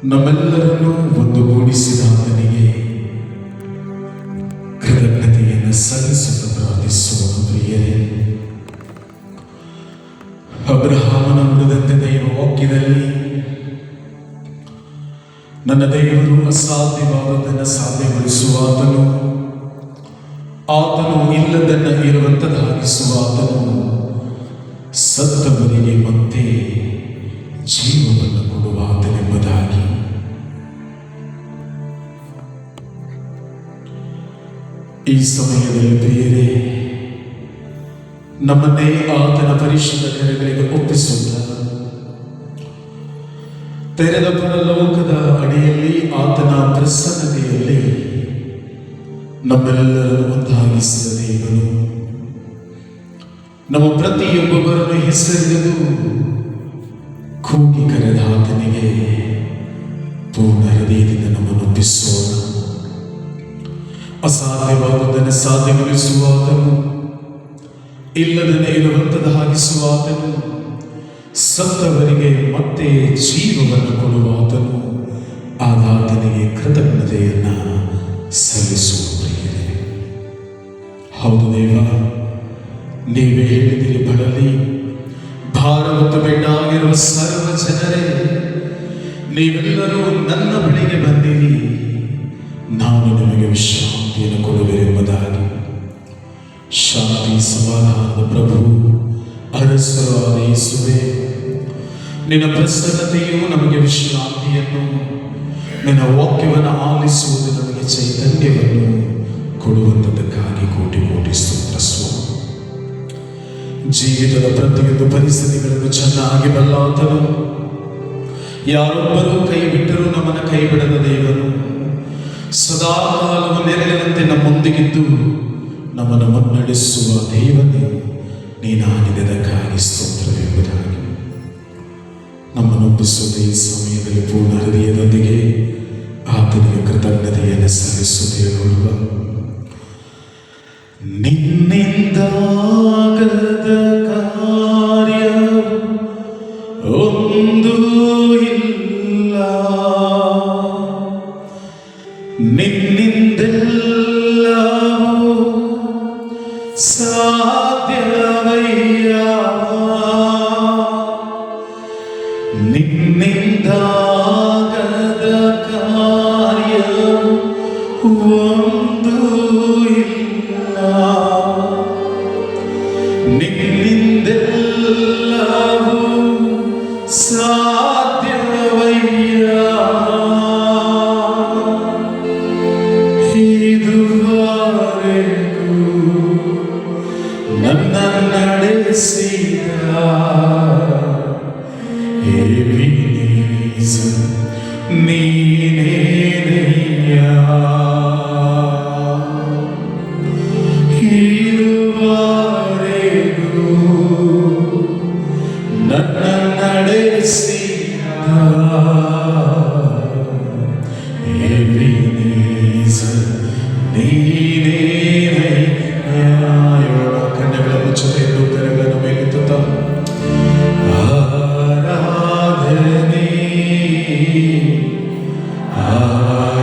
ನಮ್ಮೆಲ್ಲರನ್ನು ಒಂದುಗೂಡಿಸಿದ ಆತನಿಗೆ ಕೃತಜ್ಞತೆಯನ್ನು ಸಲ್ಲಿಸುತ್ತಾ ಪ್ರಾರ್ಥಿಸುವ ಪ್ರಿಯರೇ, ಅಬ್ರಹಾಮನ ನುಡಿದಂತೆ ದೈವ ವಾಕ್ಯದಲ್ಲಿ ನನ್ನ ದೇವರು ಅಸಾಧ್ಯವಾದದನ್ನು ಸಾಧ್ಯಗೊಳಿಸುವ ಆತನು ಇಲ್ಲದನ್ನು ಇರುವಂತದ್ದಾಗಿಸುವ ಸತ್ತವರಿಗೆ ಮತ್ತೆ ಜೀವವನ್ನು ಕೊಡುವ ಆತನೆಂಬುದಾಗಿ ಈ ಸಮಯದಲ್ಲಿ ಪ್ರಿಯರೇ, ನಮ್ಮನ್ನೇ ಆತನ ಪರಿಶುದ್ಧ ಕರೆಗಳಿಗೆ ಒಪ್ಪಿಸುತ್ತ ತೆರೆದ ಪರಲೋಕದ ಅಡಿಯಲ್ಲಿ ಆತನ ಪ್ರಸನ್ನತೆಯಲ್ಲಿ ನಮ್ಮೆಲ್ಲರನ್ನು ಒಂದಾಗಿಸಿದ ದೇವರು ನಮ್ಮ ಪ್ರತಿಯೊಬ್ಬೊಬ್ಬರನ್ನು ಹೆಸರಿದು ಕೂಗಿ ಕರೆದ ಆತನಿಗೆ ಪೂರ್ಣ ಹೃದಯದಿಂದ ನಮ್ಮನ್ನು ಒಪ್ಪಿಸೋಣ. ಅಸಾಧ್ಯವಾದದನ್ನು ಸಾಧ್ಯಗೊಳಿಸುವ ಆತನು, ಇಲ್ಲದನ್ನೇ ಇರುವಂತದ್ದಾಗಿಸುವ ಆತನು, ಸತ್ತವರಿಗೆ ಮತ್ತೆ ಜೀವವನ್ನು ಕೊಡುವ ಆತನು, ಆತನಿಗೆ ಕೃತಜ್ಞತೆಯನ್ನ ಸಲ್ಲಿಸುವ ಪ್ರಿಯರೇ. ಹೌದು ದೇವ, ನೀವೇ ಹೇಳಿದಿರಿ, ಬಳಲಿ ಭಾರ ಮತ್ತು ಬೆಣ್ಣಾಗಿರುವ ಸರ್ವ ಜನರೇ, ನೀವೆಲ್ಲರೂ ನನ್ನ ಬಳಿಗೆ ಬಂದಿರಿ, ನಾನು ನಿಮಗೆ ವಿಶ್ರಾಂತಿಯನ್ನು ಕೊಡುವೆನೆಂಬುದಾಗಿ. ಶಾಂತಿ ಸಮಾಧಾನದ ಪ್ರಭು ಅರಸರು ಆರೈಸುವೆ. ನಿನ್ನ ಪ್ರಸನ್ನತೆಯು ನಮಗೆ ವಿಶ್ರಾಂತಿಯನ್ನು, ನಿನ್ನ ವಾಕ್ಯವನ್ನು ಆಲಿಸುವುದು ನಮಗೆ ಚೈತನ್ಯವನ್ನು ಕೊಡುವಂಥದ್ದಕ್ಕಾಗಿ ಕೋಟಿ ಕೋಟಿ ಸ್ತೋತ್ರ ಸ್ವಾಮಿ. ಜೀವಿತದ ಪ್ರತಿಯೊಂದು ಪರಿಸ್ಥಿತಿಗಳನ್ನು ಚೆನ್ನಾಗಿ ಬಲ್ಲಾತನು, ಯಾರೊಬ್ಬರೂ ಕೈ ಬಿಟ್ಟರೂ ನಮ್ಮನ್ನು ಕೈ ಬಿಡದ ದೇವರು, ಸದಾಕಾಲವು ನೆರಳಿನಂತೆ ನಮ್ಮೊಂದಿಗಿದ್ದು ನಮ್ಮನ್ನು ಮುನ್ನಡೆಸುವ ದೇವನೇ ನೀನಾಗಿದ್ದಕ್ಕಾಗಿ ಸ್ತೋತ್ರವೆಂಬುದಾಗಿ. ನಮ್ಮನ್ನು ಒಪ್ಪಿಸುವ ಈ ಸಮಯದಲ್ಲಿ ಪೂರ್ಣ ಹೃದಯದೊಂದಿಗೆ ಆತನಿಗೆ ಕೃತಜ್ಞತೆಯನ್ನು ಸಲ್ಲಿಸುತ್ತೇವೆ. ನೋಡುವ, ನಿನ್ನಿಂದಾಗದ ಕಾರ್ಯ ಒಂದು ಇಲ್ಲ, ನಿನ್ನಿಂದೆಲ್ಲವೂ ಸಾಧ್ಯವಯ್ಯ, ನಿನ್ನಿಂದಾಗದ ಕಾರ್ಯ ಒಂದು ಇಲ್ಲ, ನಿನ್ನಿಂದೆಲ್ಲವೂ ಸಾಧ್ಯವಯ್ಯ. ಇದುವರೆಗೂ ನನ್ನ ನಡೆಸಿದ ನೀನೇನಯ್ಯ, ಇದುವರೆಗೂ ನನ್ನ ನಡೆಸಿದ ನೀನೇನಯ್ಯ. ಕಣ್ಣುಗಳ ಮುಚ್ಚದೆ ಉತ್ತರಗಳನ್ನು ಮೇಲೆತ್ತುತ್ತ ಆರಾಧನೆ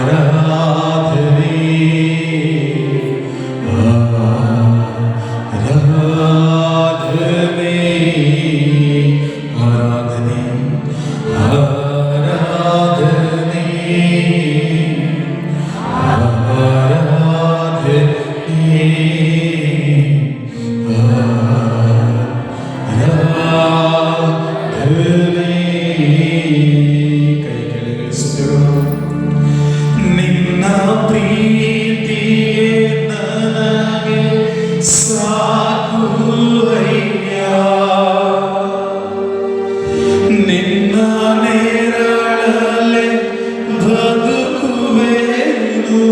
ಆರಾಧನೆ ಆರಾಧನೆ ಆರಾಧನೆ ಆರಾಧನೆ ನಿನ್ನ ಪ್ರೀತಿಯೇ ನನಗೆ ಸಾಕು ಅಯ್ಯ, ನಿನ್ನ ನೇರಳಲೆ ಬದುಕುವೆನು,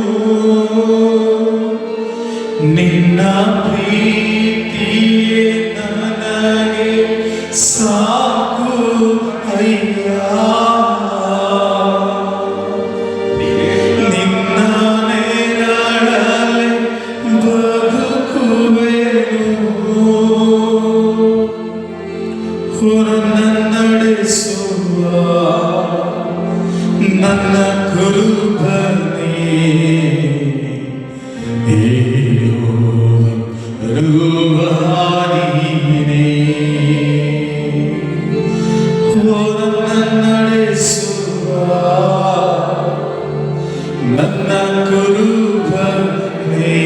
ನಿನ್ನ ಪ್ರೀತಿಯೇ ನನಗೆ ಸಾಕು ಅಯ್ಯ, ನಿನ್ನ ನೇರಳಲೆ ಬದುಕುವೆನು, ನನ್ನ ನಡೆಸುವ ನನ್ನ ಕುರುಬನೇ ರೂವಾನಿನೇ ನಡೆಸುವ ನನ್ನ ಕುರುಬನೇ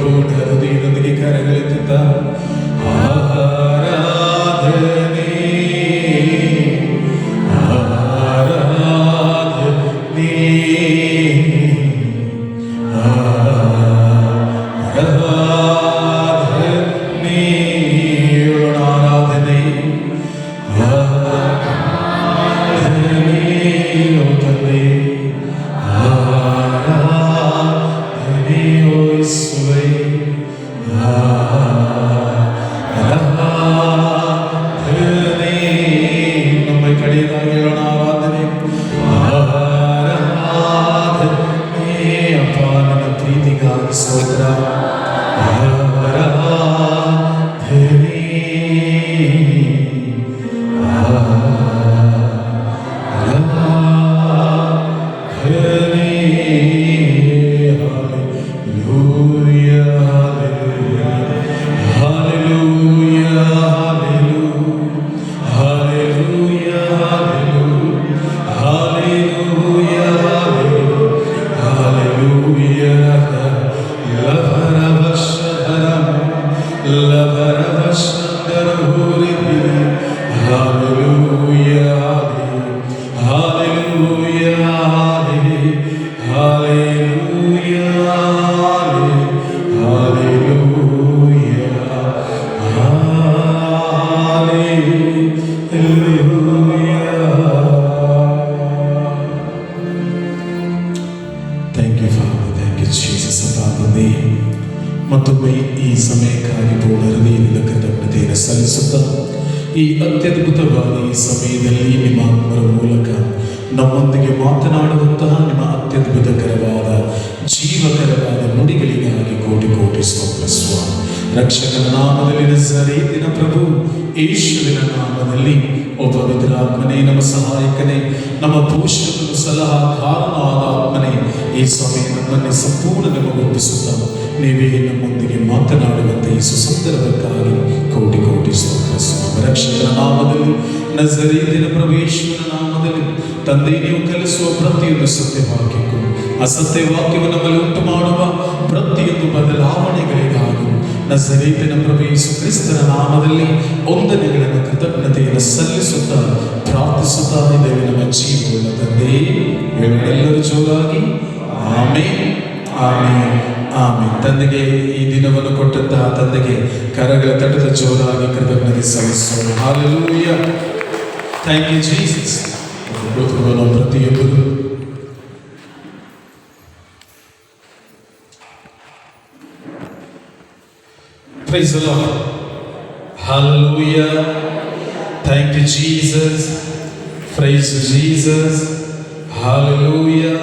ಪೂರ್ಣದೊಂದಿಗೆ ಕರಗಳೆತ್ತುತ್ತ ಆರಾಧನೆ ಆರಾಧನೆ ಆರಾಧನೆ ಆರಾಧನೆ ತಂದೆ ಆರಾಧನೆ ಯೇಸುವೇ ಆರಾಧನೆ ನಮ್ಮ ಕಡೆಯದಾಗಿ ಹೇಳೋಣ ಆರಾಧನೆ ಆರಾಧನೆ ಅಪ್ಪ ನನ್ನ ಪ್ರೀತಿಗಾಗಿ ಸ್ತೋತ್ರ ಆರಾಧನೆ ಮತ್ತೊಮ್ಮೆ ಈ ಸಮಯಕ್ಕಾಗಿ ಪೂರ್ಣ ಹೃದಯದಿಂದ ಕೃತಜ್ಞತೆಯನ್ನು ಸಲ್ಲಿಸುತ್ತಾ ಈ ಅತ್ಯದ್ಭುತವಾದ ಈ ಸಮಯದಲ್ಲಿ ನಿಮ್ಮ ಆತ್ಮರ ಮೂಲಕ ನಮ್ಮೊಂದಿಗೆ ಮಾತನಾಡುವಂತಹ ನಿಮ್ಮ ಅತ್ಯದ್ಭುತಕರವಾದ ಜೀವಕರವಾದ ನುಡಿಗಳಿಗಾಗಿ ಕೋಟಿ ಕೋಟಿ ಸ್ತೋತ್ರ ಸ್ವಾಮಿ. ರಕ್ಷಕನ ನಾಮದಲ್ಲಿ ನಜರೇತಿನ ಪ್ರಭು ಯೇಸುವಿನ ನಾಮದಲ್ಲಿ ಒಬ್ಬ ಪವಿತ್ರಾತ್ಮನೇ, ನಮ್ಮ ಸಹಾಯಕನೇ, ನಮ್ಮ ಪೋಷಕನು, ಸಲಹಾಕಾರನಾದ ಆತ್ಮನೇ, ಈ ಸಮಯ ನಮ್ಮನ್ನೇ ಸಂಪೂರ್ಣ ನಿಮಗೆ ಒಪ್ಪಿಸುತ್ತಾ ನೀವೇ ನಮ್ಮೊಂದಿಗೆ ಮಾತನಾಡುವಂತೆ ಈ ಸುಸಂದರ್ಭಕ್ಕಾಗಿ ಕೋಟಿ ಕೋಟಿ ಸ್ತೋತ್ರ ಸ್ವಾಮಿ. ರಕ್ಷಕನ ನಾಮದಲ್ಲಿ ನಜರೇತಿನ ಪ್ರಭು ಯೇಸುವಿನ ನಾಮದಲ್ಲಿ ತಂದೆ, ನೀವು ಕಲಿಸುವ ಪ್ರತಿಯೊಂದು ಸತ್ಯವಾಕ್ಯಕ್ಕೂ ಅಸತ್ಯವಾಕ್ಯವನ್ನು ನಮ್ಮಲ್ಲಿ ಉಂಟು ಮಾಡುವ ಪ್ರತಿಯೊಂದು ಬದಲಾವಣೆಗಳಿಗಾಗಿ ನಜರೇತಿನ ಪ್ರಭು ಯೇಸು ಕ್ರಿಸ್ತನ ನಾಮದಲ್ಲಿ ವಂದನೆಗಳನ್ನು ಕೃತಜ್ಞತೆಯನ್ನು ಸಲ್ಲಿಸುತ್ತಾ ಪ್ರಾರ್ಥಿಸುತ್ತಾ ಇದ್ದೇವೆ ನಮ್ಮ ಜೀವವುಳ್ಳ ತಂದೆ. ಎಲ್ಲರೂ ಜೋರಾಗಿ ಆಮೆನ್ ಆಮೆನ್ ಆಮೆನ್. ತಂದೆಗೆ ಈ ದಿನವನ್ನು ಕೊಟ್ಟಂತಹ ತಂದೆಗೆ ಕರಗಳ ತಟ್ಟದ ಜೋರಾಗಿ ಕೃತಜ್ಞತೆ ಸಲ್ಲಿಸೋಣ. Hallelujah, thank you Jesus. ಪ್ರತಿಯೊಬ್ಬರು praise the Lord. Hallelujah, thank you Jesus. Praise Jesus. Hallelujah,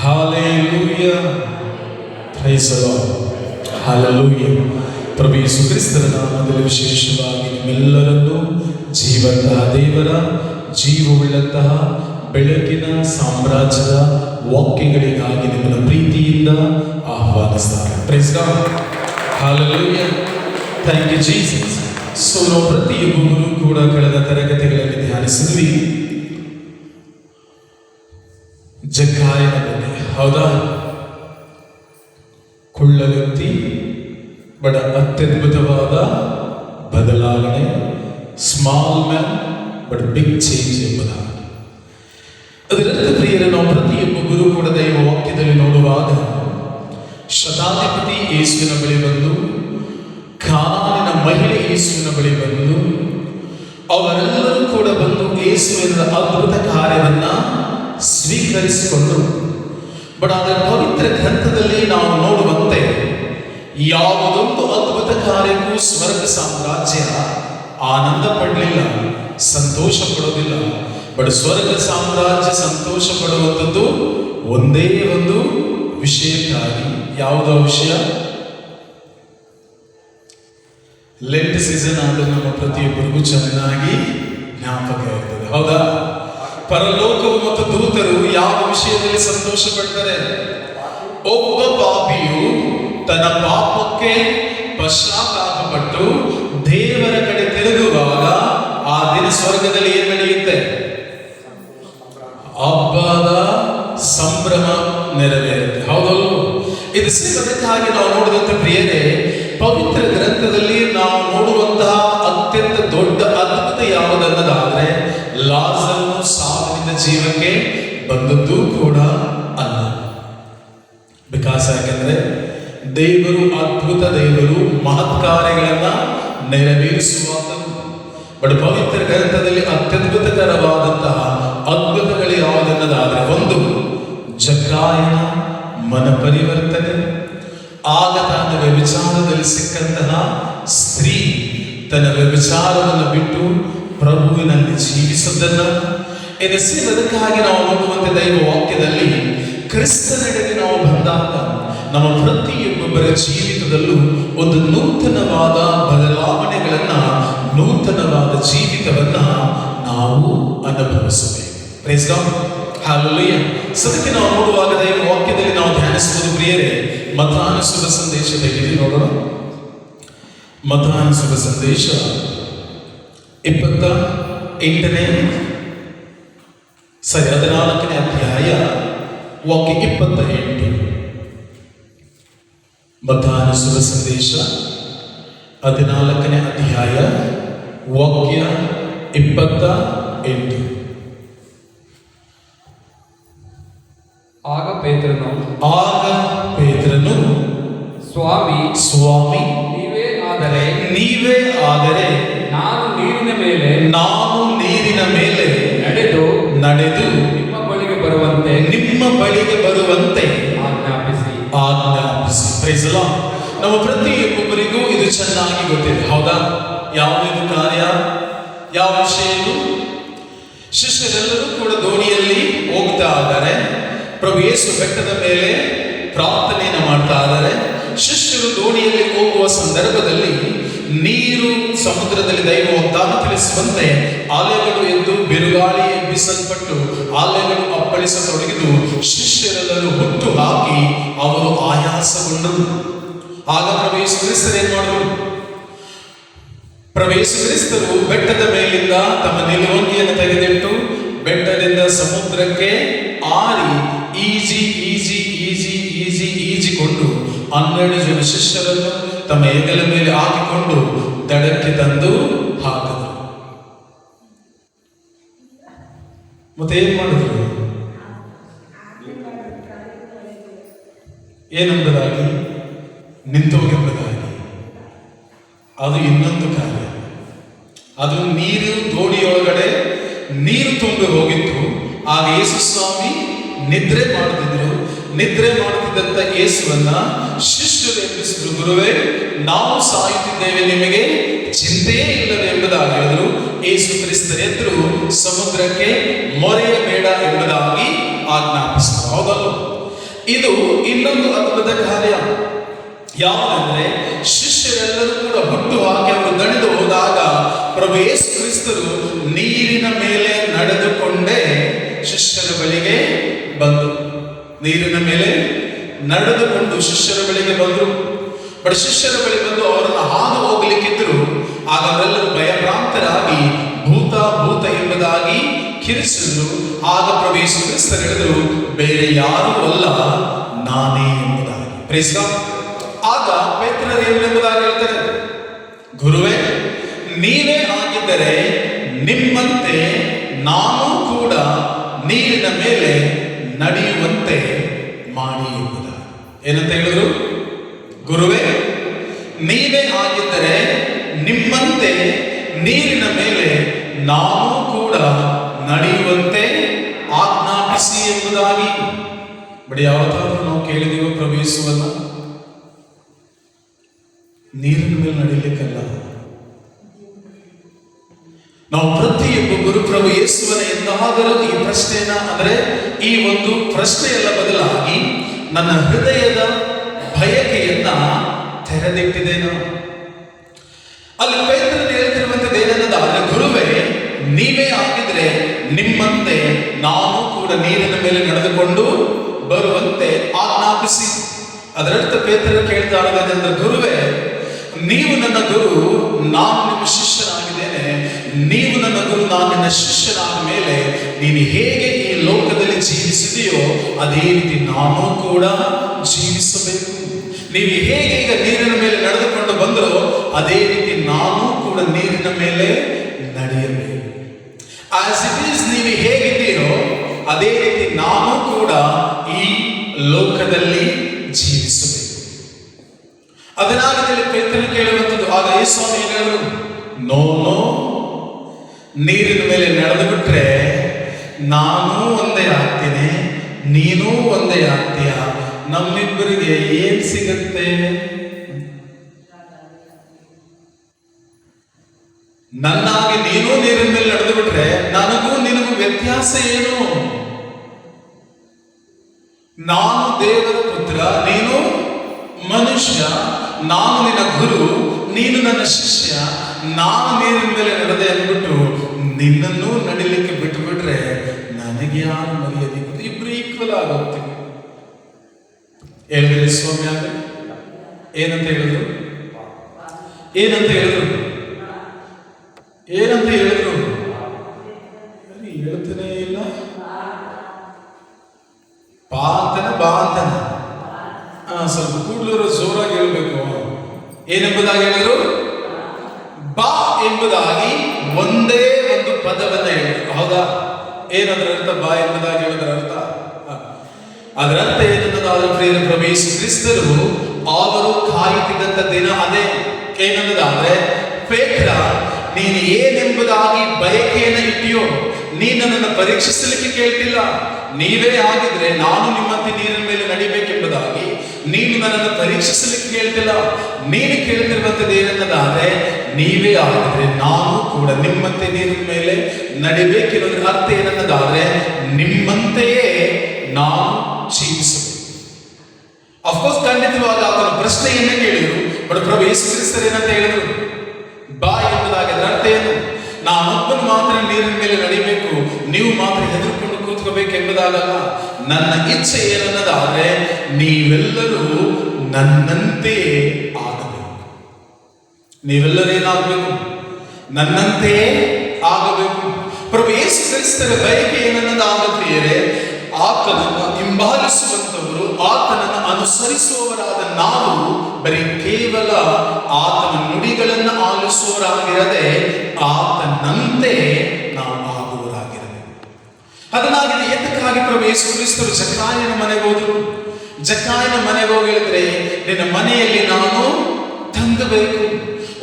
hallelujah, praise the Lord. Hallelujah. ಪ್ರಭು ಯೇಸು ಕ್ರಿಸ್ತನ ನಾಮದಲ್ಲಿ ವಿಶೇಷವಾಗಿ ನಿಮ್ಮೆಲ್ಲರನ್ನು ಜೀವಂತಹ ದೇವರ ಜೀವವುಳ್ಳಂತಹ ಬೆಳಕಿನ ಸಾಮ್ರಾಜ್ಯದ ವಾಕ್ಯಗಳಿಗಾಗಿ ನಿಮ್ಮನ್ನು ಪ್ರೀತಿಯಿಂದ ಆಹ್ವಾನಿಸ್ತಾರೆ. Praise God. Hallelujah. Thank you Jesus. So ನಾವು ಪ್ರತಿಯೊಬ್ಬರು ಕೂಡ ಕಳೆದ ತರಗತಿಗಳಲ್ಲಿ ಧ್ಯಾನಿಸಿದ್ವಿ ಜಕ್ಕಾಯನ ಬಗ್ಗೆ, ಹೌದಾ? ಕುಳ್ಳ ವ್ಯಕ್ತಿ, ಬಡ ಅತ್ಯದ್ಭುತವಾದ ಬದಲಾವಣೆ, small man but big change ಎಂಬುದಾಗಿ. ಅದರಂತೆ ಪ್ರಿಯರೇ, ನಾವು ಪ್ರತಿಯೊಬ್ಬರು ಕೂಡ ದೈವ ವಾಕ್ಯದಲ್ಲಿ ನೋಡುವಾಗ ಶತಾಧಿಪತಿ ಯೇಸುವಿನ ಬಳಿ ಬಂದು, ಕಾನಾನಿನ ಮಹಿಳೆ ಯೇಸುವಿನ ಬಳಿ ಬಂದು, ಅವರೆಲ್ಲರೂ ಕೂಡ ಬಂದು ಯೇಸುವಿನ ಅದ್ಭುತ ಕಾರ್ಯವನ್ನ ಸ್ವೀಕರಿಸಿಕೊಂಡರು. ಬಟ್ ಅದರ ಪವಿತ್ರ ಗ್ರಂಥದಲ್ಲಿ ನಾವು ನೋಡುವಂತೆ ಯಾವುದೊಂದು ಅದ್ಭುತ ಕಾರ್ಯಕ್ಕೂ ಸ್ವರ್ಗ ಸಾಮ್ರಾಜ್ಯ ಆನಂದ ಪಡಲಿಲ್ಲ, ಸಂತೋಷ ಪಡೋದಿಲ್ಲ. ಬಟ್ ಸ್ವರ್ಗ ಸಾಮ್ರಾಜ್ಯ ಸಂತೋಷ ಪಡುವಂಥದ್ದು ಒಂದೇ ಒಂದು ವಿಷಯಕ್ಕಾಗಿ. ಯಾವುದೋ ವಿಷಯ? ಲೆಂಟ್ ಸೀಸನ್ ಆದ್ರೆ ನಮ್ಮ ಪ್ರತಿಯೊಬ್ಬರಿಗೂ ಚೆನ್ನಾಗಿ ಜ್ಞಾಪಕ ಇರ್ತದೆ, ಹೌದಾ? ಪರಲೋಕವು ಮತ್ತು ದೂತರು ಯಾವ ವಿಷಯದಲ್ಲಿ ಸಂತೋಷ ಪಡ್ತಾರೆ? ಒಬ್ಬ ಪಾಪಿಯು ತನ್ನ ಪಾಪಕ್ಕೆ ಪಶ್ಚಾತ್ತಾಪಪಟ್ಟು ದೇವರ ಕಡೆ ತಿರುಗುವಾಗ ಆ ದಿನ ಸ್ವರ್ಗದಲ್ಲಿ ಏನ್ ನಡೆಯುತ್ತೆ? ಹಬ್ಬದ ಸಂಭ್ರಮ ನೆರವೇರುತ್ತೆ, ಹೌದಲ್ವ? ಇದು ಅದಕ್ಕಾಗಿ ನಾವು ನೋಡಿದಂತೆ ಪ್ರಿಯರೇ, ಪವಿತ್ರ ಗ್ರಂಥದಲ್ಲಿ ನಾವು ನೋಡುವಂತಹ ಅತ್ಯಂತ ದೊಡ್ಡ ಅದ್ಭುತ ಯಾವುದನ್ನದಾದ್ರೆ ಲಾಜರನು ಸಾವಿನಿಂದ ಜೀವಕ್ಕೆ ಬಂದದ್ದು ಕೂಡ ಅಲ್ಲ. ಬಿಕಾಸ್ ಯಾಕಂದ್ರೆ ದೇವರು ಅದ್ಭುತ, ದೇವರು ಮಹತ್ ಕಾರ್ಯಗಳನ್ನ ನೆರವೇರಿಸುವಂಥದ್ದು. ಬಟ್ ಪವಿತ್ರ ಗ್ರಂಥದಲ್ಲಿ ಅತ್ಯದ್ಭುತಕರವಾದಂತಹ ಅದ್ಭುತಗಳು ಯಾವುದನ್ನದಾದ್ರೆ ಒಂದು ಜಕ್ಕಾಯನ ಮನ ಪರಿವರ್ತನೆ, ಆಗ ತನ್ನ ವ್ಯಭಿಚಾರದಲ್ಲಿ ಸಿಕ್ಕಂತಹ ಸ್ತ್ರೀ ತನ್ನ ವ್ಯಭಿಚಾರವನ್ನು ಬಿಟ್ಟು ಪ್ರಭುವಿನಲ್ಲಿ ಜೀವಿಸದನ್ನ ಅದಕ್ಕಾಗಿ ನಾವು ನೋಡುವಂತೆ ದೈವ ವಾಕ್ಯದಲ್ಲಿ ಕ್ರಿಸ್ತನೆಡೆಗೆ ನಾವು ಬಂದಾಗ ನಮ್ಮ ಪ್ರತಿಯೊಬ್ಬೊಬ್ಬರ ಜೀವಿತದಲ್ಲೂ ಒಂದು ನೂತನವಾದ ಬದಲಾವಣೆಗಳನ್ನ, ನೂತನವಾದ ಜೀವಿತವನ್ನ ನಾವು ಅನುಭವಿಸಬೇಕು. Praise God, hallelujah. ಸದಕ್ಕೆ ನಾವು ನೋಡುವಾಗ ದೈವ ವಾಕ್ಯದಲ್ಲಿ ನಾವು ಧ್ಯಾನಿಸುವುದು ಪ್ರಿಯರೇ, ಮತ್ತಾಯನ ಶುಭ ಸಂದೇಶದಲ್ಲಿ ನೋಡೋಣ. ಮತ್ತಾಯನ ಶುಭ ಸಂದೇಶ 14ನೇ ಅಧ್ಯಾಯ ವಾಕ್ಯ 28. ಮತ್ತಾಯನ ಶುಭ ಸಂದೇಶ 14ನೇ ಅಧ್ಯಾಯ ವಾಕ್ಯ 28. ಆಗ ಪೇತ್ರನು ಸ್ವಾಮಿ ನೀವೇ ಆದರೆ ನಾನು ನೀರಿನ ಮೇಲೆ ನಡೆದು ನಿಮ್ಮ ಬಳಿಗೆ ಬರುವಂತೆ ಆಜ್ಞಾಪಿಸಿ. Praise the Lord. ನಮ್ಮ ಪ್ರತಿಯೊಬ್ಬರಿಗೂ ಇದು ಚೆನ್ನಾಗಿ ಗೊತ್ತಿದೆ, ಹೌದಾ? ಯಾವುದು ಕಾರ್ಯ, ಯಾವ ವಿಷಯ ಇದು? ಶಿಷ್ಯರೆಲ್ಲರೂ ಕೂಡ ದೋಣಿಯಲ್ಲಿ ಹೋಗ್ತಾ ಇದ್ದಾರೆ. ಪ್ರಭು ಯೇಸು ಬೆಟ್ಟದ ಮೇಲೆ ಪ್ರಾರ್ಥನೆಯನ್ನು ಮಾಡ್ತಾ ಇದ್ದಾರೆ. ಶಿಷ್ಯರು ದೋಣಿಯಲ್ಲಿ ಹೋಗುವ ಸಂದರ್ಭದಲ್ಲಿ ನೀರು ಸಮುದ್ರದಲ್ಲಿ ದೈವ ವಾಗ್ದಾನ ತಿಳಿಸುವಂತೆ ಅಲೆಗಳು ಎದ್ದು ಬಿರುಗಾಳಿ ಎಬ್ಬಿಸಲ್ಪಟ್ಟು ಅಲೆಗಳು ಅಪ್ಪಳಿಸತೊಡಗಿದು ಶಿಷ್ಯರೆಲ್ಲರೂ ಹುಟ್ಟು ಹಾಕಿ ಅವರು ಆಯಾಸಗೊಂಡರು. ಆಗ ಪ್ರಭು ಯೇಸು ಕ್ರಿಸ್ತರು ಏನ್ ಮಾಡಿದ್ರು? ಪ್ರಭು ಯೇಸು ಕ್ರಿಸ್ತರು ಬೆಟ್ಟದ ಮೇಲಿಂದ ತಮ್ಮ ನಿಲುವಂಗಿಯನ್ನು ತೆಗೆದಿಟ್ಟು ಬೆಟ್ಟದಿಂದ ಸಮುದ್ರಕ್ಕೆ ಆರಿ ಈಜಿಕೊಂಡು 12 ಜನ ಶಿಷ್ಯರನ್ನು ತಮ್ಮ ಹೆಗಲ ಮೇಲೆ ಹಾಕಿಕೊಂಡು ದಡಕ್ಕೆ ತಂದು ಹಾಕಿದ್ರು. ಮತ್ತೆ ಏನ್ ಮಾಡಿದ್ರು? ಏನೆಂಬುದಾಗಿ? ನಿಂತೋಗೆಂಬುದಾಗಿ. ಅದು ಇನ್ನೊಂದು ಕಾರ್ಯ. ಅದು ನೀರು, ದೋಣಿಯೊಳಗಡೆ ನೀರು ತುಂಬಿ ಹೋಗಿತ್ತು. ಆಗ ಯೇಸು ಸ್ವಾಮಿ ನಿದ್ರೆ ಮಾಡುತ್ತಿದ್ರು. ನಿದ್ರೆ ಮಾಡುತ್ತಿದ್ದಂತ ಯೇಸುವನ್ನ ಶಿಷ್ಯರು ಎಬ್ಬಿಸಿದ್ರು. ಗುರುವೇ, ನಾವು ಸಾಯುತ್ತಿದ್ದೇವೆ, ನಿಮಗೆ ಚಿಂತೆಯೇ ಇಲ್ಲವೇ ಎಂಬುದಾಗಿ ಹೇಳಿದ್ರು. ಯೇಸು ಕ್ರಿಸ್ತರು ಎದ್ರು ಸಮುದ್ರಕ್ಕೆ ಮೊರೆಯಬೇಡ ಎಂಬುದಾಗಿ ಆಜ್ಞಾಪಿಸಿದ್ರು, ಹೌದಲ್ಲ? ಇದು ಇನ್ನೊಂದು ಅದ್ಭುತ ಕಾರ್ಯ. ಯಾವುದಂದ್ರೆ ಶಿಷ್ಯರೆಲ್ಲರೂ ಕೂಡ ಹುಟ್ಟು ಹಾಕಿ ಅವರು ದಣಿದು ಹೋದಾಗ ಪ್ರಭು ಯೇಸು ಕ್ರಿಸ್ತರು ನೀರಿನ ಮೇಲೆ ನಡೆದುಕೊಂಡೇ ಶಿಷ್ಯರ ಬಳಿಗೆ ಬಂದರು. ನೀರಿನ ಮೇಲೆ ನಡೆದುಕೊಂಡು ಶಿಷ್ಯರ ಬಳಿಗೆ ಬಂದರು. ಬಟ್ ಶಿಷ್ಯರ ಬಳಿ ಬಂದು ಅವರನ್ನು ಹಾದು ಹೋಗ್ಲಿಕ್ಕಿದ್ರು. ಆಗ ಅವರೆಲ್ಲರೂ ಭಯಭ್ರಾಂತರಾಗಿ ಭೂತ ಎಂಬುದಾಗಿ ಕಿರಿಸಿದ್ರು. ಆಗ ಪ್ರಭು ಯೇಸು ಕ್ರಿಸ್ತರು ಹೇಳಿದ್ರು, ಬೇರೆ ಯಾರೂ ಅಲ್ಲ, ನಾನೇ ಎಂಬುದಾಗಿ. Praise God. ಆಗ ಪೇತ್ರರು ಏನೆಂಬುದಾಗಿ ಹೇಳ್ತಾರೆ? ಗುರುವೇ, ನೀವೇ ಆಗಿದ್ದರೆ ನಿಮ್ಮಂತೆ ನಾನು ಕೂಡ ನೀರಿನ ಮೇಲೆ ನಡೆಯುವಂತೆ ಮಾಡಿ ಎಂಬುದಾಗಿ. ಏನಂತ ಹೇಳಿದ್ರು? ಗುರುವೇ, ನೀವೇ ಆಗಿದ್ದರೆ ನಿಮ್ಮಂತೆ ನೀರಿನ ಮೇಲೆ ನಾನು ಕೂಡ ನಡೆಯುವಂತೆ ಆಜ್ಞಾಪಿಸಿ ಎಂಬುದಾಗಿ. ಬಟ್ ಯಾವತ್ತಾದ್ರೂ ನಾವು ಕೇಳಿದೀವೋ ಪ್ರಭು ಯೇಸುವನ್ನ? ನೀರಿನ ಮೇಲೆ ನಡೀಲಿಕ್ಕಲ್ಲ. ನಾವು ಪ್ರತಿಯೊಬ್ಬೊಬ್ಬರು ಪ್ರಭು ಯೇಸುವನ ಎಂದಾದರೂ ಈ ಪ್ರಶ್ನೆಯನ್ನ, ಅಂದರೆ ಈ ಒಂದು ಪ್ರಶ್ನೆಯಲ್ಲ ಬದಲಾಗಿ ನನ್ನ ಹೃದಯದ ಬಯಕೆಯನ್ನ ತೆರೆದಿಟ್ಟಿದ್ದೇನೆ. ಅಲ್ಲಿ ಪೇತ್ರನು ಹೇಳ್ತಿರುವಂತದ್ದು ಏನನ್ನದಾದ್ರೆ, ಗುರುವೇ ನೀವೇ ಆಗಿದ್ರೆ ನಿಮ್ಮಂತೆ ನಾನು ಕೂಡ ನೀರಿನ ಮೇಲೆ ನಡೆದುಕೊಂಡು ಬರುವಂತೆ ಆಜ್ಞಾಪಿಸಿ. ಅದರರ್ಥ ಪೇತ್ರನು ಕೇಳ್ತಾ ಇರೋದೇನೆಂದ್ರೆ, ಗುರುವೇ ನೀವು ನನ್ನ ಗುರು, ನಾನು ನಿಮ್ಮ ಶಿಷ್ಯನಾಗಿದ್ದೇನೆ. ನೀವು ನನ್ನ ಗುರು, ನಾನು ನಿನ್ನ ಶಿಷ್ಯನಾದ ಮೇಲೆ ನೀನು ಹೇಗೆ ಈ ಲೋಕದಲ್ಲಿ ಜೀವಿಸಿದೆಯೋ ಅದೇ ರೀತಿ ನಾನು ಕೂಡ ಜೀವಿಸಬೇಕು. ನೀವು ಹೇಗೆ ಈಗ ನೀರಿನ ಮೇಲೆ ನಡೆದುಕೊಂಡು ಬಂದರೋ ಅದೇ ರೀತಿ ನಾನು ಕೂಡ ನೀರಿನ ಮೇಲೆ ನಡೆಯಬೇಕು. ಆಸ್ ಇಟ್ ಈಸ್ ನೀವು ಹೇಗಿದ್ದೀರೋ ಅದೇ ರೀತಿ ನಾನು ಕೂಡ ಈ ಲೋಕದಲ್ಲಿ ಜೀವಿಸಬೇಕು. ಅದನ್ನಾಗದಲ್ಲಿ ಪೇತ್ರನು ಕೇಳುವಂಥದ್ದು. ಆಗ ಯೇಸುಸ್ವಾಮಿ ಹೇಳಿದರು, ನೋ, ನೀರಿನ ಮೇಲೆ ನಡೆದು ಬಿಟ್ರೆ ನಾನು ಒಂದೇ ಆಗ್ತೇನೆ, ನೀನೂ ಒಂದೇ ಆಗ್ತೀಯ, ನಮ್ಮಿಬ್ಬರಿಗೆ ಏನ್ ಸಿಗುತ್ತೆ? ನನ್ನಾಗಿ ನೀನು ನೀರಿನ ಮೇಲೆ ನಡೆದು ಬಿಟ್ರೆ ನನಗೂ ನಿನಗೂ ವ್ಯತ್ಯಾಸ ಏನು? ನಾನು ದೇವರ ಪುತ್ರ, ನೀನು ಮನುಷ್ಯ. ನಾನು ನಿನ್ನ ಗುರು, ನೀನು ನನ್ನ ಶಿಷ್ಯ. ನಾನು ನೀರಿನ ಮೇಲೆ ನಡೆದೆ ಅಂದ್ಬಿಟ್ಟು ನಿನ್ನನ್ನು ನಡಿಲಿಕ್ಕೆ ಬಿಟ್ಟು ಬಿಟ್ರೆ ನನಗೆ ಯಾರು ಮರ್ಯಾದೆ? ಇಬ್ರು ಈಕ್ವಲ್ ಆಗೋಗ್ತೀವಿ. ಹೇಳಿದ್ರೆ ಸ್ವಾಮಿ ಆಗ ಏನಂತ ಹೇಳಿದ್ರು? ಏನಂತ ಹೇಳಿದ್ರು? ಏನಂತ ಹೇಳಿದ್ರು? ಹೇಳ್ತಾನೆ ಇಲ್ಲ. ಬಾ ಅಂತಾನೆ, ಬಾ ಅಂತಾನೆ. ಸ್ವಲ್ಪ ಕೂಡ್ಲೂರು ಜೋರಾಗಿ ಹೇಳ್ಬೇಕು. ಏನೆಂಬುದಾಗಿ ಹೇಳಿದ್ರು? ಬಾ ಎಂಬುದಾಗಿ ಒಂದೇ ಒಂದು ಪದವನ್ನ ಹೇಳಿದ್ರು. ಹೌದಾ? ಏನಂದ್ರ ಅರ್ಥ? ಬಾ ಎಂಬುದಾಗಿ ಹೇಳಿದ್ರ ಅರ್ಥ? ಅದರ ಅರ್ಥ ಏನನ್ನದಾದ್ರೂ ಪ್ರಿಯರ ಪ್ರಭು ಯೇಸು ಕ್ರಿಸ್ತರು ಅವರು ಕಾಯುತ್ತಿದ್ದಂತ ದಿನ ಅದೇ. ಏನನ್ನದಾದ್ರೆ, ಪೇತ್ರ ನೀನು ಏನೆಂಬುದಾಗಿ ಬಯಕೆಯನ್ನು ಇಟ್ಟಿಯೋ, ನೀನು ನನ್ನನ್ನು ಪರೀಕ್ಷಿಸಲಿಕ್ಕೆ ಕೇಳ್ತಿಲ್ಲ. ನೀವೇ ಆಗಿದ್ರೆ ನಾನು ನಿಮ್ಮಂತೆ ನೀರಿನ ಮೇಲೆ ನಡಿಬೇಕೆಂಬುದಾಗಿ ನೀನು ನನ್ನನ್ನು ಪರೀಕ್ಷಿಸಲಿಕ್ಕೆ ಕೇಳ್ತಿಲ್ಲ. ನೀನು ಕೇಳ್ತಿರುವಂಥದ್ದು ಏನನ್ನದಾದ್ರೆ, ನೀವೇ ಆಗಿದ್ರೆ ನಾನು ಕೂಡ ನಿಮ್ಮಂತೆ ನೀರಿನ ಮೇಲೆ ನಡಿಬೇಕೆನ್ನೋದ್ರ ಅರ್ಥ ಏನನ್ನದಾದ್ರೆ, ನಿಮ್ಮಂತೆಯೇ ನಾನು ಜೀವಿಸಬೇಕು. ಅಫ್ಕೋರ್ಸ್ ಖಂಡಿತವಾಗಿ ಅವರ ಪ್ರಶ್ನೆಯನ್ನೇ ಕೇಳಿದ್ರು. ಬಟ್ ಪ್ರಭು ಯೇಸು ಕ್ರಿಸ್ತರು ಏನಂತ ಹೇಳಿದ್ರು? ಬಾ ಎಂಬುದಾಗಿ. ಅದರ ಅರ್ಥ ಏನು? ನಾನೊಬ್ಬನು ಮಾತ್ರ ನೀರಿನ ಮೇಲೆ ನಡಿಬೇಕು, ನೀವು ಮಾತ್ರ ಹೆದರ್ಕೊಂಡು ಕೂತ್ಕೋಬೇಕು ಎಂಬುದಾಗಲ್ಲ. ನನ್ನ ಇಚ್ಛೆ ಏನನ್ನದಾದ್ರೆ, ನೀವೆಲ್ಲರೂ ನನ್ನಂತೆಯೇ ಆಗಬೇಕು. ನೀವೆಲ್ಲರೂ ಏನಾಗಬೇಕು? ನನ್ನಂತೆಯೇ ಆಗಬೇಕು. ಪ್ರಭು ಯೇಸು ಕ್ರಿಸ್ತರ ಬಯಕೆ ಏನನ್ನದಾಗುತ್ತೀಯರೇ, ಆತನನ್ನು ಹಿಂಬಾಲಿಸುವಂತವರು, ಆತನನ್ನು ಅನುಸರಿಸುವವರಾದ ನಾವು ಬರೀ ಕೇವಲ ಆತನ ನುಡಿಗಳನ್ನು ಆಲಿಸುವವರಾಗಿರದೆ ಆತನಂತೆ ನಾವು ಆಗುವವರಾಗಿರಬೇಕು. ಅದನ್ನಾಗಿದೆ ಏತಕ್ಕಾಗಿ ಪ್ರಭು ಯೇಸು ಕ್ರಿಸ್ತರು ಜಕ್ಕಾಯನ ಮನೆಗೆ ಹೋದ್ರು. ಜಕ್ಕಾಯನ ಮನೆಗೆ ಹೋಗಿ ಹೇಳಿದ್ರೆ, ನಿನ್ನ ಮನೆಯಲ್ಲಿ ನಾನು ತಂಗಬೇಕು.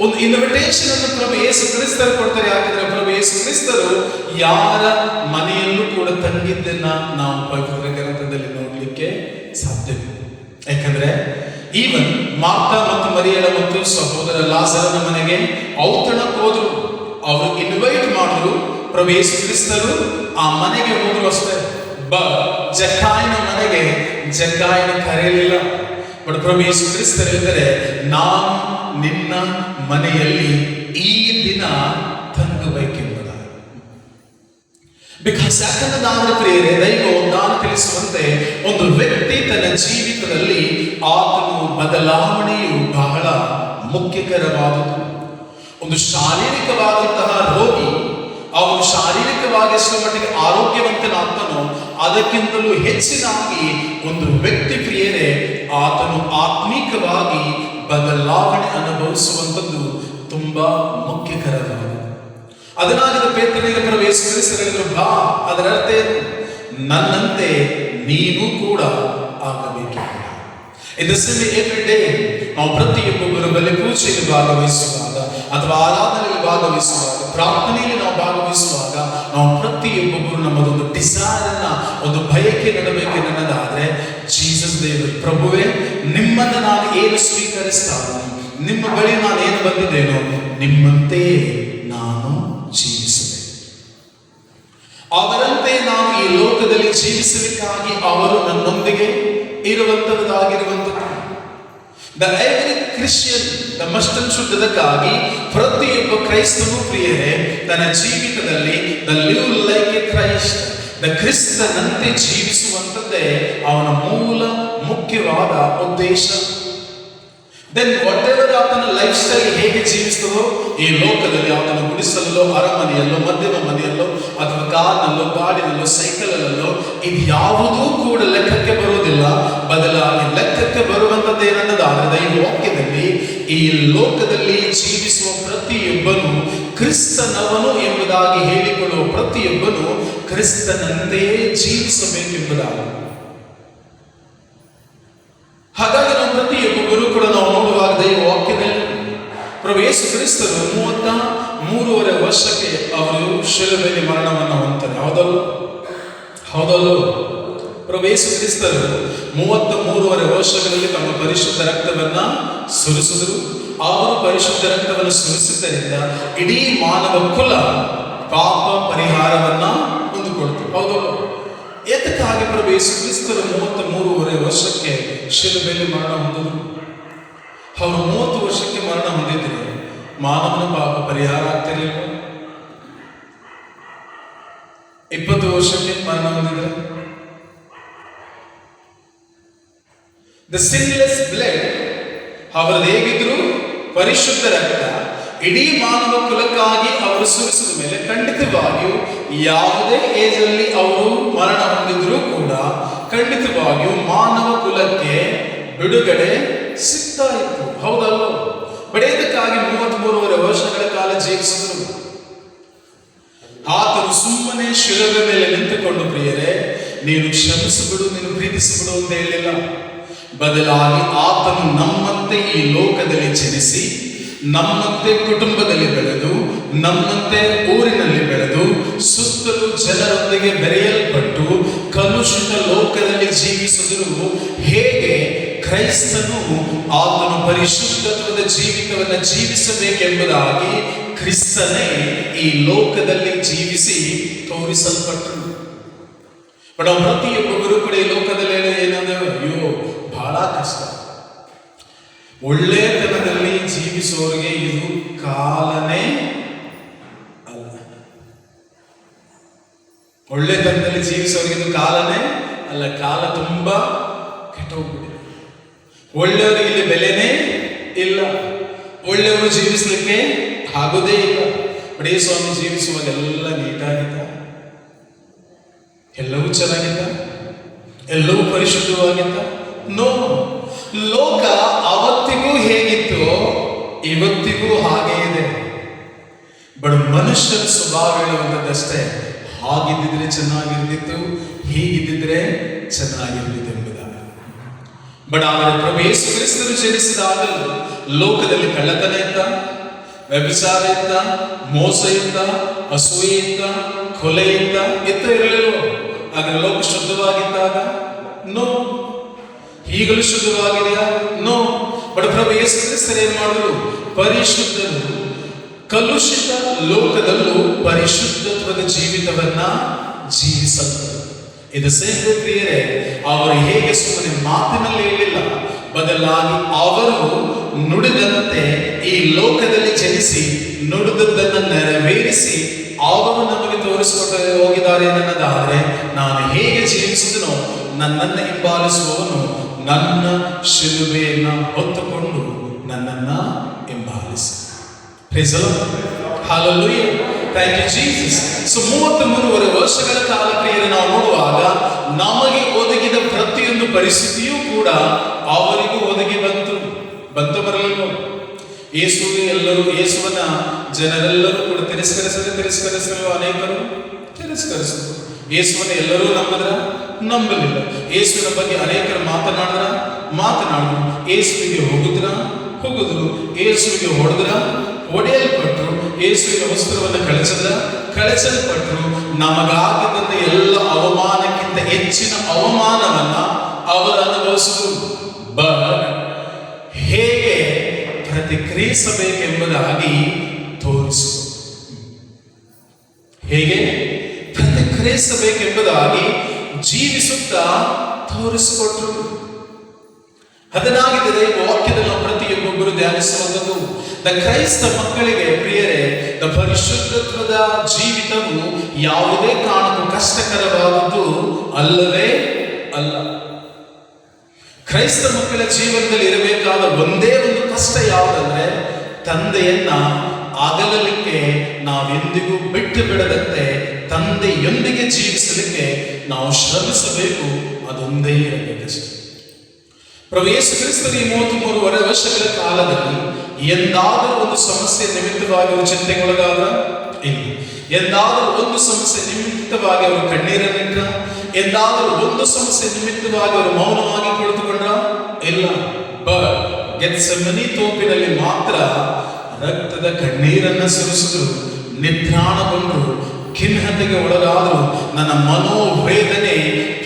ಒಂದು ಇನ್ವಿಟೇಷನ್ ಅನ್ನು ಪ್ರಭು ಯೇಸು ಕ್ರಿಸ್ತರು ಕೊಡ್ತಾರೆ. ಯಾಕಂದ್ರೆ ಪ್ರಭು ಯೇಸು ಕ್ರಿಸ್ತರು ಯಾರ ಮನೆಯಲ್ಲೂ ಕೂಡ ತಂಗಿದ್ದನ್ನ ನಾವು ಪವಿತ್ರ ಗ್ರಂಥದಲ್ಲಿ ನೋಡ್ಲಿಕ್ಕೆ ಸಾಧ್ಯವಿಲ್ಲ. ಯಾಕಂದ್ರೆ ಈವನ್ ಮಾರ್ತಾ ಮತ್ತು ಮರಿಯಳ ಮತ್ತು ಸಹೋದರ ಲಾಜರನ ಮನೆಗೆ ಔತಣಕ್ಕೆ ಹೋದ್ರು. ಅವರು ಇನ್ವೈಟ್ ಮಾಡಿದ್ರು. ಪ್ರಭು ಯೇಸು ಕ್ರಿಸ್ತರು ಆ ಮನೆಗೆ ಹೋದ್ರು ಅಷ್ಟೇ. ಜಕ್ಕಾಯನ ಮನೆಗೆ ಜಕ್ಕಾಯನ ಕರೆಯಲಿಲ್ಲ. ಬಟ್ ಪ್ರಭು ಯೇಸು ಕ್ರಿಸ್ತರು ಹೇಳಿದರೆ, ನಾನು ನಿನ್ನ ಮನೆಯಲ್ಲಿ ಈ ದಿನ ತಂಗಬೇಕೆಂಬುದಾಗಿ. ಬಿಕಾಸ್ ಯಾಕಂದ್ರೆ ಪ್ರಿಯರೇ, ದೈವ ನಾನು ತಿಳಿಸುವಂತೆ ಒಂದು ವ್ಯಕ್ತಿ ತನ್ನ ಜೀವಿತದಲ್ಲಿ ಆತನು ಬದಲಾವಣೆಯು ಬಹಳ ಮುಖ್ಯಕರವಾದದ್ದು. ಒಂದು ಶಾರೀರಿಕವಾದಂತಹ ರೋಗಿ ಅವನು ಶಾರೀರಿಕವಾಗಿ ಎಷ್ಟು ಮಟ್ಟಿಗೆ ಆರೋಗ್ಯವಂತನಾಗ್ತಾನೋ ಅದಕ್ಕಿಂತಲೂ ಹೆಚ್ಚಿನಾಗಿ ಒಂದು ವ್ಯಕ್ತಿ ಪ್ರಿಯರೇ ಆತನು ಆತ್ಮೀಕವಾಗಿ ಬದಲಾವಣೆ ಅನುಭವಿಸುವಂಥದ್ದು ತುಂಬಾ ಮುಖ್ಯಕರವಾದ. ಅದನ್ನಾಗದ ಪೇತ್ರನಿಗೆ ಪ್ರಭು ಯೇಸು ಕ್ರಿಸ್ತರು ಹೇಳಿದ್ರು, ಬಾ. ಅದರ ಅರ್ಥ ಏನು? ನನ್ನಂತೆ ನೀನು ಕೂಡ ಆಗಬೇಕು. ಇದರಲ್ಲಿ ಎವ್ರಿ ಡೇ ನಾವು ಪ್ರತಿಯೊಬ್ಬೊಬ್ಬರ ಬಳಿ ಪೂಜೆಯಲ್ಲಿ ಭಾಗವಹಿಸುವಾಗ ಅಥವಾ ಆರಾಧನೆಯಲ್ಲಿ ಭಾಗವಹಿಸುವಾಗ, ಪ್ರಾರ್ಥನೆಯಲ್ಲಿ ನಾವು ಭಾಗವಹಿಸುವಾಗ ನಾವು ಪ್ರತಿಯೊಬ್ಬೊಬ್ಬರು ನಮ್ಮದೊಂದು ಡಿಸೈರ್ ಅನ್ನ, ಒಂದು ಬಯಕೆ ನಡಬೇಕು ನನ್ನದಾದ್ರೆ, ಜೀಸಸ್ ದೇವರು, ಪ್ರಭುವೇ ನಿಮ್ಮನ್ನು ನಾನು ಏನು ಸ್ವೀಕರಿಸ್ತಾನೋ, ನಿಮ್ಮ ಬಳಿ ನಾನು ಏನು ಬಂದಿದ್ದೇನೋ ನಿಮ್ಮಂತೆಯೇ ನಾನು ಜೀವಿಸಬೇಕು. ಅವರಂತೆ ನಾನು ಈ ಲೋಕದಲ್ಲಿ ಜೀವಿಸಲಿಕ್ಕಾಗಿ ಅವರು ನನ್ನೊಂದಿಗೆ ಇರುವಂತದ್ದಾಗಿರುವಂಥದ್ದು. The every Christian, the ತಮ್ಮಷ್ಟುದ್ದಕ್ಕಾಗಿ ಪ್ರತಿಯೊಬ್ಬ ಕ್ರೈಸ್ತನು ಪ್ರಿಯರೇ ತನ್ನ ಜೀವಿತದಲ್ಲಿ the live like a Christ, the ಕ್ರಿಸ್ತನಂತೆ ಜೀವಿಸುವಂಥದ್ದೇ ಅವನ ಮೂಲ ಮುಖ್ಯವಾದ ಉದ್ದೇಶ. ದೆನ್ ವಾಟ್ ಎವರ್ ಆತನ ಲೈಫ್ ಸ್ಟೈಲ್ ಹೇಗೆ ಜೀವಿಸ್ತದೋ ಈ ಲೋಕದಲ್ಲಿ ಆತನ ಗುಡಿಸಲಲ್ಲೋ, ಅರಮನೆಯಲ್ಲೋ, ಮಧ್ಯಮ ಮನೆಯಲ್ಲೋ, ಅಥವಾ ಕಾರ್ನಲ್ಲೋ, ಗಾಡಿನಲ್ಲೋ, ಸೈಕಲಲ್ಲೋ ಇದು ಯಾವುದೂ ಕೂಡ ಲೆಕ್ಕಕ್ಕೆ ಬರುವುದಿಲ್ಲ. ಬದಲಾಗಿ ಲೆಕ್ಕಕ್ಕೆ ಬರುವಂಥದ್ದು ಏನನ್ನದಾದರೆ ಈ ವಾಕ್ಯದಲ್ಲಿ ಈ ಲೋಕದಲ್ಲಿ ಜೀವಿಸುವ ಪ್ರತಿಯೊಬ್ಬನು ಕ್ರಿಸ್ತನವನು ಎಂಬುದಾಗಿ ಹೇಳಿಕೊಳ್ಳುವ ಪ್ರತಿಯೊಬ್ಬನು ಕ್ರಿಸ್ತನಂತೆಯೇ ಜೀವಿಸಬೇಕೆಂಬುದಾಗಿ. ಹಾಗಾಗಿ ನಾವು ಪ್ರತಿಯೊಬ್ಬರು ಕೂಡ ನಾವು ನೋಡುವಾಗ ಈ ವಾಕ್ಯದಲ್ಲಿ ಪ್ರಭು ಯೇಸು ಕ್ರಿಸ್ತರು 33.5 ವರ್ಷಕ್ಕೆ ಅವರು ಶಿಲುಬೆಯಲ್ಲಿ ಮರಣವನ್ನು ಹೊಂತಾರೆ. ಹೌದಲ್ಲೋ? ಪ್ರಭು ಯೇಸು ಕ್ರಿಸ್ತರು 33.5 ವರ್ಷಗಳಲ್ಲಿ ತಮ್ಮ ಪರಿಶುದ್ಧ ರಕ್ತವನ್ನ ಸುರಿಸಿದರು. ಅವರು ಪರಿಶುದ್ಧ ರಕ್ತವನ್ನು ಸುರಿಸಿದ್ದರಿಂದ ಇಡೀ ಮಾನವ ಕುಲ ಪಾಪ ಪರಿಹಾರವನ್ನ ಹೊಂದಿಕೊಳ್ತು. ಹೌದಲ್ಲೋ? ಏತಕ್ಕಾಗಿ ಪ್ರಭು ಯೇಸು ಕ್ರಿಸ್ತರು 33.5 ವರ್ಷಕ್ಕೆ ಶಿಲುಬೆಯಲ್ಲಿ ಮರಣ ಹೊಂದಿದ್ರು? ಅವರು 30 ವರ್ಷಕ್ಕೆ ಮರಣ ಹೊಂದಿದ್ರೆ ಮಾನವನ ಪಾಪ ಪರಿಹಾರ ಆಗ್ತಿರ್ಲಿಲ್ಲ. 20 ವರ್ಷಕ್ಕೆ ಮರಣ ಹೊಂದಿದ್ರೆ ದ ಸಿನ್ಲೆಸ್ ಬ್ಲಡ್ ಅವರದ್ದು ಹೇಗಿದ್ರು ಪರಿಶುದ್ಧ ರಕ್ತ ಇಡೀ ಮಾನವ ಕುಲಕ್ಕಾಗಿ ಅವರು ಸುರಿಸಿದ ಮೇಲೆ ಖಂಡಿತವಾಗಿಯೂ ಯಾವುದೇ ಏಜಲ್ಲಿ ಅವರು ಮರಣ ಹೊಂದಿದ್ರು ಕೂಡ ಖಂಡಿತವಾಗಿಯೂ ಮಾನವ ಕುಲಕ್ಕೆ ಬಿಡುಗಡೆ ಸಿಗ್ತಾ ಇತ್ತು. ಹೌದಲ್ವ? ಬಡೆಯದಕ್ಕಾಗಿ 33.5 ವರ್ಷಗಳ ಕಾಲ ಜೀವಿಸಿದರು. ಆತನು ಸುಮ್ಮನೆ ಶಿಲುಬೆ ಮೇಲೆ ನಿಂತುಕೊಂಡು ಪ್ರಿಯರೇ ನೀನು ಕ್ಷಮಿಸಿಬಿಡು, ನೀನು ಪ್ರೀತಿಸಿಬಿಡು ಅಂತ ಹೇಳಿಲ್ಲ. ಬದಲಾಗಿ ಆತನು ನಮ್ಮಂತೆ ಈ ಲೋಕದಲ್ಲಿ ಜನಿಸಿ, ನಮ್ಮಂತೆ ಕುಟುಂಬದಲ್ಲಿ ಬೆಳೆದು, ನಮ್ಮಂತೆ ಊರಿನಲ್ಲಿ ಬೆಳೆದು, ಸುತ್ತಲೂ ಜನರೊಂದಿಗೆ ಬೆರೆಯಲ್ಪಟ್ಟು ಕಲುಷಿತ ಲೋಕದಲ್ಲಿ ಜೀವಿಸಿದರೂ ಹೇಗೆ ಕ್ರೈಸ್ತನು ಆತನು ಪರಿಶುದ್ಧತ್ವದ ಜೀವಿತವನ್ನು ಜೀವಿಸಬೇಕೆಂಬುದಾಗಿ ಕ್ರಿಸ್ತನೇ ಈ ಲೋಕದಲ್ಲಿ ಜೀವಿಸಿ ತೋರಿಸಲ್ಪಟ್ಟರು. ಬಟ್ ನಾವು ಪ್ರತಿಯೊಬ್ಬರು ಕೂಡ ಈ ಲೋಕದಲ್ಲಿ ಏನಂದ್ರೆ ಅಯ್ಯೋ ಬಹಳ ಕಷ್ಟ. ಒಳ್ಳೆತನದಲ್ಲಿ ಜೀವಿಸುವವರಿಗೆ ಇದು ಕಾಲನೇ ಅಲ್ಲ. ಒಳ್ಳೆತನದಲ್ಲಿ ಜೀವಿಸುವವರಿಗೆ ಇದು ಕಾಲನೇ ಅಲ್ಲ. ಕಾಲ ತುಂಬಾ ಕೆಟ್ಟೋಗ್ಬಿಟ್ಟಿದೆ. ಒಳ್ಳೆಯವರಿಗೆ ಇಲ್ಲಿ ಬೆಲೆನೇ ಇಲ್ಲ. ಒಳ್ಳೆಯವರು ಜೀವಿಸಲಿಕ್ಕೆ ಆಗೋದೇ ಇಲ್ಲ. ಬಡೇ ಸ್ವಾಮಿ ಜೀವಿಸುವಾಗ ಎಲ್ಲ ನೀಟಾಗಿದ್ದ, ಎಲ್ಲವೂ ಚೆನ್ನಾಗಿದ್ದ, ಎಲ್ಲವೂ ಪರಿಶುದ್ಧವಾಗಿದ್ದ. ನೋ, ಲೋಕ ಅವತ್ತಿಗೂ ಹೇಗಿತ್ತು ಇವತ್ತಿಗೂ ಹಾಗೇ ಇದೆ. ಬಟ್ ಮನುಷ್ಯನ ಸ್ವಭಾವ ಹೇಳುವಂಥದ್ದಷ್ಟೇ, ಹಾಗಿದ್ದಿದ್ರೆ ಚೆನ್ನಾಗಿರ್ತಿತ್ತು, ಹೀಗಿದ್ದಿದ್ರೆ ಚೆನ್ನಾಗಿರ್ತಿತ್ತು ಎಂಬುದಾಗಿ. ಬಟ್ ಆದರೆ ಪ್ರಭು ಯೇಸು ಕ್ರಿಸ್ತರು ಜನಿಸಿದಾಗಲೂ ಲೋಕದಲ್ಲಿ ಕಳ್ಳತನ ಇತ್ತ, ವ್ಯಭಿಚಾರ ಇತ್ತ, ಮೋಸ ಇತ್ತ, ಅಸೂಯೆ ಇತ್ತ, ಕೊಲೆ ಇತ್ತ ಇರಲಿಲ್ಲ. ಆಗ ಲೋಕ ಶುದ್ಧವಾಗಿದ್ದಾಗ? ನೋ. ಈಗಲೂ ಶುದ್ಧವಾಗಿದೆಯಾ? ನೋ. ಬಟ್ ಪ್ರಭು ಯೇಸು ಕ್ರಿಸ್ತರು ಏನ್ ಮಾಡಿದ್ರು? ಪರಿಶುದ್ಧರು ಕಲುಷಿತ ಲೋಕದಲ್ಲೂ ಪರಿಶುದ್ಧತ್ವದ ಜೀವಿತವನ್ನ ಜೀವಿಸಲು. ಇದು ಸೇವೆ ಪ್ರಿಯರೇ, ಅವರು ಹೇಗೆ ಸುಮ್ಮನೆ ಮಾತಿನಲ್ಲಿ ಹೇಳಿಲ್ಲ, ಬದಲಾಗಿ ಅವರು ನುಡಿದಂತೆ ಈ ಲೋಕದಲ್ಲಿ ಜನಿಸಿ ನುಡಿದದ್ದನ್ನು ನೆರವೇರಿಸಿ ಅವರು ನಮಗೆ ತೋರಿಸಿಕೊಟ್ಟು ಹೋಗಿದ್ದಾರೆ ಎನ್ನದಾದರೆ, ನಾನು ಹೇಗೆ ಜೀವಿಸಿದನೋ ನನ್ನನ್ನು ಹಿಂಬಾಲಿಸುವವನು ನನ್ನ ಶಿಲುಬೆಯನ್ನು ಹೊತ್ತುಕೊಂಡು ನನ್ನನ್ನ ಹಿಂಬಾಲಿಸಿ. Praise the Lord. Hallelujah. Thank you Jesus. So 33.5 ವರ್ಷಗಳ ಕಾಲ ಪ್ರಿಯರೇ ನಾವು ನೋಡುವಾಗ ನಮಗೆ ಒದಗಿದ ಪ್ರತಿಯೊಂದು ಪರಿಸ್ಥಿತಿಯೂ ಕೂಡ ಅವರಿಗೂ ಒದಗಿ ಬರಲಿಲ್ಲ. ಯೇಸುವನ್ನ ಜನರೆಲ್ಲರೂ ಕೂಡ ತಿರಸ್ಕರಿಸಲು ಅನೇಕರು ತಿರಸ್ಕರಿಸಿದರು. ಯೇಸುವನ್ನು ಎಲ್ಲರೂ ನಂಬಲಿಲ್ಲ. ಯೇಸುವಿನ ಬಗ್ಗೆ ಅನೇಕರು ಮಾತನಾಡಿದ್ರು. ಯೇಸುವಿಗೆ ಹೋಗುದ್ರು, ಯೇಸುವಿಗೆ ಹೊಡೆಯಲ್ಪಟ್ಟರು, ಯೇಸುವಿನ ವಸ್ತ್ರವನ್ನು ಕಳಚಲ್ಪಟ್ಟರು. ನಮಗಾಗಿದ್ದ ಎಲ್ಲ ಅವಮಾನಕ್ಕಿಂತ ಹೆಚ್ಚಿನ ಅವಮಾನವನ್ನ ಅವರು ಅನುಭವಿಸಿದರು. ಬಟ್ ಹೇಗೆ ಪ್ರತಿಕ್ರಿಯಿಸಬೇಕೆಂಬುದಾಗಿ ತೋರಿಸಿದರು. ಹೇಗೆ ಪ್ರತಿಕ್ರಿಯಿಸಬೇಕೆಂಬುದಾಗಿ ಜೀವಿಸುತ್ತಾ ತೋರಿಸಿಕೊಟ್ರು. ಅದನ್ನಾಗಿದ್ದರೆ ವಾಕ್ಯದಲ್ಲಿ ನಾವು ಪ್ರತಿಯೊಬ್ಬೊಬ್ಬರು ಧ್ಯಾನಿಸುವಂಥದ್ದು. ಕ್ರೈಸ್ತ ಮಕ್ಕಳಿಗೆ ಪ್ರಿಯರೇ, ಪರಿಶುದ್ಧತ್ವದ ಜೀವಿತವು ಯಾವುದೇ ಕಾರಣಕ್ಕೂ ಕಷ್ಟಕರವಾದದ್ದು ಅಲ್ಲವೇ ಅಲ್ಲ. ಕ್ರೈಸ್ತ ಮಕ್ಕಳ ಜೀವನದಲ್ಲಿ ಇರಬೇಕಾದ ಒಂದೇ ಒಂದು ಕಷ್ಟ ಯಾವುದಂದ್ರೆ, ತಂದೆಯನ್ನ ಅಗಲಲಿಕ್ಕೆ ನಾವೆಂದಿಗೂ ಬಿಟ್ಟು ಬಿಡದಂತೆ ತಂದೆಯೊಂದಿಗೆ ಜೀವಿಸಲಿಕ್ಕೆ ನಾವು ಶ್ರಮಿಸಬೇಕು. ಅದೊಂದೇ ಇರಬೇಕಷ್ಟೆ. ಪ್ರಭು ಯೇಸು ಕ್ರಿಸ್ತರು ಈ 33 ವರ್ಷಗಳ ಕಾಲದಲ್ಲಿ ಎಂದಾದರೂ ಒಂದು ಸಮಸ್ಯೆ ನಿಮಿತ್ತವಾಗಿ ಅವರು ಚಿಂತೆಗೊಳಗಾದ ಇಲ್ಲ. ಎಂದಾದರೂ ಒಂದು ಸಮಸ್ಯೆ ನಿಮಿತ್ತವಾಗಿ ಅವರು ಕಣ್ಣೀರನ್ನಿಟ್ರ? ಎಂದಾದರೂ ಒಂದು ಸಮಸ್ಯೆ ನಿಮಿತ್ತವಾಗಿ ಅವರು ಮೌನವಾಗಿ ಕುಳಿತುಕೊಂಡ್ರ? ಇಲ್ಲ. ಗೆತ್ಸೆಮನಿ ತೋಪಿನಲ್ಲಿ ಮಾತ್ರ ರಕ್ತದ ಕಣ್ಣೀರನ್ನ ಸುರಿಸಿದ್ರು, ನಿದ್ರಾಣಗೊಂಡ್ರು, ಖಿನ್ನತೆಗೆ ಒಳಗಾದ್ರು. ನನ್ನ ಮನೋವೇದನೆ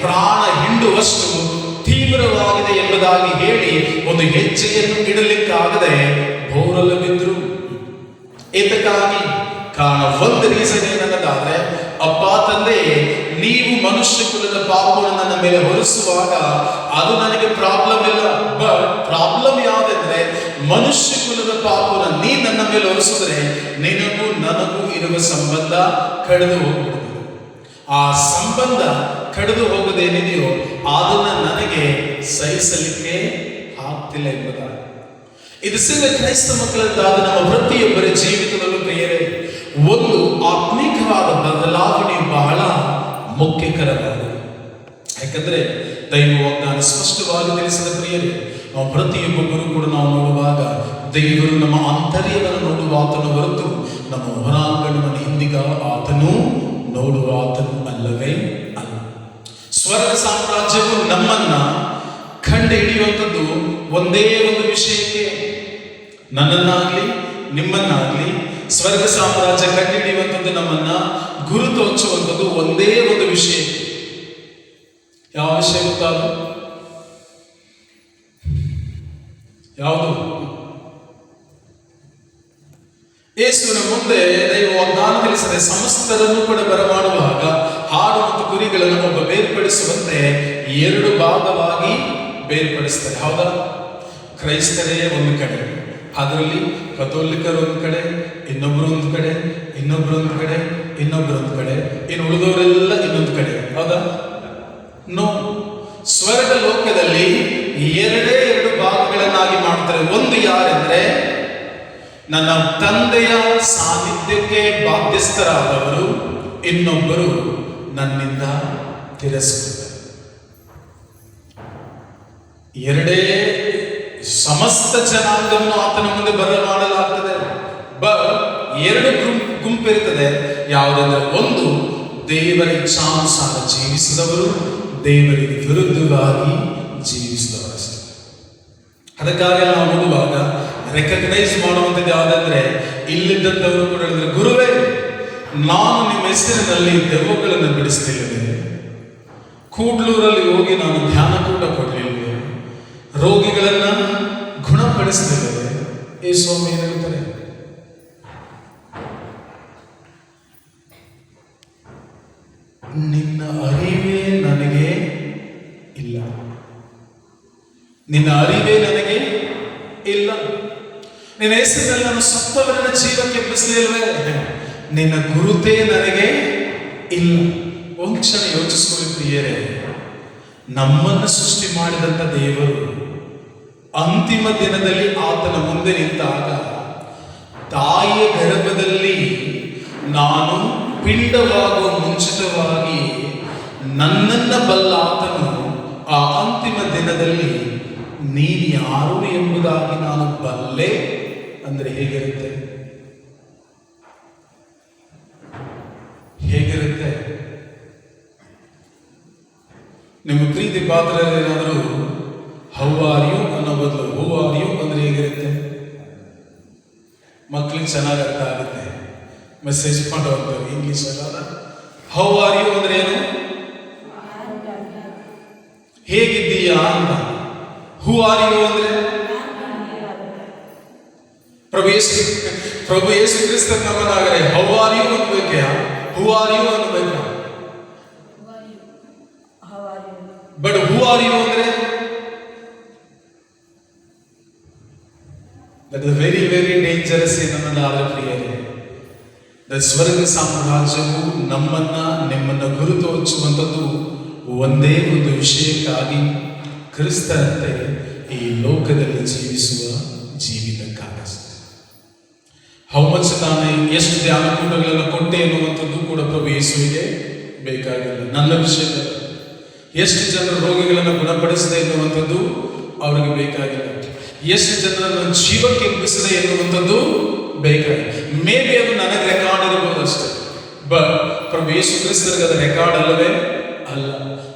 ಪ್ರಾಣ ಹಿಂಡುವಷ್ಟು ತೀವ್ರವಾಗಿದೆ ಎಂಬುದಾಗಿ ಹೇಳಿ ಒಂದು ಹೆಜ್ಜೆಯನ್ನು ಇಡಲಿಕ್ಕಾಗದೆ ಬೋರಲು ಬಿದ್ರು. ಇದಕ್ಕಾಗಿ ಕಾರಣ ಒಂದು ರೀಸನ್ ಏನನ್ನದಾದ್ರೆ, ಅಪ್ಪ ತಂದೆ, ನೀವು ಮನುಷ್ಯ ಕುಲದ ಪಾಪವನ್ನು ನನ್ನ ಮೇಲೆ ಹೊರಿಸುವಾಗ ಅದು ನನಗೆ ಪ್ರಾಬ್ಲಮ್ ಇಲ್ಲ. ಬಟ್ ಪ್ರಾಬ್ಲಮ್ ಯಾವುದಂದ್ರೆ, ಮನುಷ್ಯ ಕುಲದ ಪಾಪವನ್ನು ನೀ ನನ್ನ ಮೇಲೆ ಹೊರಿಸಿದ್ರೆ ನಿನಗೂ ನನಗೂ ಇರುವ ಸಂಬಂಧ ಕಡಿದು ಹೋಗ್ಬಿಡುತ್ತದೆ. ಆ ಸಂಬಂಧ ಕಡಿದು ಹೋಗೋದೇನಿದೆಯೋ ಅದನ್ನ ನನಗೆ ಸಹಿಸಲಿಕ್ಕೆ ಆಗ್ತಿಲ್ಲ ಎಂಬುದಾಗಿ. ಇದು ಸಿಗ ಕ್ರೈಸ್ತ ಮಕ್ಕಳದ್ದಾದ ನಮ್ಮ ಪ್ರತಿಯೊಬ್ಬರ ಜೀವಿತದಲ್ಲೂ ಪ್ರಿಯರೇ, ಒಂದು ಆತ್ಮೀಕವಾದ ಬದಲಾವಣೆ ಬಹಳ ಮುಖ್ಯಕರವಾಗಿದೆ. ಯಾಕಂದ್ರೆ ದೈವ ವಾಗ್ದಾನ ಸ್ಪಷ್ಟವಾಗಿ ತಿಳಿಸಿದ ಪ್ರಿಯರೇ, ನಾವು ಪ್ರತಿಯೊಬ್ಬರು ಕೂಡ ನಾವು ನೋಡುವಾಗ ದೇವರು ನಮ್ಮ ಆಂತರ್ಯವನ್ನು ನೋಡುವ ಆತನು ಹೊರತು ನಮ್ಮ ಹೊರಾಂಗಣವನ್ನು ಇಂದಿಗ ಆತನು ನೋಡುವ ಆತನು ಅಲ್ಲವೇ ಅಲ್ಲ. ಸ್ವರ್ಗ ಸಾಮ್ರಾಜ್ಯವು ನಮ್ಮನ್ನ ಕಂಡು ಹಿಡಿಯುವಂಥದ್ದು ಒಂದೇ ಒಂದು ವಿಷಯಕ್ಕೆ. ನನ್ನನ್ನಾಗ್ಲಿ ನಿಮ್ಮನ್ನಾಗ್ಲಿ ಸ್ವರ್ಗ ಸಾಮ್ರಾಜ್ಯ ಕಂಡು ಹಿಡಿಯುವಂಥದ್ದು, ನಮ್ಮನ್ನ ಗುರುತು ಹಚ್ಚುವಂಥದ್ದು ಒಂದೇ ಒಂದು ವಿಷಯ. ಯಾವ ವಿಷಯ ಗೊತ್ತಾದ? ಯಾವುದು? ಯೇಸುವಿನ ಮುಂದೆ ದೈವ ವಾಗ್ದಾನ ತಿಳಿಸಿದೆ, ಸಮಸ್ತರನ್ನು ಕೂಡ ಬರಮಾಡುವಾಗ ಹಾಡು ಮತ್ತು ಕುರಿಗಳನ್ನು ಒಬ್ಬ ಬೇರ್ಪಡಿಸುವಂತೆ 2 ಭಾಗವಾಗಿ ಬೇರ್ಪಡಿಸ್ತಾರೆ. ಹೌದಾ? ಕ್ರೈಸ್ತರೇ ಒಂದು ಕಡೆ, ಅದರಲ್ಲಿ ಕಥೋಲಿಕರು ಒಂದು ಕಡೆ, ಇನ್ನೊಬ್ರು ಒಂದು ಕಡೆ, ಇನ್ನೊಬ್ರು ಒಂದು ಕಡೆ, ಇನ್ನೊಬ್ರು ಒಂದು ಕಡೆ, ಇನ್ನು ಉಳಿದವರೆಲ್ಲ ಇನ್ನೊಂದು ಕಡೆ. ಹೌದಾ? ನೋ. ಸ್ವರ್ಗ ಲೋಕದಲ್ಲಿ 2 ಭಾಗಗಳನ್ನಾಗಿ ಮಾಡ್ತಾರೆ. ಒಂದು ಯಾರೆಂದ್ರೆ, ನನ್ನ ತಂದೆಯ ಸಾನ್ನಿಧ್ಯಕ್ಕೆ ಬಾಧ್ಯಸ್ಥರಾದವರು, ಇನ್ನೊಬ್ಬರು ನನ್ನಿಂದ ತಿರಸ್ಕೃತ. 2 ಸಮಸ್ತ ಜನಾಂಗವನ್ನು ಆತನ ಮುಂದೆ ಬರಮಾಡಲಾಗ್ತದೆ. 2 ಗುಂಪಿರ್ತದೆ. ಯಾವುದಂದ್ರೆ, ಒಂದು ದೇವರ ಇಚ್ಛಾನುಸಾರ ಜೀವಿಸಿದವರು, ದೇವರಿಗೆ ವಿರುದ್ಧವಾಗಿ ಜೀವಿಸಿದವರಷ್ಟೇ. ಅದಕ್ಕಾಗಿ ನಾವು ನೋಡುವಾಗ ರೆಕಗ್ನೈಸ್ ಮಾಡುವಂಥದ್ದು ಯಾವುದಂದ್ರೆ, ಇಲ್ಲಿದ್ದಂಥವರು ಕೂಡ ಹೇಳಿದ್ರೆ, ಗುರುವೇ, ನಾನು ನಿಮ್ಮ ಹೆಸರಿನಲ್ಲಿ ದೆವ್ವಗಳನ್ನು ಬಿಡಿಸ್ತಿಲ್ಲದೆ, ಕೂಡ್ಲೂರಲ್ಲಿ ಹೋಗಿ ನಾನು ಧ್ಯಾನ ಕೂಡ ಕೊಡಲಿಲ್ಲದೆ, ರೋಗಿಗಳನ್ನ ಗುಣಪಡಿಸಲಿಲ್ಲದೆ. ಏ ಸ್ವಾಮಿ ಏನು ಹೇಳ್ತಾರೆ? ನಿನ್ನ ಅರಿವೇ ನನಗೆ ಇಲ್ಲ, ನಿನ್ನ ಅರಿವೇ ನನಗೆ ಇಲ್ಲ. ನಿನ್ನ ಹೆಸರಿನಲ್ಲಿ ನಾನು ಸತ್ತವರನ್ನ ಜೀವಕ್ಕೆ ಎಬ್ಬಿಸಲಿಲ್ವೇ? ನಿನ್ನ ಗುರುತೇ ನನಗೆ ಇಲ್ಲ. ಒಂದು ಕ್ಷಣ ಯೋಚಿಸಿಕೊಳ್ಳಿ ಪ್ರಿಯರೇ, ನಮ್ಮನ್ನು ಸೃಷ್ಟಿ ಮಾಡಿದಂಥ ದೇವರು ಅಂತಿಮ ದಿನದಲ್ಲಿ ಆತನ ಮುಂದೆ ನಿಂತಾಗ, ತಾಯಿಯ ಗರ್ಭದಲ್ಲಿ ನಾನು ಪಿಂಡವಾಗುವ ಮುಂಚಿತವಾಗಿ ನನ್ನನ್ನ ಬಲ್ಲ ಆತನು ಆ ಅಂತಿಮ ದಿನದಲ್ಲಿ ನೀನು ಯಾರು ಎಂಬುದಾಗಿ ನಾನು ಬಲ್ಲೆ ಅಂದ್ರೆ ಹೇಗಿರುತ್ತೆ? ಹೇಗಿರುತ್ತೆ? ನಿಮ್ಮ ಪ್ರೀತಿ ಪಾತ್ರದಲ್ಲಿ ಏನಾದರೂ ಹೌ ಆರ್ ಯು ಅನ್ನೋ ಬದಲು ಹೂ ಆರ್ ಯು ಅಂದ್ರೆ ಹೇಗಿರುತ್ತೆ? ಮಕ್ಕಳಿಗೆ ಚೆನ್ನಾಗಿ ಅರ್ಥ ಆಗುತ್ತೆ. ಮೆಸೇಜ್ ಮಾಡುವಂಥವ್ರು ಇಂಗ್ಲಿಷ್ ಅಲ್ಲ. ಹೌ ಆರ್ ಯು ಅಂದ್ರೆ ಏನು? ಹೇಗಿದ್ದೀಯಾ ಅಂತ. ಹೂ ಆರ್ ಯು ಅಂದ್ರೆ ಪ್ರಭು ಯೇಸು ಕ್ರಿಸ್ತ ನಮ್ಮನಾಗರೆ ಹೌ ಆರ್ ಯು ಅನ್ಬೇಕೆ? ಹೂ ಆರ್ ಯು ಅನ್ಬೇಕಾ? ಬಟ್ ಹೂ ಆರ್ ಯು ಅಂದ್ರೆ ವೆರಿ ಡೇಂಜರಸ್ ಏನನ್ನದಾದ ಪ್ರಿಯರೇ, ಸ್ವರ್ಗ ಸಾಮ್ರಾಜ್ಯವು ನಿಮ್ಮನ್ನ ಗುರುತು ಹಚ್ಚುವಂಥದ್ದು ಒಂದೇ ಒಂದು ವಿಷಯಕ್ಕಾಗಿ, ಕ್ರಿಸ್ತರಂತೆ ಈ ಲೋಕದಲ್ಲಿ ಜೀವಿಸುವ ಜೀವಿತಕ್ಕಾಗಷ್ಟೇ. ಹೌ ಮಚ್ ನಾನು ಎಷ್ಟು ಧ್ಯಾನಕೂಟಗಳನ್ನು ಕೊಟ್ಟೆ ಎನ್ನುವಂಥದ್ದು ಕೂಡ ಪ್ರಭು ಯೇಸುವಿಗೆ ಬೇಕಾಗಿಲ್ಲ. ನನ್ನ ವಿಷಯದಲ್ಲಿ ಎಷ್ಟು ಜನರ ರೋಗಿಗಳನ್ನು ಗುಣಪಡಿಸಿದೆ ಎನ್ನುವಂಥದ್ದು ಅವರಿಗೆ ಬೇಕಾಗಿಲ್ಲ. ಎಷ್ಟು ಜನರನ್ನು ಜೀವಕ್ಕೆ ಎಬ್ಬಿಸಿದೆ ಎನ್ನುವಂಥದ್ದು ಬೇಕಾಗಿಲ್ಲ. ಮೇ ಬಿ ಅದು ನನಗೆ ರೆಕಾರ್ಡ್ ಇರಬಹುದು ಅಷ್ಟೇ, ಬಟ್ ಪ್ರಭು ಯೇಸು ಕ್ರಿಸ್ತರಿಗೆ ಅದು ರೆಕಾರ್ಡ್ ಅಲ್ಲವೇ ಅಲ್ಲ.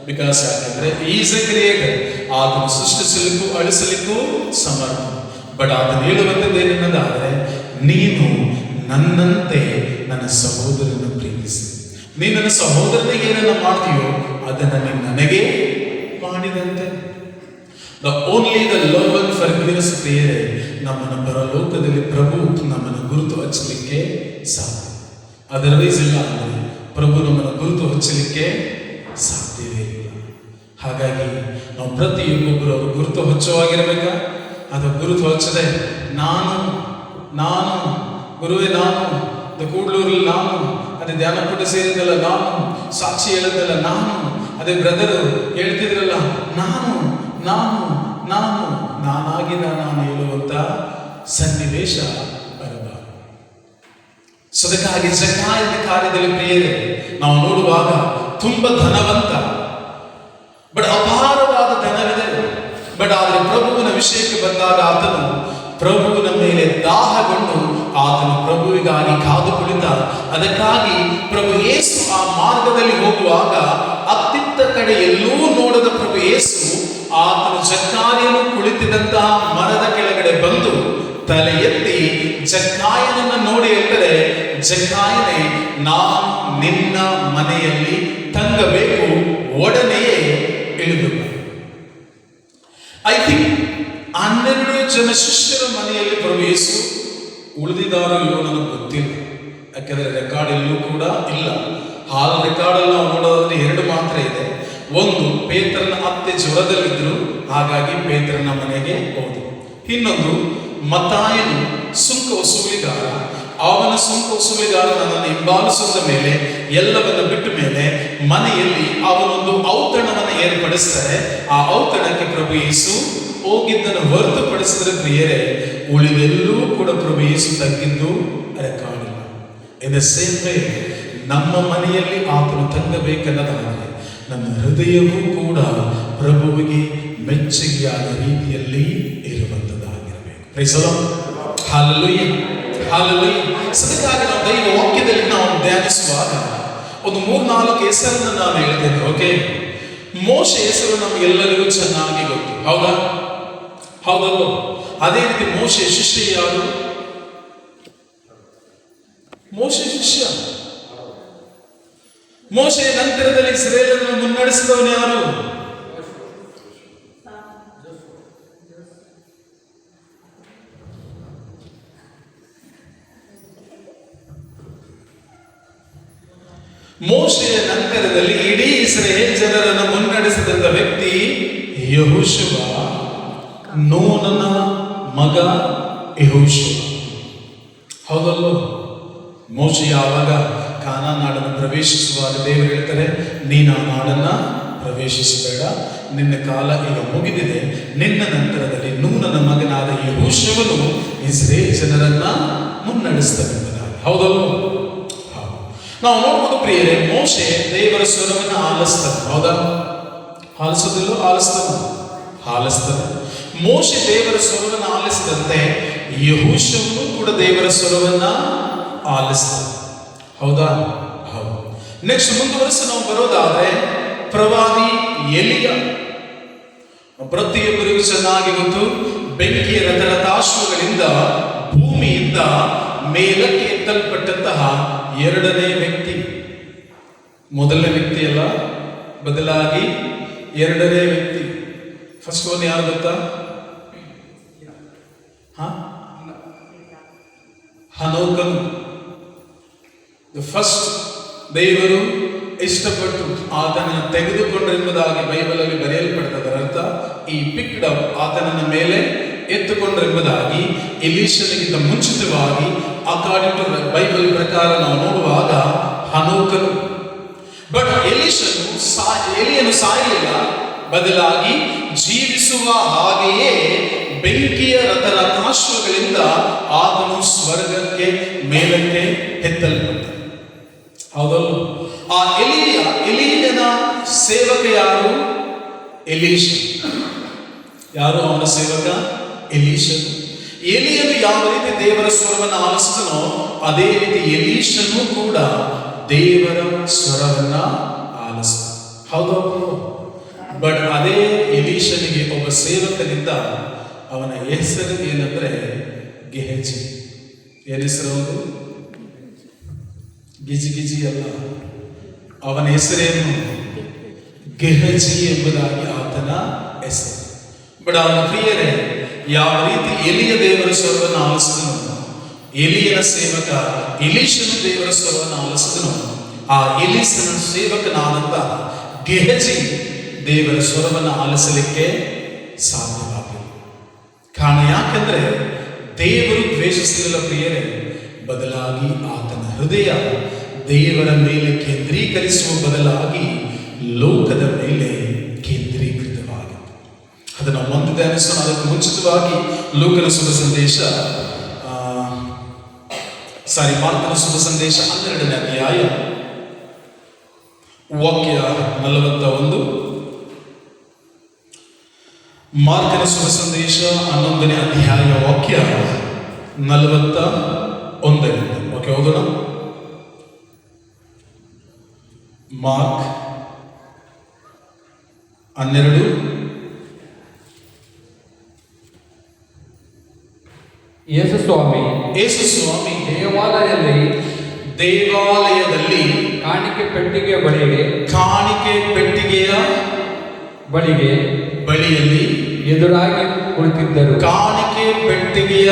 ಬಿಕಾಸ್ ಯಾಕಂದ್ರೆ ಈಸ್ ಎ ಕ್ರಿಯೇಟರ್, ಆತನು ಸೃಷ್ಟಿಸಲಿಕ್ಕೂ ಅಳಿಸಲಿಕ್ಕೂ ಸಮರ್ಥ. ಬಟ್ ಆತನು ಹೇಳುವಂಥದ್ದು ಏನೆನ್ನದಾದರೆ, ನೀನು ನನ್ನಂತೆ ನನ್ನ ಸಹೋದರನ ಪ್ರೀತಿಸಿ. ನೀನು ನನ್ನ ಸಹೋದರನಿಗೆ ಏನನ್ನ ಮಾಡ್ತೀಯೋ ಅದನ್ನು ನೀನು ನನಗೆ ಮಾಡಿದಂತೆ. ದ ಲವ್ ಅಂಡ್ ಫರ್ಗಿವ್ನೆಸ್ ಪ್ರಿಯರೇ, ನಮ್ಮನ್ನು ಪರಲೋಕದಲ್ಲಿ ಪ್ರಭು ನಮ್ಮನ್ನು ಗುರುತು ಹಚ್ಚಲಿಕ್ಕೆ ಸಾಧ್ಯ. ಅದರ್ವೈಸ್ ಇಲ್ಲ ಅಂದರೆ ಪ್ರಭು ನಮ್ಮನ್ನು ಗುರುತು ಹಚ್ಚಲಿಕ್ಕೆ ಸಾಧ್ಯವೇ ಇಲ್ಲ. ಹಾಗಾಗಿ ನಾವು ಪ್ರತಿಯೊಬ್ಬೊಬ್ಬರು ಅವರು ಗುರುತು ಹಚ್ಚುವಾಗಿರಬೇಕಾ? ಅದು ಗುರುತು ಹಚ್ಚದೆ ನಾನು ಗುರುವೇ, ನಾನು ಕೂಡ್ಲೂರಲ್ಲಿ ನಾನು, ಅದೇ ಧ್ಯಾನಕೂಟ ಸೇರಿದಲ್ಲ ನಾನು, ಸಾಕ್ಷಿ ಹೇಳಿದಲ್ಲ ನಾನು, ಅದೇ ಬ್ರದರು ಹೇಳ್ತಿದ್ರಲ್ಲ ನಾನಾಗಿ ನಾನು ಹೇಳುವಂತ ಸನ್ನಿವೇಶ ಬರಬಾರದು. ಅದಕ್ಕಾಗಿ ಜಕಾಯನ ಕಾರ್ಯದಲ್ಲಿ ಪ್ರಿಯರೇ, ನಾವು ನೋಡುವಾಗ ತುಂಬ ಧನವಂತ, ಬಟ್ ಅಪಾರವಾದ ಧನವಿದೆ. ಬಟ್ ಆದರೆ ಪ್ರಭುವಿನ ವಿಷಯಕ್ಕೆ ಬಂದಾಗ ಆತನು ಪ್ರಭುವಿನ ಮೇಲೆ ದಾಹಗೊಂಡು ಆತನು ಪ್ರಭುವಿಗಾಗಿ ಕಾದು ಕುಳಿತ. ಅದಕ್ಕಾಗಿ ಪ್ರಭು ಯೇಸು ಆ ಮಾರ್ಗದಲ್ಲಿ ಹೋಗುವಾಗ ಅತ್ತಿತ್ತ ಕಡೆ ಎಲ್ಲೂ ನೋಡದ ಪ್ರಭು ಯೇಸು ಆತನು ಜಕ್ಕಾಯನು ಕುಳಿತಿದ್ದಂತಹ ಮರದ ಕೆಳಗಡೆ ಬಂದು ತಲೆ ಎತ್ತಿ ಜಕ್ಕಾಯನನ್ನು ನೋಡಿ ಹೇಳ್ತಾರೆ, ಜಕ್ಕಾಯನೇ, ನಾನು ನಿನ್ನ ಮನೆಯಲ್ಲಿ ತಂಗಬೇಕು, ಒಡನೆಯೇ ಇಳಿದು. ಐ ಥಿಂಕ್ 12 ಜನ ಶಿಷ್ಯರ ಮನೆಯಲ್ಲಿ ಪ್ರಭು ಯೇಸು ಉಳಿದಿದ್ದಾರೋ ಇಲ್ಲೋ ನನಗೆ ಗೊತ್ತಿಲ್ಲ. ಯಾಕಂದ್ರೆ ರೆಕಾರ್ಡ್ ಎಲ್ಲೂ ಕೂಡ ಇಲ್ಲ. ಹಾಲ್ ರೆಕಾರ್ಡ್ ಅಲ್ಲಿ ನಾವು ನೋಡೋದಾದ್ರೆ 2 ಮಾತ್ರ ಇದೆ. ಒಂದು, ಪೇತ್ರನ ಅತ್ತೆ ಜ್ವರದಲ್ಲಿದ್ರು, ಹಾಗಾಗಿ ಪೇತ್ರನ ಮನೆಗೆ ಹೋದರು. ಇನ್ನೊಂದು, ಮತ್ತಾಯನು ಸುಂಕ ವಸೂಲಿಗಾರ, ಅವನ ಸುಂಕ ವಸೂಲಿಗಾರನನ್ನು ಹಿಂಬಾಲಿಸುವ ಮೇಲೆ ಎಲ್ಲವನ್ನು ಬಿಟ್ಟ ಮೇಲೆ ಮನೆಯಲ್ಲಿ ಅವನೊಂದು ಔತಣವನ್ನು ಏರ್ಪಡಿಸ್ತಾರೆ. ಆ ಔತಣಕ್ಕೆ ಪ್ರಭು ಯೇಸು ಹೋಗಿದ್ದನ್ನು ಹೊರತುಪಡಿಸಿದ್ರೆ ಪ್ರಿಯರೇ, ಉಳಿದೆಲ್ಲೂ ಕೂಡ ಪ್ರಭು ಯೇಸು ತಗ್ಗಿದ್ದು ರೆಕಾರ್ಡ್ ಇಲ್ಲ. ಇನ್ ದ ಸೇಮ್ ವೇ ನಮ್ಮ ಮನೆಯಲ್ಲಿ ಆತನು ತಂಗಬೇಕೆನ್ನದಾದರೆ ನನ್ನ ಹೃದಯವೂ ಕೂಡ ಪ್ರಭುವಿಗೆ ಮೆಚ್ಚುಗೆಯಾದ ರೀತಿಯಲ್ಲಿ ಇರುವಂಥದ್ದಾಗಿರಬೇಕು. Praise the Lord. Hallelujah, hallelujah. ಅದಕ್ಕಾಗಿ ನಾವು ದೈವ ವಾಕ್ಯದಲ್ಲಿ ನಾವು ಧ್ಯಾನಿಸುವಾಗ ಒಂದು 3-4 ಹೆಸರನ್ನು ನಾನು ಹೇಳ್ತೇನೆ. ಓಕೆ, ಮೋಶೆ ಹೆಸರು ನಮಗೆಲ್ಲರಿಗೂ ಚೆನ್ನಾಗಿ ಗೊತ್ತು, ಹೌದಲ್ವ? ಅದೇ ರೀತಿ ಮೋಶೆ ಶಿಷ್ಯ ಯಾರು? ಮೋಶೆ ಶಿಷ್ಯ. ಮೋಶೆ ನಂತರದಲ್ಲಿ ಇಸ್ರಾಯೇಲನ್ನು ಮುನ್ನಡೆಸಿದವನು ಯಾರು? ಮೋಶೆಯ ನಂತರದಲ್ಲಿ ಇಡೀ ಇಸ್ರಾಯೇಲ್ ಜನರನ್ನು ಮುನ್ನಡೆಸಿದಂತ ವ್ಯಕ್ತಿ ಯೆಹೋಶುವ, ನೂನನ ಮಗ ಯೆಹೋಶುವ. ಹೌದಲ್ವ? ಮೋಶೆ ಯಾವಾಗ ಕಾನಾನ್ ನಾಡನ್ನು ಪ್ರವೇಶಿಸುವಾಗ ದೇವರು ಹೇಳ್ತಾರೆ, ನೀನು ಆ ನಾಡನ್ನ ಪ್ರವೇಶಿಸಬೇಡ, ನಿನ್ನ ಕಾಲ ಈಗ ಮುಗಿದಿದೆ. ನಿನ್ನ ನಂತರದಲ್ಲಿ ನೂನನ ಮಗನಾದ ಯೆಹೋಶುವನು ಇಸ್ರಾಯೇಲ್ ಜನರನ್ನ ಮುನ್ನಡೆಸ್ತವೆಂಬುದಾಗಿ. ಹೌದಲ್ವ? ನಾವು ನೋಡ್ಬೋದು ಪ್ರಿಯರೇ, ಮೋಶೆ ದೇವರ ಸ್ವರವನ್ನು ಆಲಿಸ್ತಾನೆ. ಹೌದಾ? ಆಲಿಸೋದಿಲ್ಲೋ? ಆಲಿಸ್ತಾನೆ. ಮೋಶೆ ದೇವರ ಸ್ವರವನ್ನು ಆಲಿಸಿದಂತೆ ಯೆಹೋಶುವನು ಕೂಡ ದೇವರ ಸ್ವರವನ್ನ ಆಲಿಸ್ತಾನೆ. ಹೌದಾ? ಹೌದು. ನೆಕ್ಸ್ಟ್ ಮುಂದುವರೆಸಿ ನಾವು ಬರೋದಾದ್ರೆ ಪ್ರವಾದಿ ಎಲಿಯ. ಪ್ರತಿಯೊಬ್ಬರಿಗೂ ಚೆನ್ನಾಗಿ ಗೊತ್ತು, ಬೆಂಕಿಯ ರಥರಥಾಶ್ವಗಳಿಂದ ಭೂಮಿಯಿಂದ ಮೇಲಕ್ಕೆ ಎತ್ತಲ್ಪಟ್ಟಂತಹ 2ನೇ ವ್ಯಕ್ತಿ. ಮೊದಲನೇ ವ್ಯಕ್ತಿ ಅಲ್ಲ, ಬದಲಾಗಿ 2ನೇ ವ್ಯಕ್ತಿ. ಫಸ್ಟ್ ಒನ್ ಯಾರು ಗೊತ್ತಾ? ಹನೋಕನು. ಫಸ್ಟ್ ದೇವರು ಇಷ್ಟಪಟ್ಟು ಆತನನ್ನು ತೆಗೆದುಕೊಂಡ್ರೆಂಬುದಾಗಿ ಬೈಬಲ್ ಅಲ್ಲಿ ಬರೆಯಲ್ಪಡ್ತದರ ಅರ್ಥ ಈ ಪಿಕ್ಡ್ ಅಪ್, ಆತನನ್ನ ಮೇಲೆ ಎತ್ತುಕೊಂಡ್ರೆಂಬುದಾಗಿ ಎಲೀಷನಿಗಿಂತ ಮುಂಚಿತವಾಗಿ ಅಕಾರ್ಡಿಂಗ್ ಟು ಬೈಬಲ್ ಪ್ರಕಾರ ನಾವು ನೋಡುವಾಗ ಹನೋಕನು. ಬಟ್ ಎಲಿಯನು ಸಾಯಲಿಲ್ಲ, ಬದಲಾಗಿ ಜೀವಿಸುವ ಹಾಗೆಯೇ ಬೆಂಕಿಯ ರಥರಥಾಶ್ವಗಳಿಂದ ಆತನು ಸ್ವರ್ಗಕ್ಕೆ ಮೇಲಕ್ಕೆ ಎತ್ತಲ್ಪಟ್ಟ. ಹೌದಲ್ಲ? ಆ ಎಲೀಯನ ಸೇವಕ ಯಾರು? ಎಲೀಷ. ಯಾರು ಅವನ ಸೇವಕ? ಎಲೀಷನು. ಎಲಿಯನು ಯಾವ ರೀತಿ ದೇವರ ಸ್ವರವನ್ನು ಆಲಿಸಿದನೋ ಅದೇ ರೀತಿ ಎಲೀಷನು ಕೂಡ ದೇವರ ಸ್ವರವನ್ನ ಆಲಿಸಿದ. ಹೌದು. ಬಟ್ ಅದೇ ಎಲೀಷನಿಗೆ ಒಬ್ಬ ಸೇವಕನಿಂದ, ಅವನ ಹೆಸರು ಏನಂದ್ರೆ ಗೆಹಜಿ. ಏನ್ ಹೆಸರು ಅವನು? ಗಿಜಿ ಅಲ್ಲ, ಅವನ ಹೆಸರೇನು? ಗೆಹಜಿ ಎಂಬುದಾಗಿ ಆತನ ಹೆಸರು. ಬಟ್ ಅವನ ಪ್ರಿಯರೇ, ಯಾವ ರೀತಿ ಎಲಿಯ ದೇವರ ಸ್ವರವನ್ನು ಆಲಿಸಿದನು, ಎಲಿಯನ ಸೇವಕ ಎಲೀಷನು ದೇವರ ಸ್ವರವನ್ನು ಆಲಿಸಿದನು, ಆ ಎಲೀಷನ ಸೇವಕನಾದಂತ ಗೆಹಜಿ ದೇವರ ಸ್ವರವನ್ನು ಆಲಿಸಲಿಕ್ಕೆ ಸಾಧ್ಯವಾಗಿಲ್ಲ. ಕಾರಣ ಯಾಕೆಂದ್ರೆ ದೇವರು ದ್ವೇಷಿಸಲಿಲ್ಲ ಪ್ರಿಯರೇ, ಬದಲಾಗಿ ಆತನ ಹೃದಯ ದೇವರ ಮೇಲೆ ಕೇಂದ್ರೀಕರಿಸುವ ಬದಲಾಗಿ ಲೋಕದ ಮೇಲೆ ಕೇಂದ್ರೀಕೃತವಾಗಿತ್ತು. ಅದನ್ನು ಒಂದು ಧ್ಯಾನಿಸೋಣ. ಅದಕ್ಕೆ ಮುಂಚಿತವಾಗಿ ಲೂಕನ ಶುಭ ಸಂದೇಶ ಮಾರ್ಕನ ಶುಭ ಸಂದೇಶ 12ನೇ ಅಧ್ಯಾಯ ವಾಕ್ಯ 41. ಮಾರ್ಕನ ಶುಭ ಸಂದೇಶ 11ನೇ ಅಧ್ಯಾಯ ವಾಕ್ಯ 41. ಓಕೆ, ಹೋಗೋಣ. ಮಾರ್ಕ್ 12. ಯೇಸು ಸ್ವಾಮಿ ದೇವಾಲಯದಲ್ಲಿ ಕಾಣಿಕೆ ಪೆಟ್ಟಿಗೆಯ ಬಳಿಯಲ್ಲಿ ಎದುರಾಗಿ ಕುಳಿತಿದ್ದರು. ಕಾಣಿಕೆ ಪೆಟ್ಟಿಗೆಯ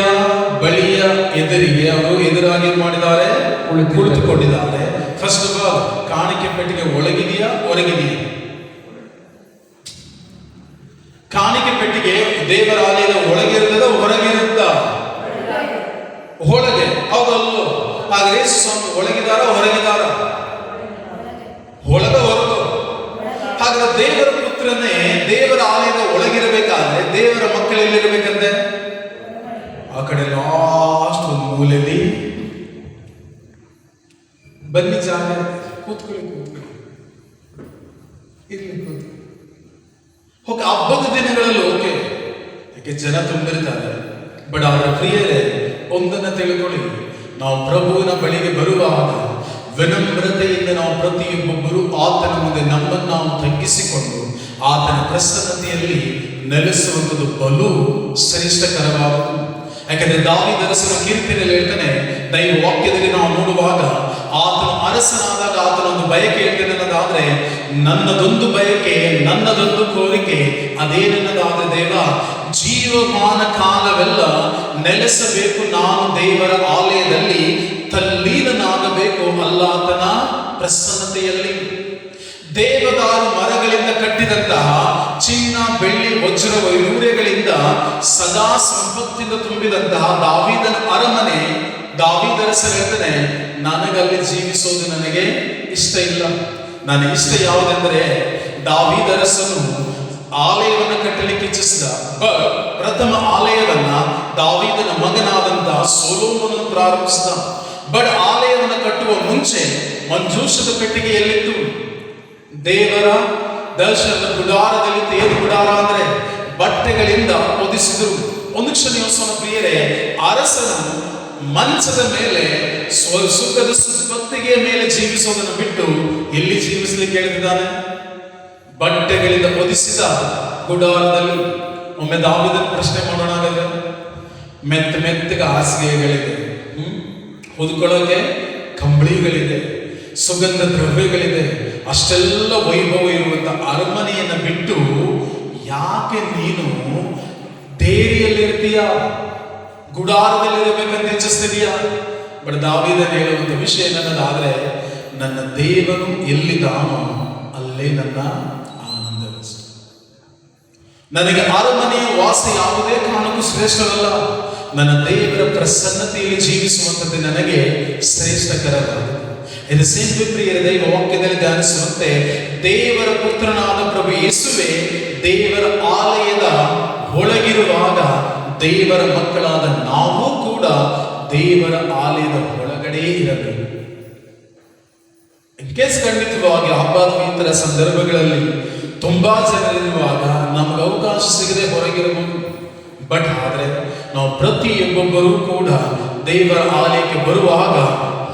ಬಳಿಯ ಎದುರಿಗೆ ಅವರು ಎದುರಾಗಿ ಮಾಡಿದ್ದಾರೆ, ಕುಳಿತುಕೊಂಡಿದ್ದಾರೆ. ಫಸ್ಟ್ ಆಫ್ ಆಲ್, ಕಾಣಿಕೆ ಪೆಟ್ಟಿಗೆ ಒಳಗಿದೆಯಾ ಹೊರಗಿದೆಯಾ? ಕಾಣಿಕೆ ಪೆಟ್ಟಿಗೆ ದೇವರ ಆಲಯದ ಒಳಗಿರುತ್ತದ ಹೊರಗಿರುತ್ತ? ಒಳಗೆ. ಹೌದಲ್ಲೋ? ಹಾಗೆ ಯೇಸು ಸ್ವಾಮಿ ಒಳಗಿದಾರ ಹೊರಗಿದಾರ? ಹೊರಗ. ಹಾಗಾದ್ರೆ ದೇವರ ಪುತ್ರನೇ ದೇವರ ಆಲಯದ ಒಳಗಿರಬೇಕಾದ್ರೆ ದೇವರ ಮಕ್ಕಳೆಲ್ಲಿರಬೇಕಂತೆ? ಆ ಕಡೆ ಲಾಸ್ಟ್ ಒಂದು ಮೂಲೆಯಲ್ಲಿ. ಬನ್ನಿ, ಜಾಗ ಕೂತ್ಕೊಳ್ಳಿ. ಓಕೆ, ಹಬ್ಬದ ದಿನಗಳಲ್ಲಿ ಓಕೆ, ಯಾಕೆ ಜನ ತುಂಬಿರ್ತಾರೆ. ಬಟ್ ಅವರ ಪ್ರಿಯರೇ, ಒಂದನ್ನ ತಿಳ್ಕೊಳ್ಳಿ, ನಾವು ಪ್ರಭುವಿನ ಬಳಿಗೆ ಬರುವಾಗ ವಿನಮ್ರತೆಯಿಂದ ನಾವು ಪ್ರತಿಯೊಬ್ಬೊಬ್ಬರು ಆತನ ಮುಂದೆ ನಮ್ಮನ್ನು ನಾವು ತಗ್ಗಿಸಿಕೊಂಡು ಆತನ ಪ್ರಸನ್ನತೆಯಲ್ಲಿ ನೆಲೆಸುವಂಥದ್ದು ಬಲು ಶ್ರೇಷ್ಠಕರವಾಗುವುದು. ಯಾಕಂದ್ರೆ ದಾವೀದರಸನ ಕೀರ್ತನೆಯಲ್ಲಿ ಹೇಳ್ತಾನೆ, ದೈವ ವಾಕ್ಯದಲ್ಲಿ ನಾವು ನೋಡುವಾಗ ಆತನು ಅರಸನಾದಾಗ ಆತನೊಂದು ಬಯಕೆ ಹೇಳ್ತೇನೆ ಅನ್ನೋದಾದ್ರೆ, ನನ್ನದೊಂದು ಬಯಕೆ, ನನ್ನದೊಂದು ಕೋರಿಕೆ, ಅದೇನೆನ್ನದಾದ್ರೆ ದೇವ, ಜೀವಮಾನ ಕಾಲವೆಲ್ಲ ನೆಲೆಸಬೇಕು ನಾನು ದೇವರ ಆಲಯದಲ್ಲಿ, ತಲ್ಲೀನನಾಗಬೇಕು ಅಲ್ಲಾತನ ಪ್ರಸನ್ನತೆಯಲ್ಲಿ. ದೇವದಾರು ಮರಗಳಿಂದ ಕಟ್ಟಿದಂತಹ ಚಿನ್ನ, ಬೆಳ್ಳಿ, ವಜ್ರ, ವೈಡೂರ್ಯಗಳಿಂದ ಸದಾ ಸಂಪತ್ತಿಂದ ತುಂಬಿದಂತಹ ದಾವೀದನ ಅರಮನೆ, ದಾವೀದರಸರು ಹೇಳ್ತಾನೆ, ನನಗಲ್ಲಿ ಜೀವಿಸೋದು ನನಗೆ ಇಷ್ಟ ಇಲ್ಲ. ನನಗೆ ಇಷ್ಟ ಯಾವುದೆಂದರೆ, ದಾವೀದರಸನು ಆಲಯವನ್ನು ಕಟ್ಟಲಿಕ್ಕೆ ಇಚ್ಛಿಸಿದ. ಪ್ರಥಮ ಆಲಯವನ್ನ ದಾವೀದನ ಮಗನಾದಂತಹ ಸೊಲೊಮೋನನು ಪ್ರಾರಂಭಿಸಿದ. ಬಟ್ ಆಲಯವನ್ನು ಕಟ್ಟುವ ಮುಂಚೆ ಮಂಜೂಷದ ಪೆಟ್ಟಿಗೆ ಎಲ್ಲಿತ್ತು? ದೇವರ ದರ್ಶನದ ಗುಡಾರದಲ್ಲಿ. ಏನು ಗುಡಾರ ಅಂದ್ರೆ ಬಟ್ಟೆಗಳಿಂದ ಹೊದಿಸಿದರು. ಒಂದು ಕ್ಷಣ ಯೋಚನೆ ಪ್ರಿಯರೇ, ಅರಸನು ಮಂಚದ ಮೇಲೆ ಸುಖದ ಸುಪ್ಪತ್ತಿಗೆ ಮೇಲೆ ಜೀವಿಸೋದನ್ನು ಬಿಟ್ಟು ಎಲ್ಲಿ ಜೀವಿಸಲಿಕ್ಕೆ ಹೇಳಿದ್ದಾನೆ? ಬಟ್ಟೆಗಳಿಂದ ಹೊದಿಸಿದ ಗುಡಾರದಲ್ಲಿ. ಒಮ್ಮೆ ದಾವೀದನ ಪ್ರಶ್ನೆ ಮಾಡೋಣ. ಹಾಗಾದ್ರೆ ಮೆತ್ತಗೆ ಹಾಸಿಗೆಗಳಿದೆ, ಹೊದ್ಕೊಳ್ಳೋಕೆ ಕಂಬಳಿಗಳಿದೆ, ಸುಗಂಧ ದ್ರವ್ಯಗಳಿದೆ, ಅಷ್ಟೆಲ್ಲ ವೈಭವ ಇರುವಂತ ಅರಮನೆಯನ್ನ ಬಿಟ್ಟು ಯಾಕೆ ನೀನು ಡೇರಿಯಲ್ಲಿರ್ತೀಯ, ಗುಡಾರದಲ್ಲಿರಬೇಕಂತ ಇಚ್ಛಿಸ್ತಿದೀಯಾ? ಬಟ್ ದಾವೀದನ ಹೇಳುವಂತ ವಿಷಯ ಏನನ್ನದಾದ್ರೆ, ನನ್ನ ದೇವನು ಎಲ್ಲಿದ್ದಾನೋ ಅಲ್ಲೇ ನನ್ನ ಆನಂದ. ನನಗೆ ಅರಮನೆಯ ವಾಸ ಯಾವುದೇ ಕಾರಣಕ್ಕೂ ಶ್ರೇಷ್ಠವಲ್ಲ. ನನ್ನ ದೇವರ ಪ್ರಸನ್ನತೆಯಲ್ಲಿ ಜೀವಿಸುವಂಥದ್ದು ನನಗೆ ಶ್ರೇಷ್ಠಕರವಾಗಿದೆ. ಇದು ಸೇಂಪಿ ಪ್ರಿಯರ ದೈವ ವಾಕ್ಯದಲ್ಲಿ ಧ್ಯಾನಿಸುವಂತೆ ದೇವರ ಪುತ್ರನಾದ ಪ್ರಭು ಯೇಸುವೆ ದೇವರ ಆಲಯದ ಒಳಗಿರುವಾಗ ದೇವರ ಮಕ್ಕಳಾದ ನಾವು ಕೂಡ ದೇವರ ಆಲಯದ ಒಳಗಡೆ ಇರಬೇಕು. ಇನ್ ಕೇಸ್ ಖಂಡಿತವಾಗಿ ಹಬ್ಬದ ಇತರ ಸಂದರ್ಭಗಳಲ್ಲಿ ತುಂಬಾ ಜನರಿರುವಾಗ ನಮ್ಗೆ ಅವಕಾಶ ಸಿಗದೆ ಹೊರಗಿರಬಹುದು. ಬಟ್ ಆದರೆ ನಾವು ಪ್ರತಿಯೊಬ್ಬೊಬ್ಬರೂ ಕೂಡ ದೇವರ ಆಲಯಕ್ಕೆ ಬರುವಾಗ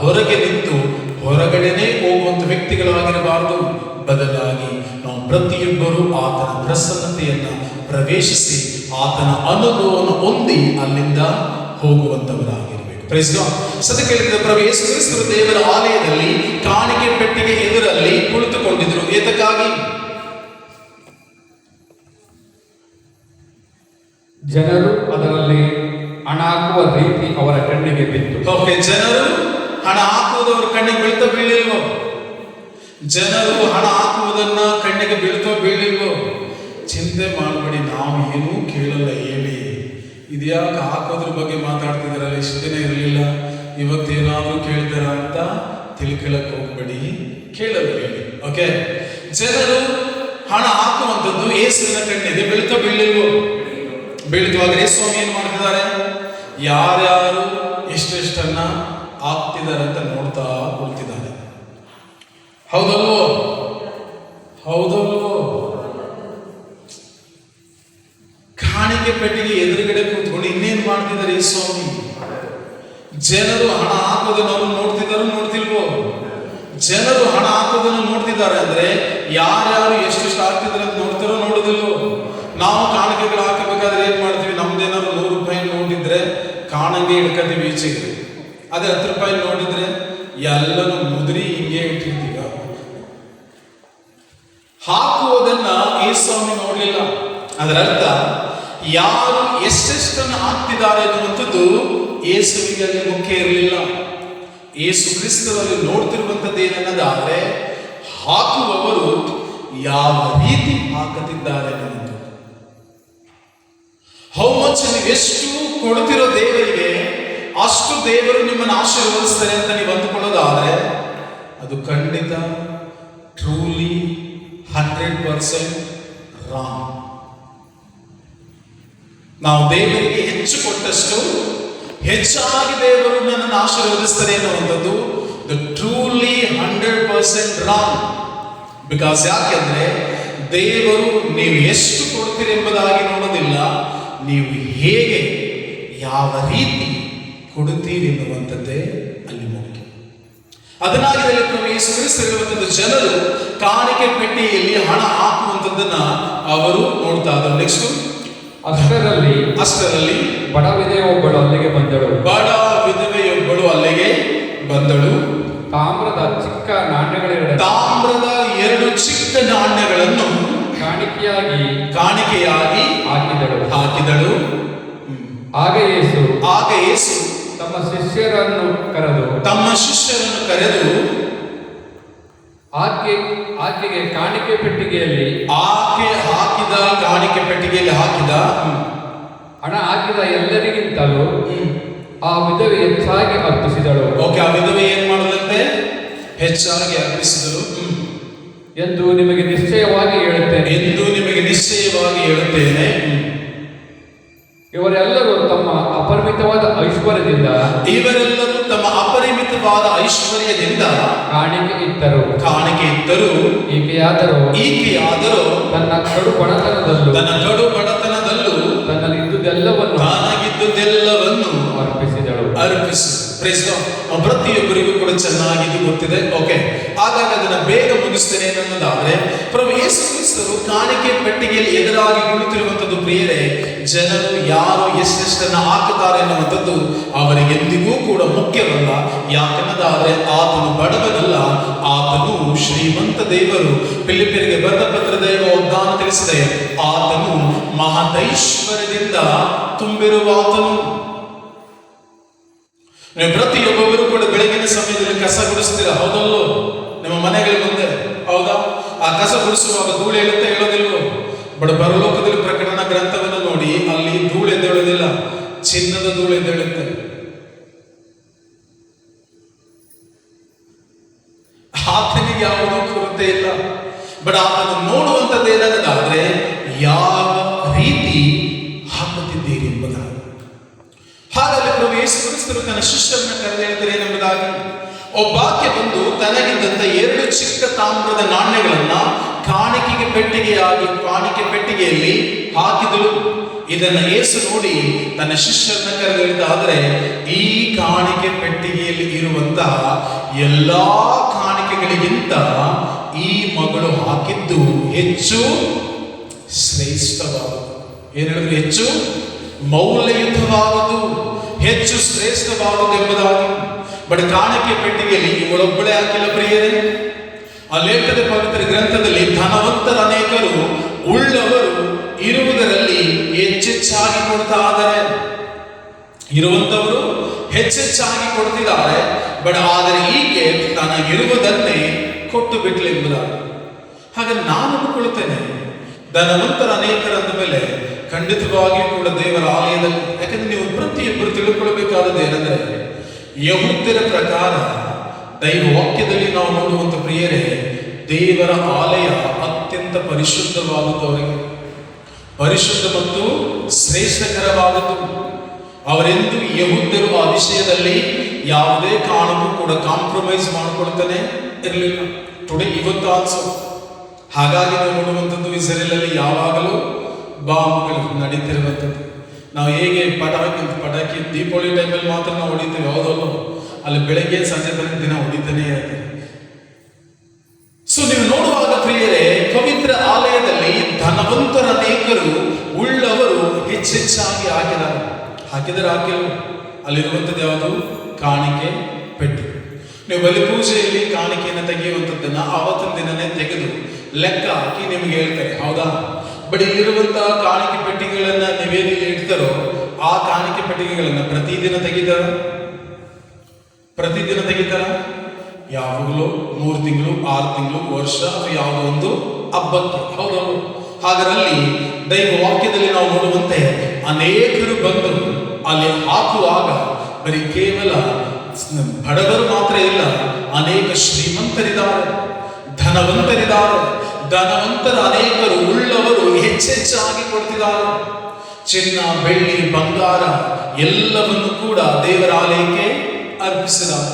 ಹೊರಗೆ ನಿಂತು ಹೊರಗಡೆನೆ ಹೋಗುವಂತ ವ್ಯಕ್ತಿಗಳಾಗಿರಬಾರದು. ಬದಲಾಗಿ ನಾವು ಪ್ರತಿಯೊಬ್ಬರೂ ಆತನ ಪ್ರಸನ್ನತೆಯನ್ನ ಪ್ರವೇಶಿಸಿ ಆತನ ಅನುಭವವನ್ನು ಹೊಂದಿ ಅಲ್ಲಿಂದ ಹೋಗುವಂತವರಾಗಿರಬೇಕು. Praise God. ಸದ್ಯ ಕೇಳಿದ ಪ್ರಭು ಯೇಸು ಕ್ರಿಸ್ತರು ದೇವರ ಆಲಯದಲ್ಲಿ ಕಾಣಿಕೆ ಪೆಟ್ಟಿಗೆ ಎದುರಲ್ಲಿ ಕುಳಿತುಕೊಂಡಿದ್ರು. ಏತಕ್ಕಾಗಿ? ಜನರು ಅದರಲ್ಲಿ ಹಣ ಹಾಕುವ ರೀತಿ ಅವರ ಕಣ್ಣಿಗೆ ಬಿತ್ತು. ಓಕೆ, ಜನರು ಹಣ ಹಾಕುವುದವರ ಕಣ್ಣಿಗೆ ಬೀಳ್ತಾ ಬೀಳಿಲ್ವೋ? ಜನರು ಹಣ ಹಾಕುವುದನ್ನ ಕಣ್ಣಿಗೆ ಬೀಳ್ತೋ ಬೀಳಿಲ್ವೋ? ಚಿಂತೆ ಮಾಡಬೇಡಿ, ನಾವು ಏನೂ ಕೇಳಲ್ಲ. ಹೇಳಿ, ಇದ್ಯಾಕೆ ಹಾಕೋದ್ರ ಬಗ್ಗೆ ಮಾತಾಡ್ತಿದಾರಲ್ಲ, ಇಷ್ಟು ದಿನ ಇರಲಿಲ್ಲ, ಇವತ್ತೇನಾದ್ರೂ ಕೇಳ್ತಾರ ಅಂತ ತಿಳ್ಕೊಳ್ಳಕ್ ಹೋಗ್ಬೇಡಿ, ಕೇಳಲ್ಲ, ಹೇಳಿ. ಓಕೆ, ಜನರು ಹಣ ಹಾಕುವಂಥದ್ದು ಯೇಸುವಿನ ಕಣ್ಣಿಗೆ ಬೀಳ್ತಾ ಬೀಳಿಲ್ವೋ? ಬೀಳ್ತವಾಗಲೇ ಸ್ವಾಮಿ ಏನ್ ಮಾಡ್ತಿದ್ದಾರೆ? ಯಾರ್ಯಾರು ಎಷ್ಟೆಷ್ಟನ್ನ ಹಾಕ್ತಿದ್ದಾರೆ ಅಂತ ನೋಡ್ತಾ ಕೊಡ್ತಿದ್ದಾರೆ. ಹೌದಲ್ವೋ? ಹೌದಲ್ವೋ? ಕಾಣಿಕೆ ಪೆಟ್ಟಿಗೆ ಎದುರುಗಡೆ ಕೂತ್ಕೊಂಡು ಇನ್ನೇನ್ ಮಾಡ್ತಿದ್ದಾರೆ ಈ ಸ್ವಾಮಿ? ಜನರು ಹಣ ಹಾಕೋದನ್ನು ಅವರು ನೋಡ್ತಿದ್ದಾರೋ ನೋಡ್ತಿಲ್ವೋ? ಜನರು ಹಣ ಹಾಕೋದನ್ನು ನೋಡ್ತಿದ್ದಾರೆ ಅಂದ್ರೆ ಯಾರ್ಯಾರು ಎಷ್ಟೆಷ್ಟು ಹಾಕ್ತಿದ್ದಾರೆ ಅಂತ ನೋಡ್ತಾರೋ ನೋಡೋದಿಲ್ವೋ? ನಾವು ಕಾಣಿಕೆಗಳು ಹಾಕಬೇಕಾದ್ರೆ ಏನ್ ಮಾಡ್ತೀವಿ? ನಮ್ದೇನಾದ್ರು 100 ರೂಪಾಯಿ ನೋಡಿದ್ರೆ ಕಾಣಂಗೆ ಇಡ್ಕೊತೀವಿ ಈಚೆಗೆ. ಅದೇ 10 ರೂಪಾಯಿ ನೋಡಿದ್ರೆ ಎಲ್ಲನೂ ಮುದ್ರಿ ಹಿಂಗೆ ಇಟ್ಟಿರ್ತೀವಿ. ಹಾಕುವುದನ್ನ ಈ ಸ್ವಾಮಿ ನೋಡ್ಲಿಲ್ಲ. ಅದರ ಅರ್ಥ ಯಾರು ಎಷ್ಟೆಷ್ಟನ್ನು ಹಾಕ್ತಿದ್ದಾರೆ ಅನ್ನುವಂಥದ್ದು ಯೇಸುವಿಗೆ ಅಲ್ಲಿ ಮುಖ್ಯ ಇರಲಿಲ್ಲ. ಯೇಸು ಕ್ರಿಸ್ತರಲ್ಲಿ ನೋಡ್ತಿರುವಂಥದ್ದು ಏನನ್ನದಾದ್ರೆ ಹಾಕುವವರು ಯಾವ ರೀತಿ ಹಾಕುತ್ತಿದ್ದಾರೆ ಅನ್ನುವಂಥದ್ದು. ಹೌ ಮಚ್ ನೀವು ಎಷ್ಟು ಕೊಡ್ತಿರೋ ದೇವರಿಗೆ ಅಷ್ಟು ದೇವರು ನಿಮ್ಮನ್ನು ಆಶೀರ್ವದಿಸ್ತಾರೆ ಅಂತ ನೀವು ಅಂದುಕೊಳ್ಳೋದಾದ್ರೆ ಅದು ಖಂಡಿತ ಟ್ರೂಲಿ 100% ರಾಂಗ್. ನಾವು ದೇವರಿಗೆ ಹೆಚ್ಚು ಕೊಟ್ಟಷ್ಟು ಹೆಚ್ಚಾಗಿ ದೇವರು ನನ್ನನ್ನು ಆಶೀರ್ವದಿಸ್ತಾರೆ ಎನ್ನುವಂಥದ್ದು ಟ್ರೂಲಿ 100% ರಾಂಗ್. ಬಿಕಾಸ್ ಯಾಕೆಂದ್ರೆ ದೇವರು ನೀವು ಎಷ್ಟು ಕೊಡ್ತೀರಿ ಎಂಬುದಾಗಿ ನೋಡೋದಿಲ್ಲ, ನೀವು ಹೇಗೆ ಯಾವ ರೀತಿ ಕೊಡುತ್ತೀರಿ ಎನ್ನುವಂಥದ್ದೇ ಅಲ್ಲಿ ಮುಖ್ಯ. ಅದನ್ನಾಗಿ ಪ್ರಭು ಯೇಸು ಕ್ರಿಸ್ತರು ಹೇಳುವಂಥದ್ದು ಜನರು ಕಾಣಿಕೆ ಪೆಟ್ಟಿಗೆಯಲ್ಲಿ ಹಣ ಹಾಕುವಂಥದ್ದನ್ನ ಅವರು ನೋಡ್ತಾ ಇದ್ದಾರೆ. ನೆಕ್ಸ್ಟ್, ಅಷ್ಟರಲ್ಲಿ ಬಡ ವಿಧವೆಯೊಬ್ಬಳು ಅಲ್ಲಿಗೆ ಬಂದಳು. ಬಡ ವಿಧವೆಯೊಬ್ಬಳು ಅಲ್ಲಿಗೆ ಬಂದಳು. ತಾಮ್ರದ ಚಿಕ್ಕ ನಾಣ್ಯಗಳೆರಡು, ತಾಮ್ರದ 2 ಚಿಕ್ಕ ನಾಣ್ಯಗಳನ್ನು ಕಾಣಿಕೆಯಾಗಿ ಹಾಕಿದಳು. ಆಗ ಯೇಸು ತಮ್ಮ ಶಿಷ್ಯರನ್ನು ಕರೆದು ಆಕೆಗೆ ಕಾಣಿಕೆ ಪೆಟ್ಟಿಗೆಯಲ್ಲಿ ಹಾಕಿದ ಹಣ ಹಾಕಿದ ಎಲ್ಲರಿಗಿಂತಲೂ ಆ ವಿಧವೆ ಹೆಚ್ಚಾಗಿ ಅರ್ಪಿಸಿದಳು. ಓಕೆ, ಆ ವಿಧವೆ ಏನ್ ಮಾಡದಂತೆ? ಹೆಚ್ಚಾಗಿ ಅರ್ಪಿಸಿದಳು ಎಂದು ನಿಮಗೆ ನಿಶ್ಚಯವಾಗಿ ಹೇಳುತ್ತೇನೆ. ಇವರೆಲ್ಲರೂ ತಮ್ಮ ಅಪರಿಮಿತವಾದ ಐಶ್ವರ್ಯದಿಂದ ಕಾಣಿಕೆ ಇತ್ತರು. ಈಕೆಯಾದರೂ ತನ್ನ ಕಡು ಬಡತನದಲ್ಲೂ ತನ್ನಲ್ಲಿದ್ದುದೆಲ್ಲವನ್ನು ಅರ್ಪಿಸಿದಳು. ಪ್ರತಿಯೊಬ್ಬರಿಗೂ ಕೂಡ ಚೆನ್ನಾಗಿ ಗೊತ್ತಿದೆ. ಓಕೆ, ಹಾಗಾಗಿ ಅದನ್ನ ಬೇಗ ಮುಗಿಸ್ತೇನೆ ಅನ್ನೋದಾದ್ರೆ ಪ್ರಭು ಯೇಸು ಕ್ರಿಸ್ತರು ಕಾಣಿಕೆ ಪೆಟ್ಟಿಗೆಯಲ್ಲಿ ಎದುರಾಗಿ ಕುಳಿತಿರುವಂಥದ್ದು ಪ್ರಿಯರೇ, ಜನರು ಯಾರು ಎಷ್ಟೆಷ್ಟನ್ನ ಹಾಕುತ್ತಾರೆ ಎನ್ನುವಂಥದ್ದು ಅವರಿಗೆಂದಿಗೂ ಕೂಡ ಮುಖ್ಯವಲ್ಲ. ಯಾಕೆನ್ನದಾದ್ರೆ ಆತನು ಬಡವನಲ್ಲ, ಆತನು ಶ್ರೀಮಂತ ದೇವರು. ಫಿಲಿಪ್ಪಿಯರಿಗೆ ಬರೆದ ಪತ್ರದ ವಾಗ್ದಾನ ತಿಳಿಸಿದೆ, ಆತನು ಮಹದೈಶ್ವರ್ಯದಿಂದ ತುಂಬಿರುವ ಆತನು. ನೀವು ಪ್ರತಿಯೊಬ್ಬೊಬ್ಬರು ಕೂಡ ಬೆಳಗಿನ ಸಮಯದಲ್ಲಿ ಕಸ ಗುಡಿಸ್ತೀರಾ, ಹೌದಲ್ಲೋ? ನಿಮ್ಮ ಮನೆಗಳ ಮುಂದೆ, ಹೌದಾ? ಆ ಕಸ ಗುಡಿಸುವಾಗ ಧೂಳು ಹೇಳುತ್ತೆ, ಹೇಳೋದಿಲ್ವೋ? ಬಡ ಪರಲೋಕದಲ್ಲಿ ಪ್ರಕಟಣೆ ಗ್ರಂಥವನ್ನು ನೋಡಿ, ಅಲ್ಲಿ ಧೂಳೆದ್ದೇಳುವುದಿಲ್ಲ, ಚಿನ್ನದ ಧೂಳೆದ್ದೇಳುತ್ತೆ. ಆತನಿಗೆ ಯಾವುದೂ ಕೊರತೆ ಇಲ್ಲ. ಬಟ್ ಆತನು ನೋಡುವಂಥದ್ದು ಏನನ್ನದಾದ್ರೆ ಯಾವ ರೀತಿ ಹಾಕುತ್ತಿದ್ದೀರಿ ಎಂಬುದಾಗಿ. ಹಾಗಾಗಿ ಪ್ರಭು ಯೇಸು ಕ್ರಿಸ್ತರು ತನ್ನ ಶಿಷ್ಯರನ್ನ ಕರೆದು ಹೇಳ್ತಾರೆ ಏನೆಂಬುದಾಗಿ, ಒಬ್ಬಾಕೆ ಬಂದು ತನಗಿದ್ದಂತ 2 ಚಿಕ್ಕ ತಾಮ್ರದ ನಾಣ್ಯಗಳನ್ನ ಕಾಣಿಕೆ ಪೆಟ್ಟಿಗೆಯಲ್ಲಿ ಹಾಕಿದಳು. ಇದನ್ನ ಯೇಸು ನೋಡಿ ತನ್ನ ಶಿಷ್ಯರನ್ನ ಕರೆದು ಹೇಳಿದಾದರೆ, ಈ ಕಾಣಿಕೆ ಪೆಟ್ಟಿಗೆಯಲ್ಲಿ ಇರುವಂತಹ ಎಲ್ಲಾ ಕಾಣಿಕೆಗಳಿಗಿಂತ ಈ ಮಗಳು ಹಾಕಿದ್ದು ಹೆಚ್ಚು ಶ್ರೇಷ್ಠವಾದದ್ದು. ಏನ್ ಹೇಳಿದ್ರು? ಹೆಚ್ಚು ಮೌಲ್ಯಯುತವಾದದ್ದು, ಹೆಚ್ಚು ಶ್ರೇಷ್ಠವಾದದ್ದು ಎಂಬುದಾಗಿ. ಬಟ್ ಕಾಣಿಕೆ ಪೆಟ್ಟಿಗೆಯಲ್ಲಿ ಇವಳೊಬ್ಬಳೇ ಹಾಕಿಲ್ಲ ಪ್ರಿಯರೇ. ಆ ಲೇಖದ ಪವಿತ್ರ ಗ್ರಂಥದಲ್ಲಿ ಧನವಂತರ ಅನೇಕರು ಉಳ್ಳವರು ಇರುವುದರಲ್ಲಿ ಹೆಚ್ಚೆಚ್ಚಾಗಿ ಕೊಡ್ತಾ ಇದ್ದಾರೆ. ಇರುವಂತವರು ಹೆಚ್ಚೆಚ್ಚಾಗಿ ಕೊಡ್ತಿದ್ದಾರೆ. ಬಟ್ ಆದರೆ ಈಕೆ ತನಗಿರುವುದನ್ನೇ ಕೊಟ್ಟು ಬಿಟ್ಲು ಎಂಬುದಾಗಿ. ಹಾಗೆ ನಾನು ಅಂದುಕೊಳ್ಳುತ್ತೇನೆ, ಧನವಂತರ ಅನೇಕರಂದ ಮೇಲೆ ಖಂಡಿತವಾಗಿಯೂ ಕೂಡ ದೇವರ ಆಲಯದಲ್ಲಿ, ಯಾಕಂದ್ರೆ ನೀವು ಪ್ರತಿಯೊಬ್ಬರು ತಿಳ್ಕೊಳ್ಬೇಕಾದದ್ದು ಏನಂದ್ರೆ, ಯಹೂದ್ಯರ ಪ್ರಕಾರ ದೈವ ವಾಕ್ಯದಲ್ಲಿ ನಾವು ನೋಡುವಂತ ಪ್ರಿಯರೇ, ದೇವರ ಆಲಯ ಅತ್ಯಂತ ಪರಿಶುದ್ಧವಾದದ್ದು, ಅವರಿಗೆ ಪರಿಶುದ್ಧ ಮತ್ತು ಶ್ರೇಷ್ಠಕರವಾದದ್ದು. ಅವರೆಂದು ಯಹೂದ್ಯರು ಆ ವಿಷಯದಲ್ಲಿ ಯಾವುದೇ ಕಾರಣಕ್ಕೂ ಕೂಡ ಕಾಂಪ್ರಮೈಸ್ ಮಾಡಿಕೊಳ್ತಾನೆ ಇರಲಿಲ್ಲ. ಟುಡೇ ಇವತ್ತು ಆಲ್ಸೋ. ಹಾಗಾಗಿ ನಾವು ನೋಡುವಂಥದ್ದು ಇಸ್ರೇಲಲ್ಲಿ ಯಾವಾಗಲೂ ಬಾಂಬ್ಗಳು ನಡೀತಿರುವಂಥದ್ದು. ನಾವು ಹೇಗೆ ಪಟಾಕಿ ದೀಪಾವಳಿ ಟೈಮಲ್ಲಿ ಮಾತ್ರ ನಾವು ಹೊಡಿತೀವಿ, ಯಾವುದಲ್ಲೋ ಅಲ್ಲಿ ಬೆಳಗ್ಗೆ ಸಂಜೆ ತನಕ ದಿನ ಹೊಡಿತಾನೆ ಇರ್ತೀವಿ. ಸೊ ನೀವು ನೋಡುವಾಗ ಪ್ರಿಯರೇ, ಪವಿತ್ರ ಆಲಯದಲ್ಲಿ ಧನವಂತರ ಅನೇಕರು ಉಳ್ಳವರು ಹೆಚ್ಚೆಚ್ಚಾಗಿ ಹಾಕಿದರೆ ಅಲ್ಲಿರುವಂಥದ್ದು ಯಾವುದು? ಕಾಣಿಕೆ ಪೆಟ್ಟು. ನೀವು ಬಲಿ ಪೂಜೆಯಲ್ಲಿ ಕಾಣಿಕೆಯನ್ನು ತೆಗೆಯುವಂಥದ್ದನ್ನ ಆವತ್ತಿನ ದಿನನೇ ತೆಗೆದು ಲೆಕ್ಕ ಹಾಕಿ ನಿಮಗೆ ಹೇಳ್ತಾರೆ, ಹೌದಾ? ಬಟ್ ಇಲ್ಲಿರುವಂತಹ ಕಾಣಿಕೆ ಪೆಟ್ಟಿಗೆಗಳನ್ನ ನೀವೇನು ಇಡ್ತಾರೋ ಆ ಕಾಣಿಕೆ ಪೆಟ್ಟಿಗೆಗಳನ್ನ ಪ್ರತಿದಿನ ತೆಗಿತಾರ? ಯಾವಾಗಲೂ 3 ತಿಂಗಳು, 6 ತಿಂಗಳು, ವರ್ಷ ಅಥವಾ ಯಾವುದೋ ಒಂದು ಹಬ್ಬಕ್ಕೆ, ಹೌದೌದು. ಹಾಗರಲ್ಲಿ ದೈವ ವಾಕ್ಯದಲ್ಲಿ ನಾವು ನೋಡುವಂತೆ ಅನೇಕರು ಬಂದು ಅಲ್ಲಿ ಹಾಕುವಾಗ ಬರೀ ಕೇವಲ ಬಡವರು ಮಾತ್ರ ಇಲ್ಲ, ಅನೇಕ ಶ್ರೀಮಂತರಿದ್ದಾರೆ, ಧನವಂತರ ಅನೇಕರು ಉಳ್ಳವರು ಹೆಚ್ಚೆಚ್ಚಾಗಿ ಕೊಡ್ತಿದ್ದಾರೆ. ಚಿನ್ನ, ಬೆಳ್ಳಿ, ಬಂಗಾರ ಎಲ್ಲವನ್ನು ಕೂಡ ದೇವರ ಆಲಯಕ್ಕೆ ಅರ್ಪಿಸಿದ್ದಾರೆ.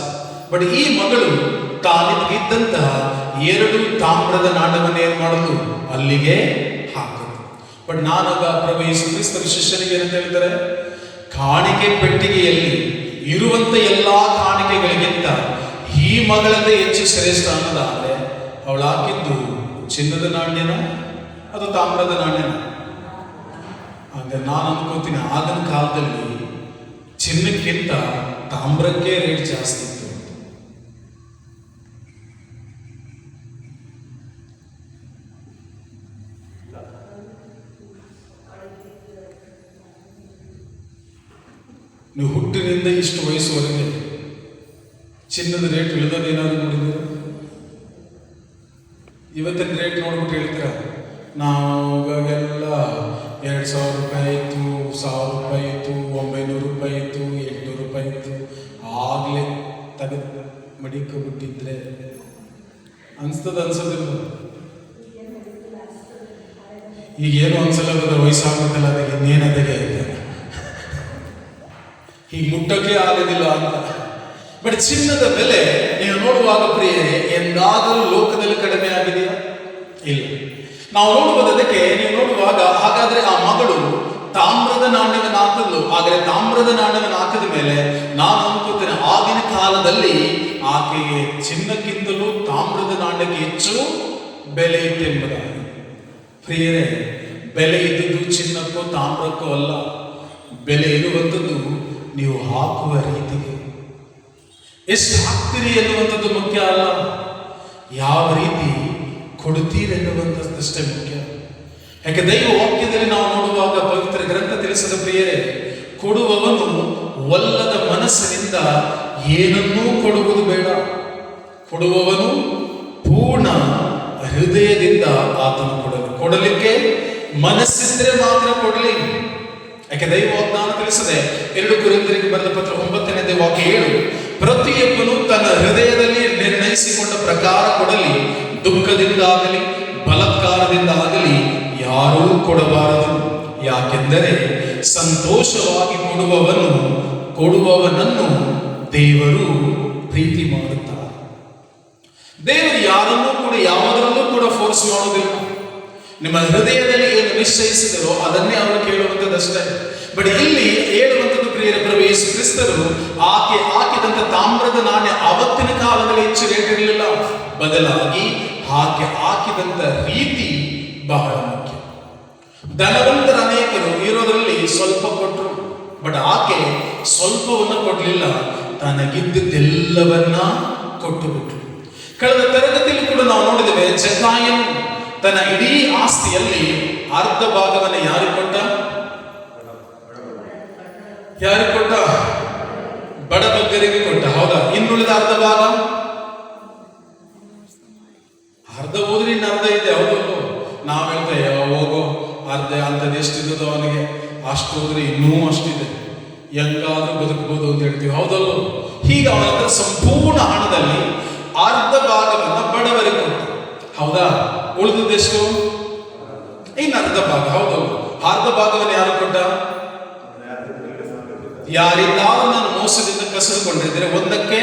ಬಟ್ ಈ ಮಗಳು ತಾನಿಗಿದ್ದಂತಹ 2 ತಾಮ್ರದ ನಾಣ್ಯವನ್ನು ಏನ್ ಮಾಡಲು ಅಲ್ಲಿಗೆ ಹಾಕುದು. ಬಟ್ ನಾನಾಗ ಪ್ರಭು ಯೇಸು ಕ್ರಿಸ್ತರ ಶಿಷ್ಯರಿಗೆ ಏನಂತ ಹೇಳ್ತಾರೆ, ಕಾಣಿಕೆ ಪೆಟ್ಟಿಗೆಯಲ್ಲಿ ಇರುವಂತ ಎಲ್ಲಾ ಕಾಣಿಕೆಗಳಿಗಿಂತ ಈ ಮಗಳಂತೆ ಹೆಚ್ಚು ಶ್ರೇಷ್ಠ ಅನ್ನೋದಾದ್ರೆ ಅವಳು ಹಾಕಿದ್ದು ಚಿನ್ನದ ನಾಣ್ಯನ ಅದು ತಾಮ್ರದ ನಾಣ್ಯನ? ಅಂದ್ರೆ ನಾನು ಅನ್ಕೋತೀನಿ, ಆಗಿನ ಕಾಲದಲ್ಲಿ ಚಿನ್ನಕ್ಕಿಂತ ತಾಮ್ರಕ್ಕೆ ರೇಟ್ ಜಾಸ್ತಿ ಇತ್ತು. ನೀವು ಹುಟ್ಟಿನಿಂದ ಇಷ್ಟು ವಯಸ್ಸುವರೆಗೆ ಚಿನ್ನದ ರೇಟ್ ಇಳಿದದೇನಾದ್ರು ನೋಡಿದ್ದೀರ? ಇವತ್ತಿನ ರೇಟ್ ನೋಡ್ಬಿಟ್ಟು ಹೇಳ್ತೀರ, ನಾವು ಇವಾಗೆಲ್ಲ 2000 ರೂಪಾಯಿ ಇತ್ತು, 1000 ರೂಪಾಯಿ ಇತ್ತು, 900 ರೂಪಾಯಿ ಇತ್ತು, 800 ರೂಪಾಯಿ ಇತ್ತು, ಆಗ್ಲೇ ತೆಗೆದು ಮಡಿಕೊಬಿಟ್ಟಿದ್ರೆ ಅನ್ಸೋದಿಲ್ಲ. ಈಗೇನು ಅನ್ಸಲ್ಲ, ವಯಸ್ಸಾಗುತ್ತಲ್ಲ, ಅದಕ್ಕೆ ಇನ್ನೇನದಕ್ಕೆ ಈಗ ಮುಟ್ಟಕ್ಕೆ ಆಗೋದಿಲ್ಲ ಅಂತ. ಬಟ್ ಚಿನ್ನದ ಬೆಲೆ ನೀವು ನೋಡುವಾಗ ಪ್ರಿಯರೇ, ಎಂದಾದರೂ ಲೋಕದಲ್ಲಿ ಕಡಿಮೆ ಆಗಿದೆಯಾ? ಇಲ್ಲ. ನಾವು ನೋಡುವುದಕ್ಕೆ ನೀವು ನೋಡುವಾಗ, ಹಾಗಾದ್ರೆ ಆ ಮಗಳು ತಾಮ್ರದ ನಾಣ್ಯವನ್ನು ಹಾಕಲು, ಆದರೆ ತಾಮ್ರದ ನಾಣ್ಯವನ್ನು ಹಾಕಿದ ಮೇಲೆ ನಾನು ಅನ್ಕೋತೇನೆ, ಆಗಿನ ಕಾಲದಲ್ಲಿ ಆಕೆಗೆ ಚಿನ್ನಕ್ಕಿಂತಲೂ ತಾಮ್ರದ ನಾಣ್ಯಕ್ಕೆ ಹೆಚ್ಚು ಬೆಲೆ ಇತ್ತು ಎಂಬುದಾಗಿ. ಪ್ರಿಯರೇ, ಬೆಲೆ ಇದ್ದುದು ಚಿನ್ನಕ್ಕೋ ತಾಮ್ರಕ್ಕೋ ಅಲ್ಲ, ಬೆಲೆ ಇರುವಂಥದ್ದು ನೀವು ಹಾಕುವ ರೀತಿಗೆ. ಎಷ್ಟು ಹಾಕ್ತೀರಿ ಎನ್ನುವಂಥದ್ದು ಮುಖ್ಯ ಅಲ್ಲ, ಯಾವ ರೀತಿ ಕೊಡುತ್ತೀರಿ ಎನ್ನುವಂಥದ್ದಷ್ಟೇ ಮುಖ್ಯ. ಯಾಕೆ ದೈವ ವಾಕ್ಯದಲ್ಲಿ ನಾವು ನೋಡುವಾಗ ಪವಿತ್ರ ಗ್ರಂಥ ತಿಳಿಸದ ಪ್ರಿಯರೇ, ಕೊಡುವವನು ಒಲ್ಲದ ಮನಸ್ಸಿನಿಂದ ಏನನ್ನೂ ಕೊಡುವುದು ಬೇಡ. ಕೊಡುವವನು ಪೂರ್ಣ ಹೃದಯದಿಂದ ಆತನು ಕೊಡಲಿಕ್ಕೆ ಮನಸ್ಸಿದ್ರೆ ಮಾತ್ರ ಕೊಡಲಿ. ಯಾಕೆ ದೈವ ವಾಗ್ದಾನ ತಿಳಿಸದೆ 2 ಕೊರಿಂಥರಿಗೆ ಬರೆದ ಪತ್ರ 9ನೇ ವಾಕ್ಯ 7, ಪ್ರತಿಯೊಬ್ಬನು ತನ್ನ ಹೃದಯದಲ್ಲಿ ನಿರ್ಣಯಿಸಿಕೊಂಡ ಪ್ರಕಾರ ಕೊಡಲಿ, ದುಃಖದಿಂದಾಗಲಿ ಬಲಾತ್ಕಾರದಿಂದಾಗಲಿ ಯಾರೂ ಕೊಡಬಾರದು. ಯಾಕೆಂದರೆ ಸಂತೋಷವಾಗಿ ಕೊಡುವವನನ್ನು ದೇವರು ಪ್ರೀತಿ ಮಾಡುತ್ತಾರೆ. ದೇವರು ಯಾರನ್ನೂ ಕೂಡ ಯಾವುದರಲ್ಲೂ ಕೂಡ ಫೋರ್ಸ್ ಮಾಡೋದಿಲ್ಲ. ನಿಮ್ಮ ಹೃದಯದಲ್ಲಿ ಏನು ನಿಶ್ಚಯಿಸಿದರೋ ಅದನ್ನೇ ಅವರು ಕೇಳುವಂಥದ್ದಷ್ಟೇ. ಬಟ್ ಇಲ್ಲಿ ಹೇಳುವಂಥದ್ದು ಪ್ರಿಯರ ಪ್ರಭು ಯೇಸು ಕ್ರಿಸ್ತರು ಆಕೆ ಹಾಕಿದಂಥ ತಾಮ್ರದ ನಾಣ್ಯ ಆವತ್ತಿನ ಕಾಲದಲ್ಲಿ ಹೆಚ್ಚು ರೇಟ್ ಇರಲಿಲ್ಲ. ಬದಲಾಗಿ ಆಕೆ ಹಾಕಿದಂಥ ರೀತಿ ಬಹಳ ಮುಖ್ಯ. ಧನವಂತರ ಅನೇಕರು ಇರೋದ್ರಲ್ಲಿ ಸ್ವಲ್ಪ ಕೊಟ್ಟರು, ಬಟ್ ಆಕೆ ಸ್ವಲ್ಪವನ್ನ ಕೊಡಲಿಲ್ಲ, ತನಗಿದ್ದೆಲ್ಲವನ್ನ ಕೊಟ್ಟು ಬಿಟ್ರು. ಕಳೆದ ತರಗತಿಯಲ್ಲಿ ಕೂಡ ನಾವು ನೋಡಿದ್ದೇವೆ, ಜಕಾಯನು ತನ್ನ ಇಡೀ ಆಸ್ತಿಯಲ್ಲಿ ಅರ್ಧ ಭಾಗವನ್ನು ಯಾರಿಗೆ ಕೊಟ್ಟ? ಬಡಬಗ್ಗರಿಗೆ ಕೊಟ್ಟ. ಹೌದಾ? ಇನ್ನುಳಿದ ಅರ್ಧ ಭಾಗ, ಅರ್ಧ ಹೋದ್ರೆ ಇನ್ನು ಅರ್ಧ ಇದೆ. ಹೌದು, ನಾವು ಹೇಳ್ತೇವೆ ಹೋಗೋ ಅರ್ಧ ಅಂಥದ್ದು ಎಷ್ಟಿದ್ದದೋ ಅವನಿಗೆ, ಅಷ್ಟು ಹೋದ್ರೆ ಇನ್ನೂ ಅಷ್ಟಿದೆ, ಹೆಂಗಾದ್ರೂ ಬದುಕಬಹುದು ಅಂತ ಹೇಳ್ತೀವಿ. ಹೌದಲ್ಲೋ? ಹೀಗೆ ಅವನ ಹತ್ರ ಸಂಪೂರ್ಣ ಹಣದಲ್ಲಿ ಅರ್ಧ ಭಾಗವನ್ನ ಬಡವರಿಗೆ ಕೊಟ್ಟ. ಹೌದಾ? ಉಳಿದದ್ದೆಷ್ಟು? ಇನ್ನು ಅರ್ಧ ಭಾಗ. ಹೌದಲ್ಲ? ಅರ್ಧ ಭಾಗವನ್ನು ಯಾರು ಕೊಟ್ಟ? ಯಾರಿಂದಾದ್ರೂ ನಾನು ಮೋಸದಿಂದ ಕಸಿದುಕೊಂಡಿದ್ರೆ ಒಂದಕ್ಕೆ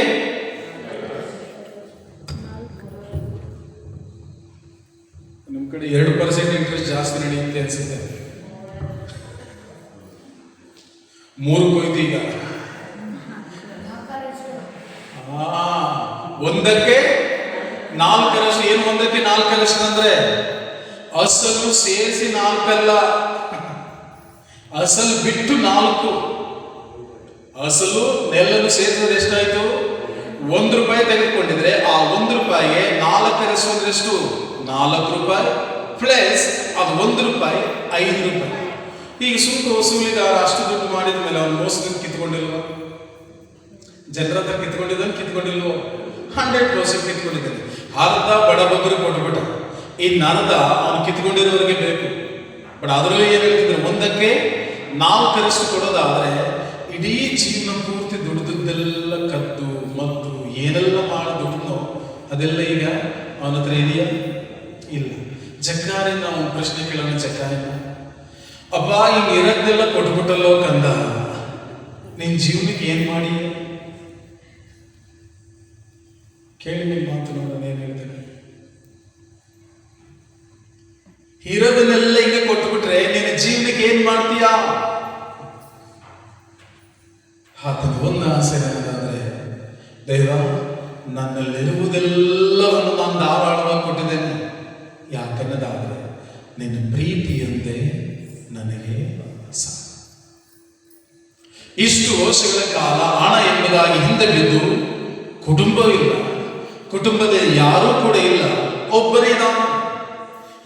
ನಿಮ್ ಕಡೆ 2% ಇಂಟ್ರೆಸ್ಟ್ ಜಾಸ್ತಿ ನಡೆಯುತ್ತೆ ಅನ್ಸುತ್ತೆ. 3 ಕೊಯ್ತು ಈಗ. ಒಂದಕ್ಕೆ 4ರಷ್ಟು. ಏನು ಒಂದಕ್ಕೆ 4ರಷ್ಟು ಅಂದ್ರೆ ಅಸಲು ಸೇರಿಸಿ 4 ಅಲ್ಲ, ಅಸಲು ಬಿಟ್ಟು 4. ಅಸಲು ನೆಲ್ಲನ್ನು ಸೇರಿಸಿದ್ರೆ ಎಷ್ಟಾಯ್ತು? 1 ರೂಪಾಯಿ ತೆಗೆದುಕೊಂಡಿದ್ರೆ ಆ 1 ರೂಪಾಯಿಗೆ 4ರಷ್ಟು ಅಂದ್ರೆ ಎಷ್ಟು? 4 ರೂಪಾಯಿ ಪ್ಲಸ್ ಅದು 1 ರೂಪಾಯಿ 5 ರೂಪಾಯಿ. ಈಗ ಸುಂಕ ವಸೂಲಿಗಾರ ಅಷ್ಟು ದುಡ್ಡು ಮಾಡಿದ ಮೇಲೆ ಅವನು ಮೋಸದಿಂದ ಕಿತ್ಕೊಂಡಿಲ್ವ? ಜನರ ಹತ್ರ ಕಿತ್ಕೊಂಡಿಲ್ವೋ? 100% ಕಿತ್ಕೊಂಡಿದ್ದಾನೆ. ಅರ್ಧ ಬಡಬಗ್ಗರು ಕೊಟ್ಬಿಟ್ಟ, ಇನ್ನು ಅರ್ಧ ಅವನು ಕಿತ್ಕೊಂಡಿರೋರಿಗೆ ಬೇಕು. ಬಟ್ ಅದರಲ್ಲಿ ಏನ್ ಹೇಳ್ತಿದ್ರೆ, ಒಂದಕ್ಕೆ 4ರಷ್ಟು ಕೊಡೋದಾದ್ರೆ ಇಡೀ ಜೀವನ ಪೂರ್ತಿ ದುಡ್ದದ್ದೆಲ್ಲ ಕದ್ದು ಮತ್ತು ಏನೆಲ್ಲ ಮಾಡಿ ದುಡ್ಡು ಅದೆಲ್ಲ ಈಗ ಅವನ ಹತ್ರ ಇದೆಯಾ? ಇಲ್ಲ. ಜಕ್ಕಾರಿನ ನಾವು ಪ್ರಶ್ನೆ ಕೇಳೋಣ. ಜಕ್ಕಾರಿನ, ಅಪ್ಪ ಹಿಂಗೆ ಇರೋದೆಲ್ಲ ಕೊಟ್ಬಿಟ್ಟಲ್ಲೋ ಕಂದ, ನಿನ್ ಜೀವನಕ್ಕೆ ಏನ್ ಮಾಡಿ? ಕೇಳಿ ನಿಮ್ಮ ಮಾತು ನೋಡೋಣ ಏನ್ ಹೇಳ್ತೇನೆ. ಇರೋದನ್ನೆಲ್ಲ ಹಿಂಗೆ ಕೊಟ್ಬಿಟ್ರೆ ನಿನ್ನ ಜೀವನಕ್ಕೆ ಏನ್ ಮಾಡ್ತೀಯಾ? ಆತನ ಒಂದು ಆಸೆ ನನಗಾದ್ರೆ, ದೈವ ನನ್ನಲ್ಲಿರುವುದೆಲ್ಲವನ್ನು ನಾನು ಧಾರಾಳವಾಗಿ ಕೊಟ್ಟಿದ್ದೇನೆ, ಯಾಕನ್ನದಾದ್ರೆ ನಿನ್ನ ಪ್ರೀತಿಯಂತೆ ನನಗೆ ಸಾಕು. ಇಷ್ಟು ವರ್ಷಗಳ ಕಾಲ ಹಣ ಎಂಬುದಾಗಿ ಹಿಂದೆ ಬಿದ್ದು ಕುಟುಂಬವಿಲ್ಲ, ಕುಟುಂಬದಲ್ಲಿ ಯಾರೂ ಕೂಡ ಇಲ್ಲ, ಒಬ್ಬನೇ ನಾನು.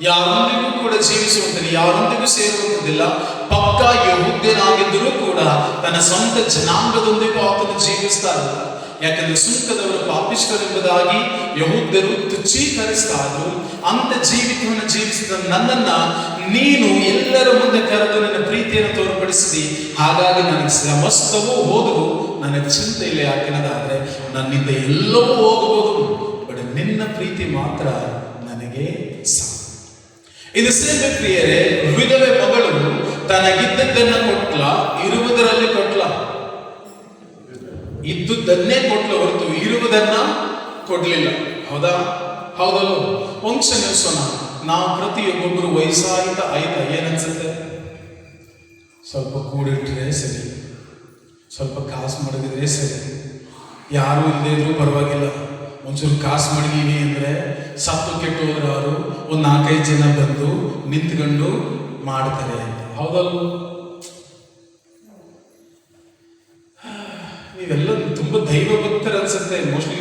ಯಾರೊಂದಿಗೂ ಕೂಡ ಜೀವಿಸುವಂತಿಲ್ಲ, ಯಾರೊಂದಿಗೂ ಸೇರುವಂಥದ್ದಿಲ್ಲ. ಪಕ್ಕ ಯಹೂದ್ಯನಾಗಿದ್ದರೂ ಕೂಡ ತನ್ನ ಸ್ವಂತ ಜನಾಂಗದೊಂದಿಗೂ ಆತನು ಜೀವಿಸ್ತಾ ಇಲ್ಲ. ಯಾಕಂದ್ರೆ ಸುಂಕದವರು ಪಾಪಿಷ್ಠರೆಂಬುದಾಗಿ ಯಹೂದ್ಯರು ತುಚ್ಛೀಕರಿಸ್ತಾ ಇದ್ರು. ಅಂತ ಜೀವಿತವನ್ನು ಜೀವಿಸಿದ ನನ್ನನ್ನ ನೀನು ಎಲ್ಲರ ಮುಂದೆ ಕರೆದು ನನ್ನ ಪ್ರೀತಿಯನ್ನು ತೋರ್ಪಡಿಸಿದಿ. ಹಾಗಾಗಿ ನನಗೆ ಸಮಸ್ತವೂ ಹೋದರೂ ನನಗೆ ಚಿಂತೆ ಇಲ್ಲ. ಯಾಕೆನ್ನದಾದ್ರೆ ನನ್ನಿಂದ ಎಲ್ಲವೂ ಹೋಗಬಹುದು, ಬಟ್ ನಿನ್ನ ಪ್ರೀತಿ ಮಾತ್ರ ನನಗೆ ಸಾಕು. ಇದು ಸೇವೆ ಪ್ರಿಯರೇ, ವಿಧವೆ ಮಗಳು ತನಗಿದ್ದದ್ದನ್ನ ಕೊಟ್ಲ, ಇರುವುದರಲ್ಲಿ ಕೊಟ್ಲ. ಇದ್ದುದನ್ನೇ ಕೊಟ್ಲ ಹೊರತು ಇರುವುದನ್ನ ಕೊಡ್ಲಿಲ್ಲ. ಹೌದಾ? ಹೌದಲ್ಲೋ? ವಂಶ ನಿಲ್ಸೋಣ. ನಾವು ಪ್ರತಿಯೊಬ್ಬೊಬ್ಬರು ವಯಸ್ಸಾಯ್ತಾ ಏನನ್ಸುತ್ತೆ? ಸ್ವಲ್ಪ ಕೂಡಿಟ್ರೆ ಸರಿ, ಸ್ವಲ್ಪ ಕಾಸು ಮಡಗಿದ್ರೆ ಸರಿ, ಯಾರು ಇಲ್ಲದೆ ಇದ್ರೂ ಪರವಾಗಿಲ್ಲ. ಒಂಚೂರು ಕಾಸು ಮಡಗಿವಿ ಅಂದ್ರೆ ಸತ್ತು ಕೆಟ್ಟು ಹೋದ್ರಾರು ಒಂದು 4-5 ಜನ ಬಂದು ನಿಂತ್ಕೊಂಡು ಮಾಡ್ತಾರೆ ಅಂತ. ಹೌದಲ್ವ? ನೀವೆಲ್ಲ ತುಂಬಾ ದೈವ ಭಕ್ತರು ಅನ್ಸುತ್ತೆ ಮೋಸ್ಟ್ಲಿ.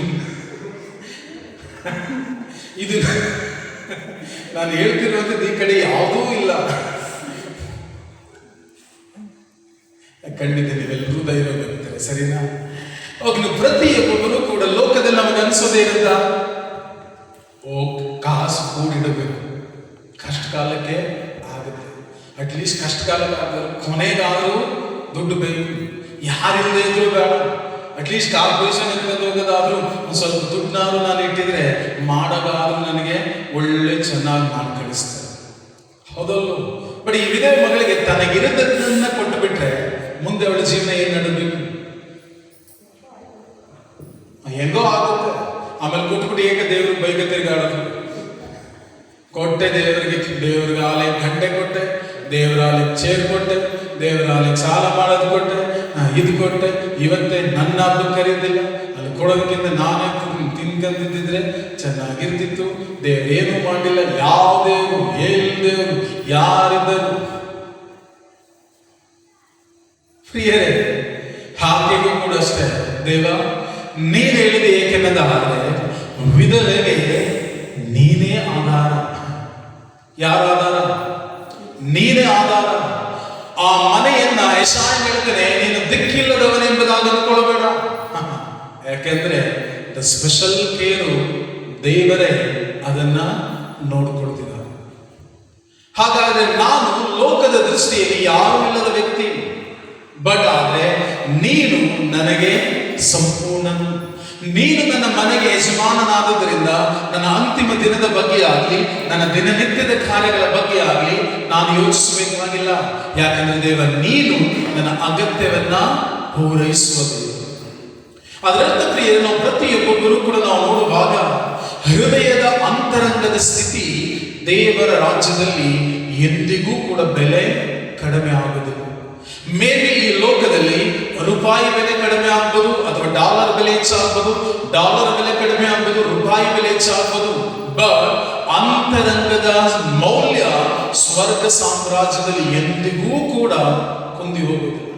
ಇದು ನಾನು ಹೇಳ್ತಿರುವಂಥದ್ದು ಈ ಕಡೆ ಯಾವುದೂ ಇಲ್ಲ. ಖಂಡಿತ ನೀವೆಲ್ಲರೂ ದೈವ ಭಕ್ತರೆ, ಸರಿನಾ? ಓಕೆ, ಪ್ರತಿಯೊಬ್ಬರು ಕೂಡ ಲೋಕದಲ್ಲಿ ನಮಗೆ ಅನ್ಸೋದೇ ಇರುತ್ತಾ? ಕಾಸು ಕೂಡಿಡಬೇಕು, ಕಷ್ಟ ಕಾಲಕ್ಕೆ ಆಗುತ್ತೆ. ಅಟ್ಲೀಸ್ಟ್ ಕಷ್ಟಕಾಲಕ್ಕಾದರೂ ಕೊನೆಗಾದರೂ ದುಡ್ಡು ಬೇಕು, ಯಾರಿಲ್ಲದೆ ಇದ್ರೂ ಬೇಡ, ಅಟ್ಲೀಸ್ಟ್ ಕಾರ್ಪೊರೇಷನ್ ಎತ್ಕೊಂಡು ಹೋಗೋದಾದ್ರೂ ಒಂದು ಸ್ವಲ್ಪ ದುಡ್ಡನ್ನಾದ್ರೂ ನಾನು ಇಟ್ಟಿದ್ರೆ ಮಾಡೋದಾದ್ರೂ ನನಗೆ ಒಳ್ಳೆ ಚೆನ್ನಾಗಿ ಮಾಡಿ ಕಳಿಸ್ತಾರೆ. ಹೌದಲ್ವ? ಬಟ್ ಈ ವಿಧವೆ ಮಗಳಿಗೆ ತನಗಿರದನ್ನ ಕೊಟ್ಟು ಬಿಟ್ರೆ ಮುಂದೆ ಅವಳ ಜೀವನ ಏನ್ ನಡಬೇಕು? ಹೆಂಗೋ ಆಗುತ್ತೆ. ಆಮೇಲೆ ಕೊಟ್ಬಿಟ್ಟು ಏಕ ದೇವ್ರಿಗೆ ಬೈಕ ತಿರ್ಗಾಡೋದು. ಕೊಟ್ಟೆ ದೇವ್ರಿಗೆ ಆಲಯಕ್ಕೆ ಗಂಟೆ ಕೊಟ್ಟೆ, ದೇವರ ಆಲಯಕ್ಕೆ ಚೇರ್ ಕೊಟ್ಟೆ, ದೇವರ ಆಲಯಕ್ಕೆ ಸಾಲ ಮಾಡೋದು ಕೊಟ್ಟೆ, ಇದು ಕೊಟ್ಟೆ, ಇವತ್ತೇ ನನ್ನ ಹಬ್ಬಕ್ಕೆ ಕರೀತಿಲ್ಲ, ಅಲ್ಲಿ ಕೊಡೋದಕ್ಕಿಂತ ನಾನೇ ತಿನ್ಕಂತಿದ್ದಿದ್ರೆ ಚೆನ್ನಾಗಿರ್ತಿತ್ತು. ದೇವ್ರೇನು ಮಾಡಿಲ್ಲ, ಯಾವ ದೇವರು ದೇವರು ಯಾರಿದ್ದರು? ಪ್ರಿಯರೇ, ಹಾಗೆಗೂ ಕೂಡ ಅಷ್ಟೇ, ದೇವ ನೀನು ಹೇಳಿದ ಏಕೆನ್ನದಾದರೆ ವಿಧವೆಗೆ ನೀನೇ ಆಧಾರ. ಯಾರ ಆಧಾರ? ನೀನೇ ಆಧಾರ. ಆ ಮನೆಯನ್ನ ಯೆಶಾಯ ಹೇಳ್ತಾನೆ, ನೀನು ದಿಕ್ಕಿಲ್ಲದವನೆಂಬುದಾಗಿ ಅಂದ್ಕೊಳ್ಬೇಡ. ಯಾಕೆಂದ್ರೆ ದ ಸ್ಪೆಷಲ್ ಕೇರು ದೇವರೇ ಅದನ್ನ ನೋಡ್ಕೊಳ್ತಿದ್ದಾರೆ. ಹಾಗಾದ್ರೆ ನಾನು ಲೋಕದ ದೃಷ್ಟಿಯಲ್ಲಿ ಯಾರೂ ಇಲ್ಲದ ವ್ಯಕ್ತಿ, ಬಟ್ ಆದ್ರೆ ನೀನು ನನಗೆ ಸಂಪೂರ್ಣನು. ನೀನು ನನ್ನ ಮನೆಗೆ ಯಜಮಾನನಾದುದರಿಂದ ನನ್ನ ಅಂತಿಮ ದಿನದ ಬಗ್ಗೆ ಆಗಲಿ, ನನ್ನ ದಿನನಿತ್ಯದ ಕಾರ್ಯಗಳ ಬಗ್ಗೆ ಆಗಲಿ ನಾನು ಯೋಚಿಸಬೇಕಾಗಿಲ್ಲ. ಯಾಕಂದ್ರೆ ದೇವ ನೀನು ನನ್ನ ಅಗತ್ಯವನ್ನ ಪೂರೈಸುವುದು. ಅದರರ್ಥ ಪ್ರಿಯರೇ, ನಾವು ಪ್ರತಿಯೊಬ್ಬೊಬ್ಬರು ಕೂಡ ನಾವು ನೋಡುವಾಗ ಹೃದಯದ ಅಂತರಂಗದ ಸ್ಥಿತಿ ದೇವರ ರಾಜ್ಯದಲ್ಲಿ ಎಂದಿಗೂ ಕೂಡ ಬೆಲೆ ಕಡಿಮೆ ಆಗುವುದಿಲ್ಲ. ಮೇಬಿ ಈ ಲೋಕದಲ್ಲಿ ರೂಪಾಯಿ ಬೆಲೆ ಕಡಿಮೆ ಆಗ್ಬೋದು, ಅಥವಾ ಡಾಲರ್ ಬೆಲೆ ಹೆಚ್ಚಾಗ್ಬೋದು, ಡಾಲರ್ ಬೆಲೆ ಕಡಿಮೆ ಆಗ್ಬೋದು, ರೂಪಾಯಿ ಬೆಲೆ ಹೆಚ್ಚಾಗ್ಬೋದು. ಬಟ್ ಅಂತರಂಗದ ಮೌಲ್ಯ ಸ್ವರ್ಗ ಸಾಮ್ರಾಜ್ಯದಲ್ಲಿ ಎಂದಿಗೂ ಕೂಡ ಕುಂದಿ ಹೋಗುವುದಿಲ್ಲ.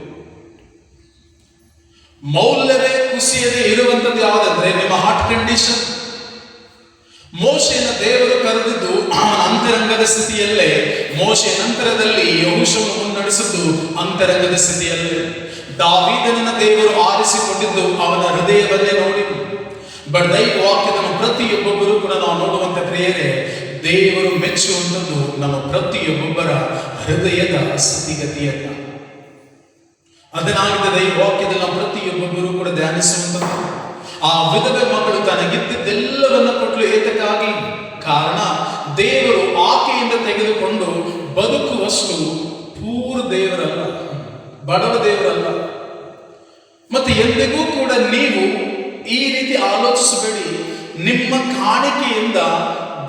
ಮೌಲ್ಯವೇ ಕುಸಿಯದೆ ಇರುವಂತದ್ದು ಯಾವುದಂದ್ರೆ ನಿಮ್ಮ ಹಾರ್ಟ್ ಕಂಡೀಷನ್. ಮೋಶೆನ ದೇವರು ಕರೆದಿದ್ದು ಅಂತರಂಗದ ಸ್ಥಿತಿಯಲ್ಲೇ. ಮೋಶೆ ನಂತರದಲ್ಲಿ ಯೆಹೋಶುವನು ಮುನ್ನಡೆಸಿದ್ದು ಅಂತರಂಗದ ಸ್ಥಿತಿಯಲ್ಲೇ. ದಾವೀದನನ್ನ ದೇವರು ಆರಿಸಿಕೊಂಡಿದ್ದು ಅವನ ಹೃದಯವನ್ನೇ ನೋಡಿ. ಬಟ್ ದೈವ ವಾಕ್ಯದ ಪ್ರತಿಯೊಬ್ಬೊಬ್ಬರು ಕೂಡ ನಾವು ನೋಡುವಂತ ಪ್ರಿಯರೇ, ದೇವರು ಮೆಚ್ಚುವಂಥದ್ದು ನಮ್ಮ ಪ್ರತಿಯೊಬ್ಬೊಬ್ಬರ ಹೃದಯದ ಸ್ಥಿತಿಗತಿಯನ್ನ. ಅದನ್ನಾಗಿದೆ ದೈವ ವಾಕ್ಯದಲ್ಲಿ ನಾವು ಪ್ರತಿಯೊಬ್ಬೊಬ್ಬರು ಕೂಡ ಧ್ಯಾನಿಸುವಂಥದ್ದು. ಆ ವಿಧವೆ ಮಗಳು ತನಗಿದ್ದೆಲ್ಲವನ್ನ ಕೊಟ್ಟಲು ಏತಕ್ಕಾಗಿ? ಕಾರಣ ದೇವರು ಆಕೆಯಿಂದ ತೆಗೆದುಕೊಂಡು ಬದುಕುವಷ್ಟು ಪೂರ್ ದೇವರಲ್ಲ, ಬಡವ ದೇವರಲ್ಲ. ಮತ್ತೆ ಎಂದಿಗೂ ಕೂಡ ನೀವು ಈ ರೀತಿ ಆಲೋಚಿಸಬೇಡಿ, ನಿಮ್ಮ ಕಾಣಿಕೆಯಿಂದ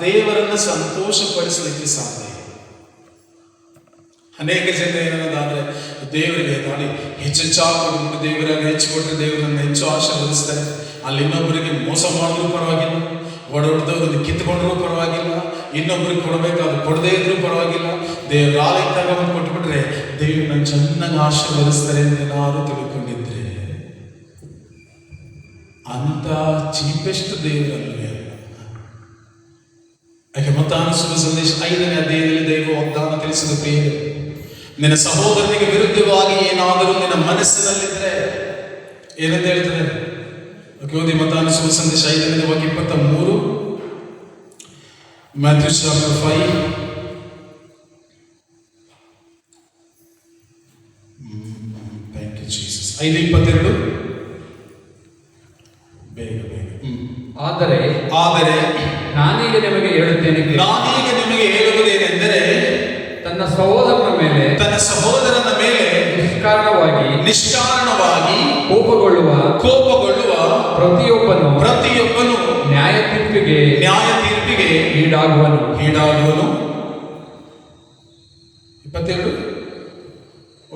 ದೇವರನ್ನು ಸಂತೋಷಪಡಿಸಲಿಕ್ಕೆ ಸಾಧ್ಯ. ಅನೇಕ ಜನ ಏನನ್ನೋದಾದ್ರೆ ದೇವರಿಗೆ ತಾಳಿ ಹೆಚ್ಚೆಚ್ಚಾಕೊಂಡು ದೇವರಾಗ ಹೆಚ್ಚು ಕೊಟ್ಟರೆ ದೇವರನ್ನು ಹೆಚ್ಚು ಆಶೀರ್ವದಿಸ್ತಾರೆ. ಅಲ್ಲಿ ಇನ್ನೊಬ್ಬರಿಗೆ ಮೋಸ ಮಾಡಿದ್ರು ಪರವಾಗಿಲ್ಲ, ಒಡದವ್ರದ್ದು ಕಿತ್ಕೊಂಡ್ರೂ ಪರವಾಗಿಲ್ಲ, ಇನ್ನೊಬ್ಬರಿಗೆ ಕೊಡಬೇಕಾದ್ರು ಕೊಡದೇ ಇದ್ರೂ ಪರವಾಗಿಲ್ಲ, ದೇವರ ಆಲಯಕ್ಕೆ ತಗೊಂಡು ಕೊಟ್ಬಿಟ್ರೆ ದೇವ್ರನ್ನ ಚೆನ್ನಾಗಿ ಆಶೀರ್ವದಿಸ್ತಾರೆ ಅಂತ ಏನಾದ್ರು ತಿಳ್ಕೊಂಡಿದ್ರೆ ಅಂತ ಚೀಪೆಸ್ಟ್ ದೇವರಲ್ವೇ. ಯಾಕೆ ಮತ್ತಾಯನ ಶುಭ ಸಂದೇಶ 5ನೇ ಅಧ್ಯಾಯದಲ್ಲಿ ದೈವ ವಾಗ್ದಾನ ತಿಳಿಸಿದ ಪ್ರಿಯರೇ, ನಿನ್ನ ಸಹೋದರನಿಗೆ ವಿರುದ್ಧವಾಗಿ ಏನಾದರೂ ನಿನ್ನ ಮನಸ್ಸಿನಲ್ಲಿದ್ರೆ ಏನಂತ ಹೇಳ್ತಾರೆ? ಓದಿ ಮತ್ತಾಯನ ಶುಭ ಸಂದೇಶ 5ನೇ ವಾಕ್ಯ 23, Matthew chapter 5. Thank you Jesus. 5:22. ಬೇಗ ಬೇಗ. ಆದರೆ ನಾನೀಗ ನಿಮಗೆ ಹೇಳುವುದೇನೆಂದರೆ, ತನ್ನ ಸಹೋದರನ ಮೇಲೆ ನಿಷ್ಕಾರಣವಾಗಿ ಕೋಪಗೊಳ್ಳುವ ಪ್ರತಿಯೊಬ್ಬನು ನ್ಯಾಯ ತೀರ್ಪಿಗೆ ಈಡಾಗುವನು. 22.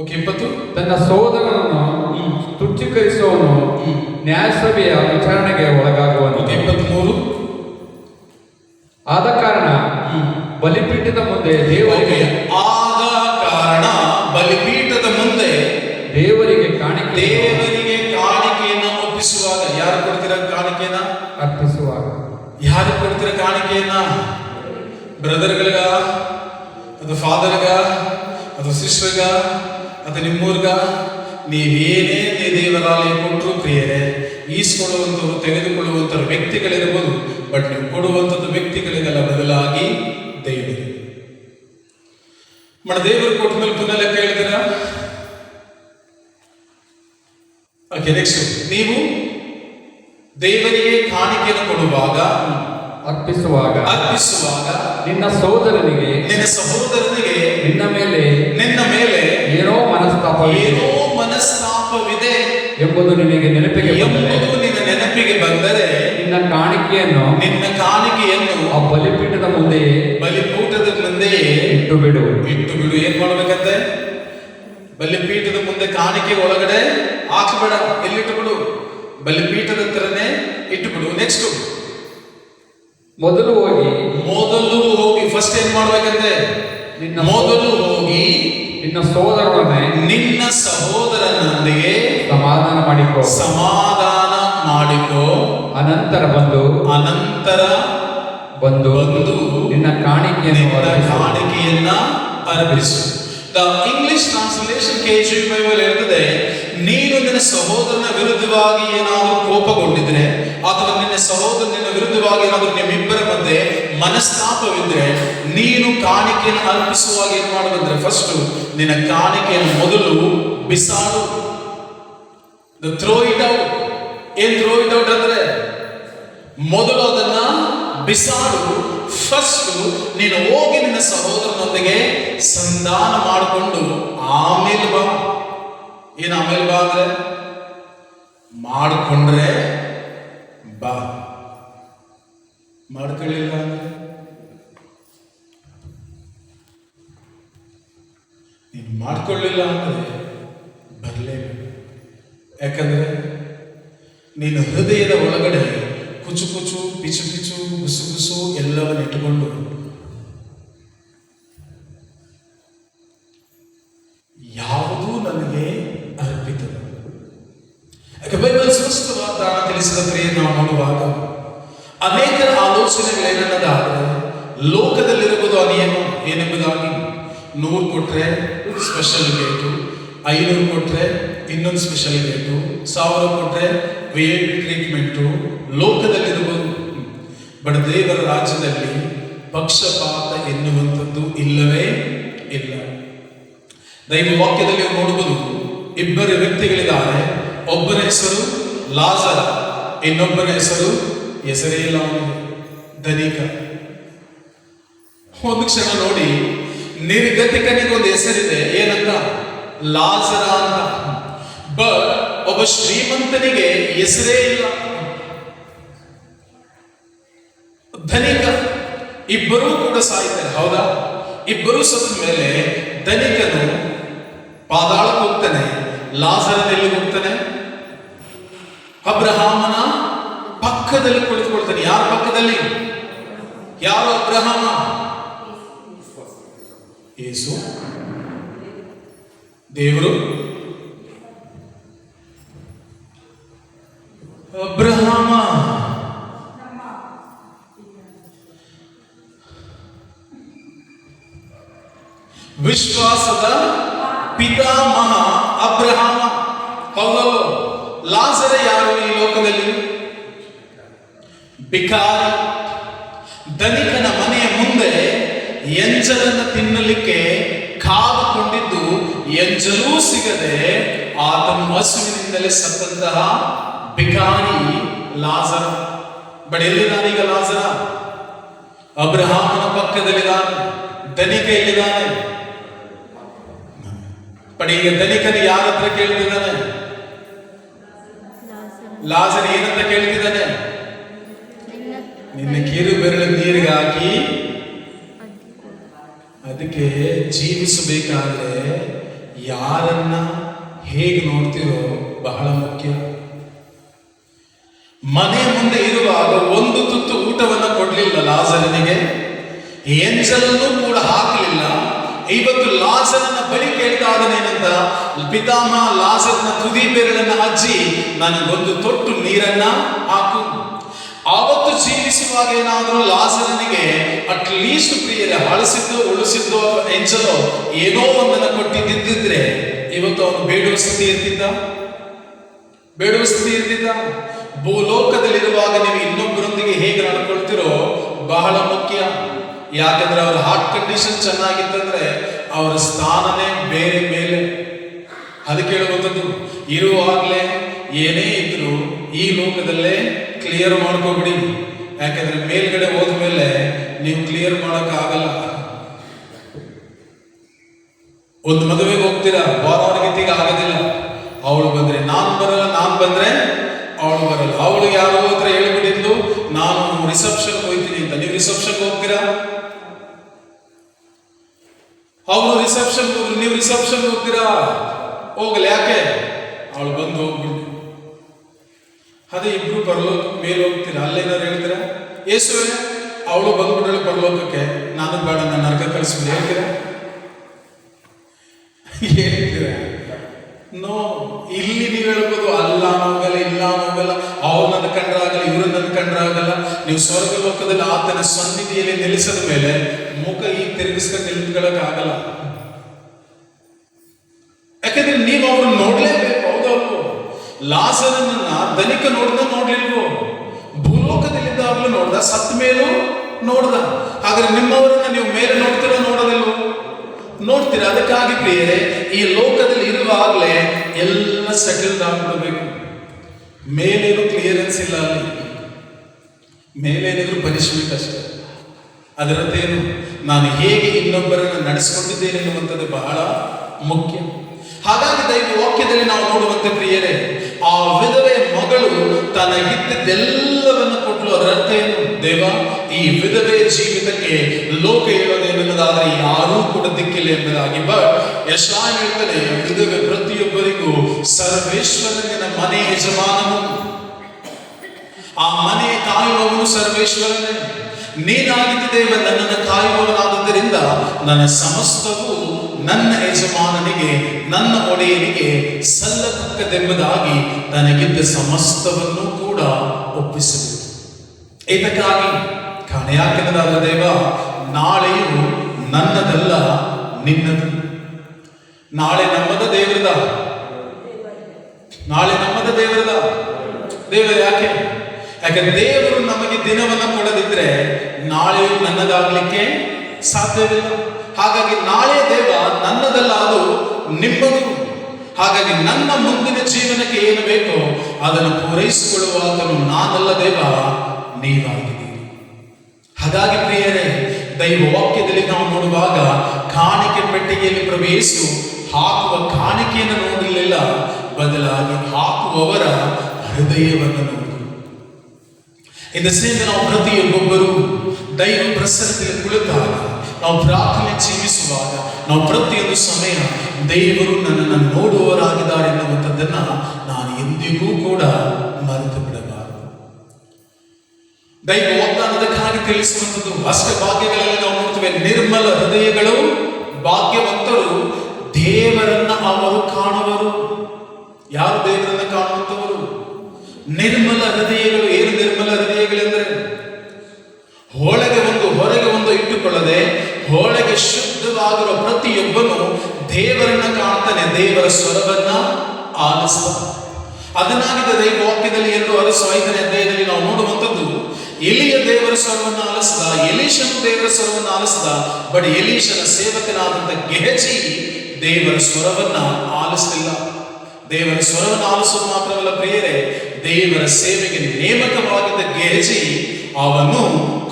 ಓಕೆ 20. ತನ್ನ ಸಹೋದರನನ್ನು ತುಚ್ಛೀಕರಿಸುವವನು ನ್ಯಾಯಸಭೆಯ ವಿಚಾರಣೆಗೆ ಒಳಗಾಗುವನು. 23. ಆದ ಕಾರಣ ಬಲಿಪೀಠದ ಮುಂದೆ ದೇವರಿಗೆ ಕಾಣಿಕೆಯನ್ನು ಒಪ್ಪಿಸುವಾಗ ಯಾರು ಕೊಡ್ತೀರ ಕಾಣಿಕೆಯನ್ನ? ಅರ್ಪಿಸುವಾಗ ಯಾರು ಕೊಡ್ತೀರ ಕಾಣಿಕೆಯನ್ನ? ಬ್ರದರ್ಗಳಿಗ, ಅದು ಫಾದರ್ಗ, ಅದು ಸಿಸ್ಟರ್ಗ, ಅದು ನಿಮ್ಮೂರ್ಗ, ನೀವೇನೇ ದೇವರಾಲಯ ಕೊಟ್ಟರು ಪ್ರಿಯರೇ, ಈಸ್ಕೊಳ್ಳುವಂಥವ್ರು ತೆಗೆದುಕೊಳ್ಳುವಂಥವ್ರು ವ್ಯಕ್ತಿಗಳಿರ್ಬೋದು, ಬಟ್ ನೀವು ಕೊಡುವಂಥದ್ದು ವ್ಯಕ್ತಿಗಳಿಗೆಲ್ಲ ಬದಲಾಗಿ ದೇವರಿಗೆ. ದೇವರು ಕೊಟ್ಟ ಮೇಲೆ ಪುನಃ ಲೆಕ್ಕ ಹೇಳ್ತೀರಾ? Okay, next. ನೀವು ದೇವರಿಗೆ ಕಾಣಿಕೆಯನ್ನು ಕೊಡುವಾಗ, ಅರ್ಪಿಸುವಾಗ ನಿನ್ನ ಸಹೋದರನಿಗೆ ನಿನ್ನ ಮೇಲೆ ಏನೋ ಮನಸ್ತಾಪವಿದೆ ಎಂಬುದು ನಿನಗೆ ನೆನಪಿಗೆ ಬಂದರೆ ನಿನ್ನ ಕಾಣಿಕೆಯನ್ನು ಆ ಬಲಿಪೀಠದ ಮುಂದೆಯೇ ಇಟ್ಟು ಬಿಡು. ಏನ್ ಮಾಡ್ಬೇಕಂತೆ? ಬಲಿಪೀಠದ ಮುಂದೆ ಕಾಣಿಕೆ ಒಳಗಡೆ ಹಾಕಬೇಡ, ಎಲ್ಲಿಟ್ಟು ಬಿಡು, ಬಲಿಪೀಠದ ಹತ್ರನೇ ಇಟ್ಟುಬಿಡು. ನೆಕ್ಸ್ಟ್, ಮೊದಲು ಹೋಗಿ ಫಸ್ಟ್ ಏನ್ ಮಾಡ್ಬೇಕಂತೆ? ಮೊದಲು ಹೋಗಿ ನಿನ್ನ ಸಹೋದರನೊಂದಿಗೆ ಸಮಾಧಾನ ಮಾಡಿಕೋ. ಅನಂತರ ಬಂದು ನಿನ್ನ ಕಾಣಿಕೆಯನ್ನ ಅರ್ಪಿಸು. The English translation KJV Bible ಹೇಳ್ತದೆ, ನೀನು ನಿನ್ನ ಸಹೋದರನ ವಿರುದ್ಧವಾಗಿ ಏನಾದರೂ ಕೋಪಗೊಂಡಿದ್ರೆ ಅಥವಾ ನಿನ್ನ ಸಹೋದರನ ವಿರುದ್ಧವಾಗಿ ಏನಾದರೂ ನಿಮ್ಮಿಬ್ಬರ ಮಧ್ಯೆ ಮನಸ್ತಾಪವಿದ್ರೆ ನೀನು ಕಾಣಿಕೆಯನ್ನು ಅರ್ಪಿಸುವಾಗ ಏನ್ ಮಾಡಬೇಕಂದ್ರೆ ಫಸ್ಟ್ ನಿನ್ನ ಕಾಣಿಕೆಯನ್ನು ಮೊದಲು ಬಿಸಾಡು. Throw it out. ಏನ್ ಥ್ರೋ ಇಟ್ ಔಟ್ ಅಂದ್ರೆ ಮೊದಲು ಅದನ್ನ ಬಿಸಾಡು. ಫಸ್ಟ್ ನೀನು ಹೋಗಿ ನಿನ್ನ ಸಹೋದರನೊಂದಿಗೆ ಸಂಧಾನ ಮಾಡಿಕೊಂಡು ಆಮೇಲೆ ಬಾ. ಏನ್ ಆಮೇಲೆ ಬಾ ಅಂದ್ರೆ ಮಾಡಿಕೊಂಡ್ರೆ ಬಾ, ಮಾಡ್ಕೊಳ್ಳಿಲ್ಲ ಅಂದ್ರೆ ನೀನು ಮಾಡ್ಕೊಳ್ಳಿಲ್ಲ ಅಂದ್ರೆ ಬರಲೇಬೇಕು. ಯಾಕಂದ್ರೆ ನೀನು ಹೃದಯದ ಒಳಗಡೆ ಕುಚು ಪಿಚು ಗುಸು ಎಲ್ಲವನ್ನು ಇಟ್ಟುಕೊಂಡು ಯಾವುದೂ ನನಗೆ ಅರ್ಪಿತ. ಯಾಕೆ ಬೈಬಲ್ ಸ್ಪಷ್ಟವಾದ ತಿಳಿಸಿದ ಪ್ರಿಯ ನಾವು ನೋಡುವಾಗ ಅನೇಕರ ಆಲೋಚನೆಗಳೇನೆನ್ನದಾದರೆ ಲೋಕದಲ್ಲಿರುವುದು ಅನಿಯಮ ಏನೆಂಬುದಾಗಿ 100 ಕೊಟ್ರೆ ಸ್ಪೆಷಲ್ ರೇಟು, 500 ಕೊಟ್ರೆ ಇನ್ನೊಂದು ಸ್ಪೆಷಲ್ ರೇಟು, 1000 ಕೊಟ್ರೆ VIP ಟ್ರೀಟ್ಮೆಂಟು ಲೋಕದಲ್ಲಿರುವುದು. ಬಟ್ ದೇವರ ರಾಜ್ಯದಲ್ಲಿ ಪಕ್ಷಪಾತ ಎನ್ನುವಂಥದ್ದು ಇಲ್ಲವೇ ಇಲ್ಲ. ದೈವ ವಾಕ್ಯದಲ್ಲಿ ನೋಡುವುದು, ಇಬ್ಬರು ವ್ಯಕ್ತಿಗಳಿದ್ದಾರೆ. ಒಬ್ಬನ ಹೆಸರು ಲಾಜರ, ಇನ್ನೊಬ್ಬನ ಹೆಸರೇ ಇಲ್ಲ, ಧನಿಕ. ಒಂದು ಕ್ಷಣ ನೋಡಿ, ನಿರ್ಗತಿಕನಿಗೆ ಒಂದು ಹೆಸರಿದೆ, ಏನಂತ? ಲಾಜರ ಅಂತ. ಬಟ್ ಒಬ್ಬ ಶ್ರೀಮಂತನಿಗೆ ಹೆಸರೇ ಇಲ್ಲ, ಧನಿಕ. ಇಬ್ಬರೂ ಕೂಡ ಸಾಯ್ತಾರೆ, ಹೌದಾ? ಇಬ್ಬರೂ ಸತ್ತ ಮೇಲೆ ಧನಿಕನು ಪಾತಾಳಕ್ಕೆ ಹೋಗ್ತಾನೆ, ಲಾಜರನಲ್ಲಿ ಹೋಗ್ತಾನೆ, ಅಬ್ರಹಾಮನ ಪಕ್ಕದಲ್ಲಿ ಕುಳಿತುಕೊಳ್ತಾನೆ. ಯಾರ ಪಕ್ಕದಲ್ಲಿ? ಯಾರು ಅಬ್ರಹಾಮ? ಯೇಸು ದೇವರು. ಅಬ್ರಹಾಮ ವಿಶ್ವಾಸದ ಪಿತಾಮಹ ಅಬ್ರಹಾಮ, ಹೌದಲ್ಲ? ಲಾಜರ ಯಾರು ಈ ಲೋಕದಲ್ಲಿ? ಬಿಕಾರಿ. ಧನಿಕನ ಮನೆಯ ಮುಂದೆ ಎಂಜಲನ್ನು ತಿನ್ನಲಿಕ್ಕೆ ಕಾದುಕೊಂಡಿದ್ದು ಎಂಜಲೂ ಸಿಗದೆ ಆತನು ಹಸುವಿನಿಂದಲೇ ಸತ್ತಂತಹ ಬಿಕಾರಿ ಲಾಜರ. ಬಟ್ ಎಲ್ಲಿದ್ದಾನೆ ಈಗ ಲಾಜರ? ಅಬ್ರಹಾಮನ ಪಕ್ಕದಲ್ಲಿದ್ದಾನೆ. ಧನಿಕ ಎಲ್ಲಿದ್ದಾನೆ? ಬಟ್ ಈಗ ಧನಿಕನ ಯಾರ ಹತ್ರ ಕೇಳ್ತಿದ್ದಾನೆ? ಲಾಜರ್ ಏನಂತ ಕೇಳ್ತಿದ್ದಾನೆ? ನಿನ್ನ ಕಿರು ಬೆರಳು ನೀರಿಗೆ ಹಾಕಿ ಅದಕ್ಕೆ ಜೀವಿಸಬೇಕಾದ್ರೆ ಯಾರನ್ನ ಹೇಗೆ ನೋಡ್ತಿರೋ ಬಹಳ ಮುಖ್ಯ. ಮನೆ ಮುಂದೆ ಇರುವಾಗ ಒಂದು ತುತ್ತು ಊಟವನ್ನು ಕೊಡ್ಲಿಲ್ಲ ಲಾಜರನಿಗೆ, ಎಂಜಲನ್ನು ಕೂಡ ಹಾಕಲಿಲ್ಲ. ಇವತ್ತು ಲಾಜರನ ಬಳಿ ಕೇಳ್ತಾ ಇದ್ದಾನೇನಂತ? ಪಿತಾಮಹ ಲಾಜರನ ತುದಿ ಬೆರಳನ್ನ ಹಚ್ಚಿ ನನಗೊಂದು ತೊಟ್ಟು ನೀರನ್ನ ಹಾಕು. ಆವತ್ತು ಜೀವಿಸುವಾಗ ಏನಾದರೂ ಲಾಜರನಿಗೆ ಅಟ್ಲೀಸ್ಟ್ ಪ್ರಿಯರೇ ಹಳಸಿದ್ದು ಉಳಿಸಿದ್ದು ಅಥವಾ ಎಂಜಲೋ ಏನೋ ಒಂದನ್ನು ಕೊಟ್ಟಿದ್ದಿದ್ರೆ ಇವತ್ತು ಅವನು ಬೇಡುವ ಸ್ಥಿತಿ ಇರ್ತಿದ್ದ. ಭೂಲೋಕದಲ್ಲಿರುವಾಗ ನೀವು ಇನ್ನೊಬ್ಬರೊಂದಿಗೆ ಹೇಗೆ ನಡ್ಕೊಳ್ತಿರೋ ಬಹಳ ಮುಖ್ಯ. ಯಾಕಂದ್ರೆ ಅವ್ರ ಹಾರ್ಟ್ ಕಂಡೀಷನ್ ಚೆನ್ನಾಗಿತ್ತಂದ್ರೆ ಅವರ ಸ್ಥಾನನೇ ಬೇರೆ ಮೇಲೆ. ಅದಕ್ಕೆ ಹೇಳುವಂಥದ್ದು, ಇರುವಾಗಲೇ ಏನೇ ಇದ್ರು ಈ ಲೋಕದಲ್ಲೇ ಕ್ಲಿಯರ್ ಮಾಡ್ಕೋಬಿಡಿ. ಯಾಕಂದ್ರೆ ಮೇಲ್ಗಡೆ ಹೋದ್ಮೇಲೆ ನೀವು ಕ್ಲಿಯರ್ ಮಾಡೋಕ್ಕಾಗಲ್ಲ. ಒಂದು ಮದುವೆಗೆ ಹೋಗ್ತೀರಾ, ಬಾರವರ್ಗತಿಗೆ ಆಗೋದಿಲ್ಲ. ಅವಳು ಬಂದ್ರೆ ನಾನು ಬರಲ್ಲ, ನಾನು ಬಂದ್ರೆ ಅವಳು ಬರಲ್ಲ. ಅವಳು ಯಾರೋ ಹತ್ರ ಹೇಳ್ಬಿಟ್ಟಿದ್ಲು ನಾನು ರಿಸೆಪ್ಷನ್ ಹೋಗ್ತೀನಿ ಅಂತ. ನೀವು ರಿಸೆಪ್ಷನ್ಗೆ ಹೋಗ್ತೀರಾ? ಅವಳು ರಿಸೆಪ್ಷನ್ ಹೋಗ್ಲಿ, ನೀವು ರಿಸೆಪ್ಷನ್ ಹೋಗ್ತೀರಾ? ಹೋಗಲ್ಲ. ಯಾಕೆ? ಅವಳು ಬಂದು ಹೋಗ್ಬಿಟ್ಟು ಅದೇ ಇಬ್ರು ಪರಲೋಕ ಮೇಲೆ ಹೋಗ್ತೀರಾ. ಅಲ್ಲೇನಾದ್ರು ಹೇಳ್ತೀರಾ ಯೇಸುವೆ ಅವಳು ಬಂದ್ಬಿಟ್ರೆ ಪರಲೋಕಕ್ಕೆ, ನಾನು ಬೇಡ ನನ್ನ ನರಕ ಕಳಿಸ್ಬಿಡಿ ಹೇಳ್ತೀರಾ? ಹೇಳ್ತೀರಾ? ನೋ. ಇಲ್ಲಿ ನೀವು ಹೇಳ್ಬೋದು ಅಲ್ಲ ಹೋಗಲ್ಲ, ಇಲ್ಲ ಹೋಗಲ್ಲ, ಅವ್ರು ನನ್ನ ಕಂಡ್ರಾಗಲ್ಲ, ಇವ್ರು ನನ್ನ ಕಂಡ್ರಾಗಲ್ಲ. ನೀವು ಸ್ವರ್ಗ ಲೋಕದಲ್ಲಿ ಆತನ ಸನ್ನಿಧಿಯಲ್ಲಿ ನಿಲ್ಲಿಸಿದ ಮೇಲೆ ಮುಖ ಈ ತಿರುಗಿಸ್ಕೊಂಡು ನಿಲ್ಕೊಳ್ಳೋಕ್ಕಾಗಲ್ಲ. ಯಾಕಂದ್ರೆ ನೀವು ಅವ್ರನ್ನ ನೋಡ್ಲೇಬೇಕು. ಹೌದಲ್ವೋ? ಲಾಜರನನ್ನ ಧನಿಕ ನೋಡ್ಲಿಲ್ವೋ? ಭೂಲೋಕದಲ್ಲಿದ್ದಾಗಲೂ ನೋಡ್ದ, ಸತ್ತ ಮೇಲೂ ನೋಡ್ದ. ಹಾಗಾದ್ರೆ ನಿಮ್ಮವರನ್ನ ನೀವು ಮೇಲೆ ನೋಡ್ತೀರೋ ನೋಡೋದಿಲ್ವೋ? ನೋಡ್ತೀರಾ. ಅದಕ್ಕಾಗಿ ಪ್ರಿಯರೇ, ಈ ಲೋಕದಲ್ಲಿ ಇರುವಾಗಲೇ ಎಲ್ಲ ಸೆಟಲ್ಡ್ ಆಗ್ಬಿಡ್ಬೇಕು. ಮೇಲೇನು ಕ್ಲಿಯರೆನ್ಸ್ ಇಲ್ಲ, ಅಲ್ಲಿ ಮೇಲೇನಿದ್ರು ಪನಿಷ್ಮೆಂಟ್ ಅಷ್ಟೇ. ಅದರದ್ದೇನು ನಾನು ಹೇಗೆ ಇನ್ನೊಬ್ಬರನ್ನು ನಡೆಸಿಕೊಂಡಿದ್ದೇನೆ ಎನ್ನುವಂಥದ್ದು ಬಹಳ ಮುಖ್ಯ. ಹಾಗಾಗಿ ದೈವ ವಾಕ್ಯದಲ್ಲಿ ನಾವು ನೋಡುವಂತೆ ಪ್ರಿಯರೇ, ಆ ವಿಧವೆ ಮಗಳು ತನಗಿದ್ದೆಲ್ಲವನ್ನು ಕೊಟ್ಟಲು. ಅದರ ಅರ್ಥ ಏನು? ದೇವ, ಈ ವಿಧವೆ ಜೀವಿತಕ್ಕೆ ಲೋಕ ಹೇಳೋದೇನೆನ್ನದಾದರೆ ಯಾರೂ ಕೂಡ ದಿಕ್ಕಿಲ್ಲ ಎಂಬುದಾಗಿ. ಯೆಶಾಯ ಹೇಳ್ತಾನೆ, ವಿಧವೆ ಪ್ರತಿಯೊಬ್ಬರಿಗೂ ಸರ್ವೇಶ್ವರನ ಮನೆ ಯಜಮಾನನು, ಆ ಮನೆ ಕಾಯುವವನು ಸರ್ವೇಶ್ವರನೇ. ನೀನಾಗಿದ್ದ ದೇವ ನನ್ನನ್ನು ಕಾಯುವವನಾದದ್ದರಿಂದ ನನ್ನ ಸಮಸ್ತವು ನನ್ನ ಯಜಮಾನನಿಗೆ, ನನ್ನ ಒಡೆಯನಿಗೆ ಸಲ್ಲತಕ್ಕದೆಂಬುದಾಗಿ ನನಗಿದ್ದ ಸಮಸ್ತವನ್ನು ಕೂಡ ಒಪ್ಪಿಸಬೇಕು. ಇದಕ್ಕಾಗಿ ಕಾಣೆಯಾಕೆಂದಾದ ದೇವ, ನಾಳೆಯು ನನ್ನದಲ್ಲ ನಿನ್ನದು. ನಾಳೆ ನಮ್ಮದ ದೇವರದ, ನಾಳೆ ನಮ್ಮದ ದೇವರದ. ದೇವರ ಯಾಕೆ? ಯಾಕಂದ್ರೆ ದೇವರು ನಮಗೆ ದಿನವನ್ನು ಕೊಡದಿದ್ರೆ ನಾಳೆಯು ನನ್ನದಾಗ್ಲಿಕ್ಕೆ ಸಾಧ್ಯವಿಲ್ಲ. ಹಾಗಾಗಿ ನಾಳೆ ದೇವ ನನ್ನದಲ್ಲ, ಅದು ನಿಮ್ಮದು. ಹಾಗಾಗಿ ನನ್ನ ಮುಂದಿನ ಜೀವನಕ್ಕೆ ಏನು ಬೇಕೋ ಅದನ್ನು ಪೂರೈಸಿಕೊಳ್ಳುವಾತನು ನಾನಲ್ಲ ದೇವ, ನೀವಾಗಿದ್ದೀರಿ. ಹಾಗಾಗಿ ಪ್ರಿಯರೇ, ದೈವ ವಾಕ್ಯದಲ್ಲಿ ನಾವು ನೋಡುವಾಗ ಕಾಣಿಕೆ ಪೆಟ್ಟಿಗೆಯಲ್ಲಿ ಪ್ರಭು ಯೇಸು ಹಾಕುವ ಕಾಣಿಕೆಯನ್ನು ನೋಡಲಿಲ್ಲ, ಬದಲಾಗಿ ಹಾಕುವವರ ಹೃದಯವನ್ನು ನೋಡಿದರು. ಇದರಿಂದ ನಾವು ಪ್ರತಿಯೊಬ್ಬೊಬ್ಬರು ದೈವ ಪ್ರಸನ್ನತೆಯಲ್ಲಿ ಕುಳಿತಾಗ, ನಾವು ಪ್ರಾರ್ಥನೆ ಜೀವಿಸುವಾಗ, ನಾವು ಪ್ರತಿಯೊಂದು ಸಮಯ ದೇವರು ನನ್ನನ್ನು ನೋಡುವವರಾಗಿದ್ದಾರೆ ಎನ್ನುವಂಥದ್ದನ್ನ ನಾನು ಎಂದಿಗೂ ಕೂಡ ಮರೆತು ಬಿಡಬಾರದು. ದೈವ ವಾಗ್ದಾನದಕ್ಕಾಗಿ ತಿಳಿಸುವಂಥದ್ದು ಅಷ್ಟ ಭಾಗ್ಯಗಳಲ್ಲಿ ನಾವು ನೋಡ್ತೇವೆ. ನಿರ್ಮಲ ಹೃದಯಗಳು ಭಾಗ್ಯವಂತರು, ದೇವರನ್ನ ಅವರು ಕಾಣುವರು. ಯಾರು ದೇವರನ್ನ ಕಾಣುವಂತವರು? ನಿರ್ಮಲ ಹೃದಯಗಳು. ಏನು ನಿರ್ಮಲ ಹೃದಯಗಳೆಂದರೆ, ಒಳಗೆ ಒಂದು ಹೊರಗೆ ಒಂದು ಇಟ್ಟುಕೊಳ್ಳದೆ ಒಳಗೆ ಶುದ್ಧವಾಗಿರುವ ಪ್ರತಿಯೊಬ್ಬನು ದೇವರನ್ನ ಕಾಣ್ತಾನೆ, ದೇವರ ಸ್ವರವನ್ನ ಆಲಿಸ್ತಾನೆ. ಅದನ್ನಾಗಿದೆ ದೈವ ವಾಕ್ಯದಲ್ಲಿ 2:5 ಅಧ್ಯಾಯದಲ್ಲಿ ನಾವು ನೋಡುವಂಥದ್ದು. ಎಲಿಯ ದೇವರ ಸ್ವರವನ್ನು ಆಲಿಸಿದ, ಎಲೀಷನು ದೇವರ ಸ್ವರವನ್ನು ಆಲಿಸಿದ. ಬಟ್ ಎಲೀಷನ ಸೇವಕನಾದಂಥ ಗೆಹಜಿ ದೇವರ ಸ್ವರವನ್ನ ಆಲಿಸಲಿಲ್ಲ. ದೇವರ ಸ್ವರವನ್ನು ಆಲಿಸೋದು ಮಾತ್ರವಲ್ಲ ಪ್ರಿಯರೇ, ದೇವರ ಸೇವೆಗೆ ನೇಮಕವಾಗಿದ್ದ ಗೆಹಜಿ ಅವನು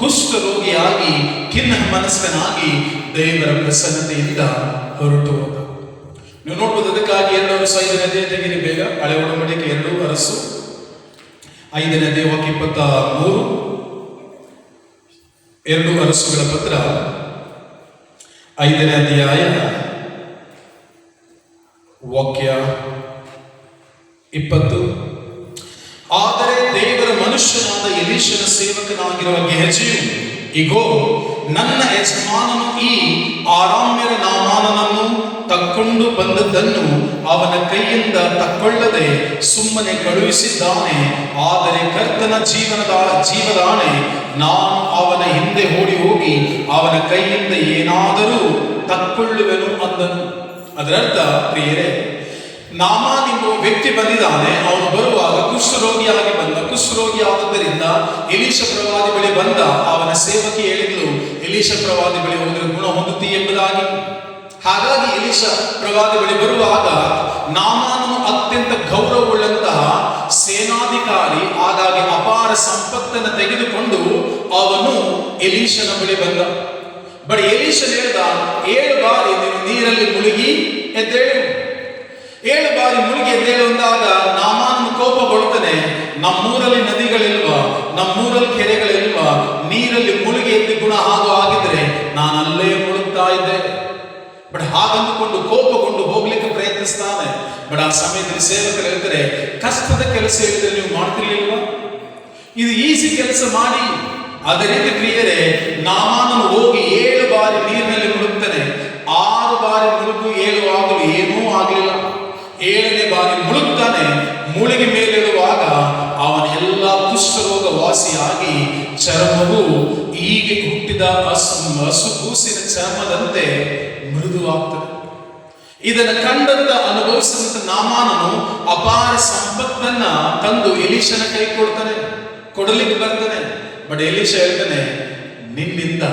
ಕುಷ್ಠರೋಗಿಯಾಗಿ ಖಿನ್ನ ಮನಸ್ಕನಾಗಿ ದೇವರ ಪ್ರಸನ್ನತೆಯಿಂದ ಹೊರಟು ಹೋದ. ನೀವು ನೋಡ್ಬೋದು. ಅದಕ್ಕಾಗಿ 2:5 ಅಧ್ಯಾಯ ತೆಗೆರಿ ಬೇಗ. ಹಳೆ ಒಡಂಬಡಿಕೆ 2 ಅರಸು 5ನೇ ಅಧ್ಯಾಯ 23. 2 ಅರಸುಗಳ ಪತ್ರ 5ನೇ ಅಧ್ಯಾಯ ವಾಕ್ಯ 20. ಆದರೆ ದೇವರ ಮನುಷ್ಯನಾದ ಎಲೀಷನ ಸೇವಕನಾಗಿರುವ ಗೆಹಜಿಯು, ಇಗೋ, ನನ್ನ ಯಜಮಾನನು ಈ ಆರಾಮ್ಯರ ನಾಮಾನನನ್ನು ತಕ್ಕೊಂಡು ಬಂದದ್ದನ್ನು ಅವನ ಕೈಯಿಂದ ತಕ್ಕೊಳ್ಳದೆ ಸುಮ್ಮನೆ ಕಳುಹಿಸಿದ್ದಾನೆ. ಆದರೆ ಕರ್ತನ ಜೀವದಾಣೆ, ನಾನು ಅವನ ಹಿಂದೆ ಓಡಿ ಹೋಗಿ ಅವನ ಕೈಯಿಂದ ಏನಾದರೂ ತಕ್ಕೊಳ್ಳುವೆನು ಅಂದನು. ಅದರರ್ಥ ಪ್ರಿಯರೇ, ನಾಮಾನ್ ಎಂಬ ವ್ಯಕ್ತಿ ಬಂದಿದ್ದಾನೆ. ಅವನು ಬರುವಾಗ ಕುಷ್ಠರೋಗಿಯಾಗಿ ಬಂದ. ಕುಷ್ಠರೋಗಿ ಆದದ್ದರಿಂದ ಎಲೀಷ ಪ್ರವಾದಿ ಬಳಿ ಬಂದ. ಅವನ ಸೇವಕಿ ಹೇಳಿದ್ಲು, ಎಲೀಷ ಪ್ರವಾದಿ ಬಳಿ ಹೋದರೆ ಗುಣ ಹೊಂದುತ್ತಿ ಎಂಬುದಾಗಿ. ಹಾಗಾಗಿ ಎಲೀಷ ಪ್ರವಾದಿ ಬಳಿ ಬರುವಾಗ ನಾಮಾನನು ಅತ್ಯಂತ ಗೌರವವುಳ್ಳಂತಹ ಸೇನಾಧಿಕಾರಿ, ಹಾಗಾಗಿ ಅಪಾರ ಸಂಪತ್ತನ್ನು ತೆಗೆದುಕೊಂಡು ಅವನು ಎಲೀಷನ ಬಳಿ ಬಂದ. ಬಟ್ ಎಲೀಷ ಹೇಳಿದ, 7 ಬಾರಿ ನೀನು ನೀರಲ್ಲಿ ಮುಳುಗಿ ಎದ್ದೇಳು. 7 ಬಾರಿ ಮುಳುಗಿ ಎದ್ದೇಳು ಅಂದಾಗ ನಾಮಾನನು ಕೋಪಗೊಳ್ತಾನೆ. ನಮ್ಮೂರಲ್ಲಿ ನದಿಗಳಿಲ್ವಾ, ನಮ್ಮೂರಲ್ಲಿ ಕೆರೆಗಳಿಲ್ವಾ, ನೀರಲ್ಲಿ ಮುಳುಗಿ ಎದ್ದು ಗುಣ ಹಾಗೂ ಆಗಿದ್ರೆ ನಾನು ಅಲ್ಲೇ ಮುಳುಗ್ತಾ ಇದ್ದೆ. ಬಟ್ ಹಾಗಂದುಕೊಂಡು ಕೋಪಗೊಂಡು ಹೋಗ್ಲಿಕ್ಕೆ ಪ್ರಯತ್ನಿಸ್ತಾನೆ. ಬಟ್ ಆ ಸಮಯದಲ್ಲಿ ಸೇವಕರು ಹೇಳ್ತಾರೆ, ಕಷ್ಟದ ಕೆಲಸ ಹೇಳಿದ್ರೆ ನೀವು ಮಾಡ್ತಿರ್ಲಿಲ್ವಾ, ಇದು ಈಸಿ ಕೆಲಸ ಮಾಡಿ. ಅದೇ ರೀತಿ ಪ್ರಿಯರೇ, ನಾಮಾನನು ಹೋಗಿ 7 ಬಾರಿ ನೀರಿನಲ್ಲಿ ಮುಳುಗ್ತಾನೆ. 6 ಬಾರಿ ಮುಳುಗು 7 ಆಗಲು ಏನೂ ಆಗಲಿಲ್ಲ. 7ನೇ ಬಾರಿ ಮುಳುಗ್ತಾನೆ. ಮುಳುಗಿ ಮೇಲೇಳುವಾಗ ಅವನ ಎಲ್ಲ ಕುಷ್ಠರೋಗ ವಾಸಿಯಾಗಿ ಚರ್ಮವು ಹೀಗೆ ಹುಟ್ಟಿದ ಹಸು ಕೂಸಿನ ಚರ್ಮದಂತೆ ಮೃದುವಾಗ್ತದೆ. ಇದನ್ನು ಕಂಡಂತ ಅನುಭವಿಸಿದಂತ ನಾಮಾನನು ಅಪಾರ ಸಂಪತ್ತನ್ನ ತಂದು ಎಲೀಷನ ಕೈ ಕೊಡಲಿಕ್ಕೆ ಬರ್ತಾನೆ. ಬಟ್ ಎಲೀಷ ಹೇಳ್ತಾನೆ, ನಿನ್ನಿಂದ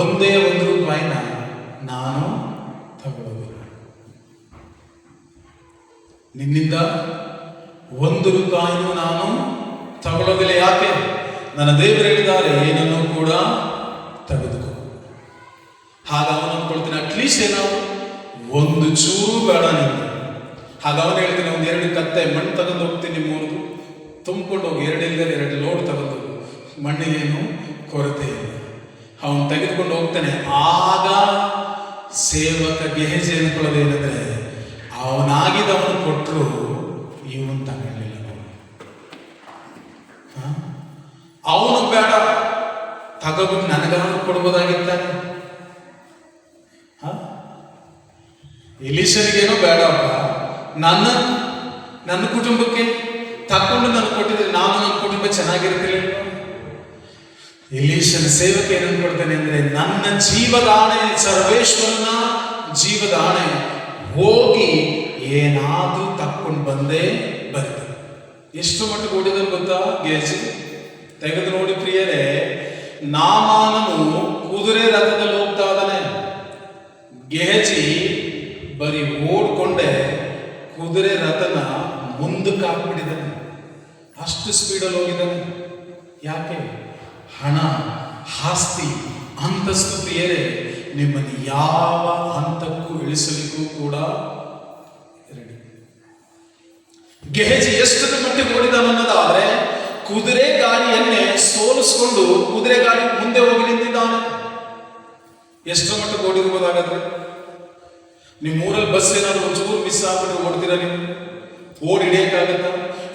ಒಂದೇ 1 ರೂಪಾಯಿನ ನಾನು ತಗೊಳ್ಳೋದಿಲ್ಲ. ನಿನ್ನಿಂದ 1 ರೂಪಾಯಿನೂ ನಾನು ತಗೊಳ್ಳೋದಿಲ್ಲ. ಯಾಕೆ? ನನ್ನ ದೇವರು ಹೇಳಿದ್ದಾರೆ, ಏನನ್ನು ಕೂಡ ತೆಗೆದುಕೋ. ಹಾಗ ಅವನು ಅಂದ್ಕೊಳ್ತೀನಿ, ಅಟ್ಲೀಸ್ಟ್ ಏನೋ 1 ಚೂರು ಬೇಡ ನಿಂದು. ಹಾಗ ಅವನು ಹೇಳ್ತೀನಿ, 2 ಕತ್ತೆ ಮಣ್ಣು ತಗೊಂಡು ಹೋಗ್ತೀನಿ, 3 ತುಂಬಿಕೊಂಡು ಹೋಗಿ, 2 ಇಲ್ಲದೆ 2 ಲೋಡ್ ತಗೊಂಡು ಮಣ್ಣಿಗೇನು ಕೊರತೆ ಇಲ್ಲ. ಅವನು ತೆಗೆದುಕೊಂಡು ಹೋಗ್ತಾನೆ. ಆಗ ಸೇವಕ ಗೆಹಜಿ ಅನ್ಕೊಳ್ಳೋದೇನೆಂದ್ರೆ, ಅವನಾಗಿದ್ದವನು ಕೊಟ್ಟರು ಇವನು ತಗೊಳ್ಳಿಲ್ಲ. ಅವನು ಬೇಡ, ತಗೋಬಿಟ್ಟು ನನಗಾದ್ರೂ ಕೊಡ್ಬೋದಾಗಿತ್ತಾನೆ. ಎಲೀಷನಿಗೇನೋ ಬೇಡಪ್ಪ, ನನ್ನ ಕುಟುಂಬಕ್ಕೆ ತಕೊಂಡು ನಾನು ಕೊಟ್ಟಿದ್ರೆ ನಾನು ನನ್ನ ಕುಟುಂಬ ಚೆನ್ನಾಗಿರ್ತಿರ್ಲಿಲ್ಲ. ಎಲೀಷನ ಸೇವಕ ಏನು ಕೊಡ್ತಾನೆ ಅಂದ್ರೆ, ನನ್ನ ಜೀವದಾಣೆ, ಸರ್ವೇಶ್ವರನ ಜೀವದಾಣೆ, ಹೋಗಿ ಏನಾದ್ರೂ ತಕ್ಕೊಂಡು ಬಂದೇ ಬರ್ತದೆ. ಎಷ್ಟು ಮಟ್ಟಿಗೆ ಓಡಿದ್ರು ಗೊತ್ತಾ ಗೆಹಜಿ? ತೆಗೆದು ನೋಡಿ ಪ್ರಿಯರೇ, ನಾಮಾನನು ಕುದುರೆ ರಥದಲ್ಲಿ ಹೋಗ್ತಾ ಇದ್ದಾನೆ. ಗೆಹಜಿ ಬರೀ ಓಡ್ಕೊಂಡೆ ಕುದುರೆ ರಥನ ಮುಂದಕ್ಕೆ ಹಾಕ್ಬಿಟ್ಟಿದ್ದಾನೆ. ಅಷ್ಟು ಸ್ಪೀಡಲ್ಲಿ ಹೋಗಿದ್ದಾನೆ. ಯಾಕೆ? ಹಣ, ಆಸ್ತಿ, ಅಂತಸ್ತು ಪ್ರಿಯರೇ ನಿಮ್ಮನ್ನು ಯಾವ ಹಂತಕ್ಕೂ ಇಳಿಸಲಿಕ್ಕೂ ಕೂಡ ರೆಡಿ. ಗೆಹಜಿ ಎಷ್ಟರ ಮಟ್ಟಿಗೆ ಓಡಿದಾನನ್ನೋದಾದ್ರೆ, ಕುದುರೆ ಗಾಡಿಯನ್ನೇ ಸೋಲಿಸ್ಕೊಂಡು ಕುದುರೆ ಗಾಡಿ ಮುಂದೆ ಹೋಗಿ ನಿಂತಿದ್ದಾನೆ. ಎಷ್ಟರ ಮಟ್ಟಿಗೆ ಓಡಿರ್ಬೋದಾಗಾದ್ರೆ? ನಿಮ್ಮೂರಲ್ಲಿ ಬಸ್ ಏನಾದ್ರು ಒಂಚೂರು ಮಿಸ್ ಆಗ್ಬಿಟ್ಟು ಓಡ್ತೀರಾ ನೀವು? ಓಡಿ ಹಿಡಿಯಕ್ಕಾಗತ್ತ?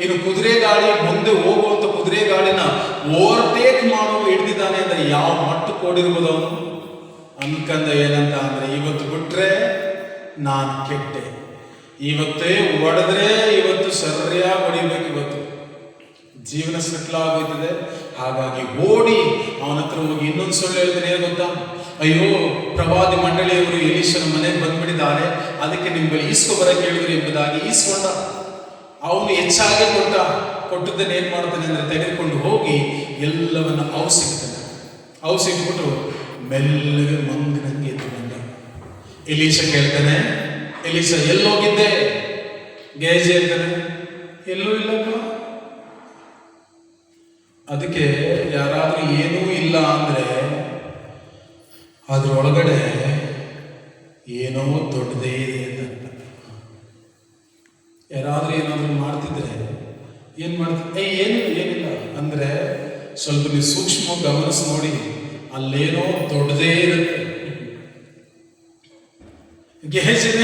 ಇನ್ನು ಕುದುರೆ ಗಾಡಿ ಮುಂದೆ ಹೋಗುವಂತ ಕುದುರೆ ಗಾಡಿನ ಓವರ್ಟೇಕ್ ಮಾಡುವ ಹಿಡಿದಿದ್ದಾನೆ ಅಂದ್ರೆ ಯಾವ ಮಟ್ಟಕ್ಕೆ ಓಡಿರ್ಬೋದು ಅವನು? ಅನ್ಕಂದ ಏನಂತ ಅಂದ್ರೆ, ಇವತ್ತು ಬಿಟ್ರೆ ನಾನು ಕೆಟ್ಟೆ, ಇವತ್ತೇ ಹೊಡೆದ್ರೆ ಇವತ್ತು ಸರಿಯಾಗಿ ಹೊಡಿಬೇಕು, ಇವತ್ತು ಜೀವನ ಸೆಟ್ಲ್ ಆಗೋಯ್ತದೆ. ಹಾಗಾಗಿ ಓಡಿ ಅವನ ಹತ್ರ ಹೋಗಿ ಇನ್ನೊಂದು ಸುಳ್ಳು ಹೇಳ್ತಾನೆ. ಏನು ಗೊತ್ತಾ? ಅಯ್ಯೋ, ಪ್ರವಾದಿ ಮಂಡಳಿಯವರು ಎಲೀಷನ ಮನೆಗೆ ಬಂದ್ಬಿಟ್ಟಿದ್ದಾರೆ, ಅದಕ್ಕೆ ನಿಮ್ಮಲ್ಲಿ ಈಸ್ಕೊಬರಕ್ಕೆ ಹೇಳಿದ್ರು ಎಂಬುದಾಗಿ ಈಸ್ಕೊಂಡ. ಅವನು ಹೆಚ್ಚಾಗಿ ಕೊಟ್ಟದ್ದನ್ನು ಏನ್ ಮಾಡ್ತಾನೆ ಅಂದ್ರೆ, ತೆಗೆದುಕೊಂಡು ಹೋಗಿ ಎಲ್ಲವನ್ನ ಔಸಿಗ್ತಾನೆ. ಔಸಿಗ್ಬಿಟ್ಟು ಮೆಲ್ಲಗೆ ಮಂಗನಂಗೆ ಎದ್ದು ಬಂದ. ಎಲೀಷ ಕೇಳ್ತಾನೆ, ಎಲೀಷ ಎಲ್ಲೋಗಿದ್ದೆ? ಗೆಹಜಿ ಹೇಳ್ತಾನೆ, ಎಲ್ಲೂ ಇಲ್ಲಪ್ಪ. ಅದಕ್ಕೆ ಯಾರಾದ್ರೂ ಏನೂ ಇಲ್ಲ ಅಂದ್ರೆ ಅದ್ರೊಳಗಡೆ ಏನೋ ದೊಡ್ಡದೇ ಇದೆ ಅಂತ. ಯಾರಾದ್ರೂ ಏನಾದ್ರೂ ಮಾಡ್ತಿದ್ರೆ ಏನ್ ಮಾಡ್ತಿದ್ದೆ? ಏನಿಲ್ಲ ಅಂದ್ರೆ ಸ್ವಲ್ಪ ನೀವು ಸೂಕ್ಷ್ಮವಾಗಿ ಗಮನಿಸಿ ನೋಡಿ, ಅಲ್ಲೇನೋ ದೊಡ್ಡದೇ ಇರುತ್ತೆ. ಗೆಹಜಿನ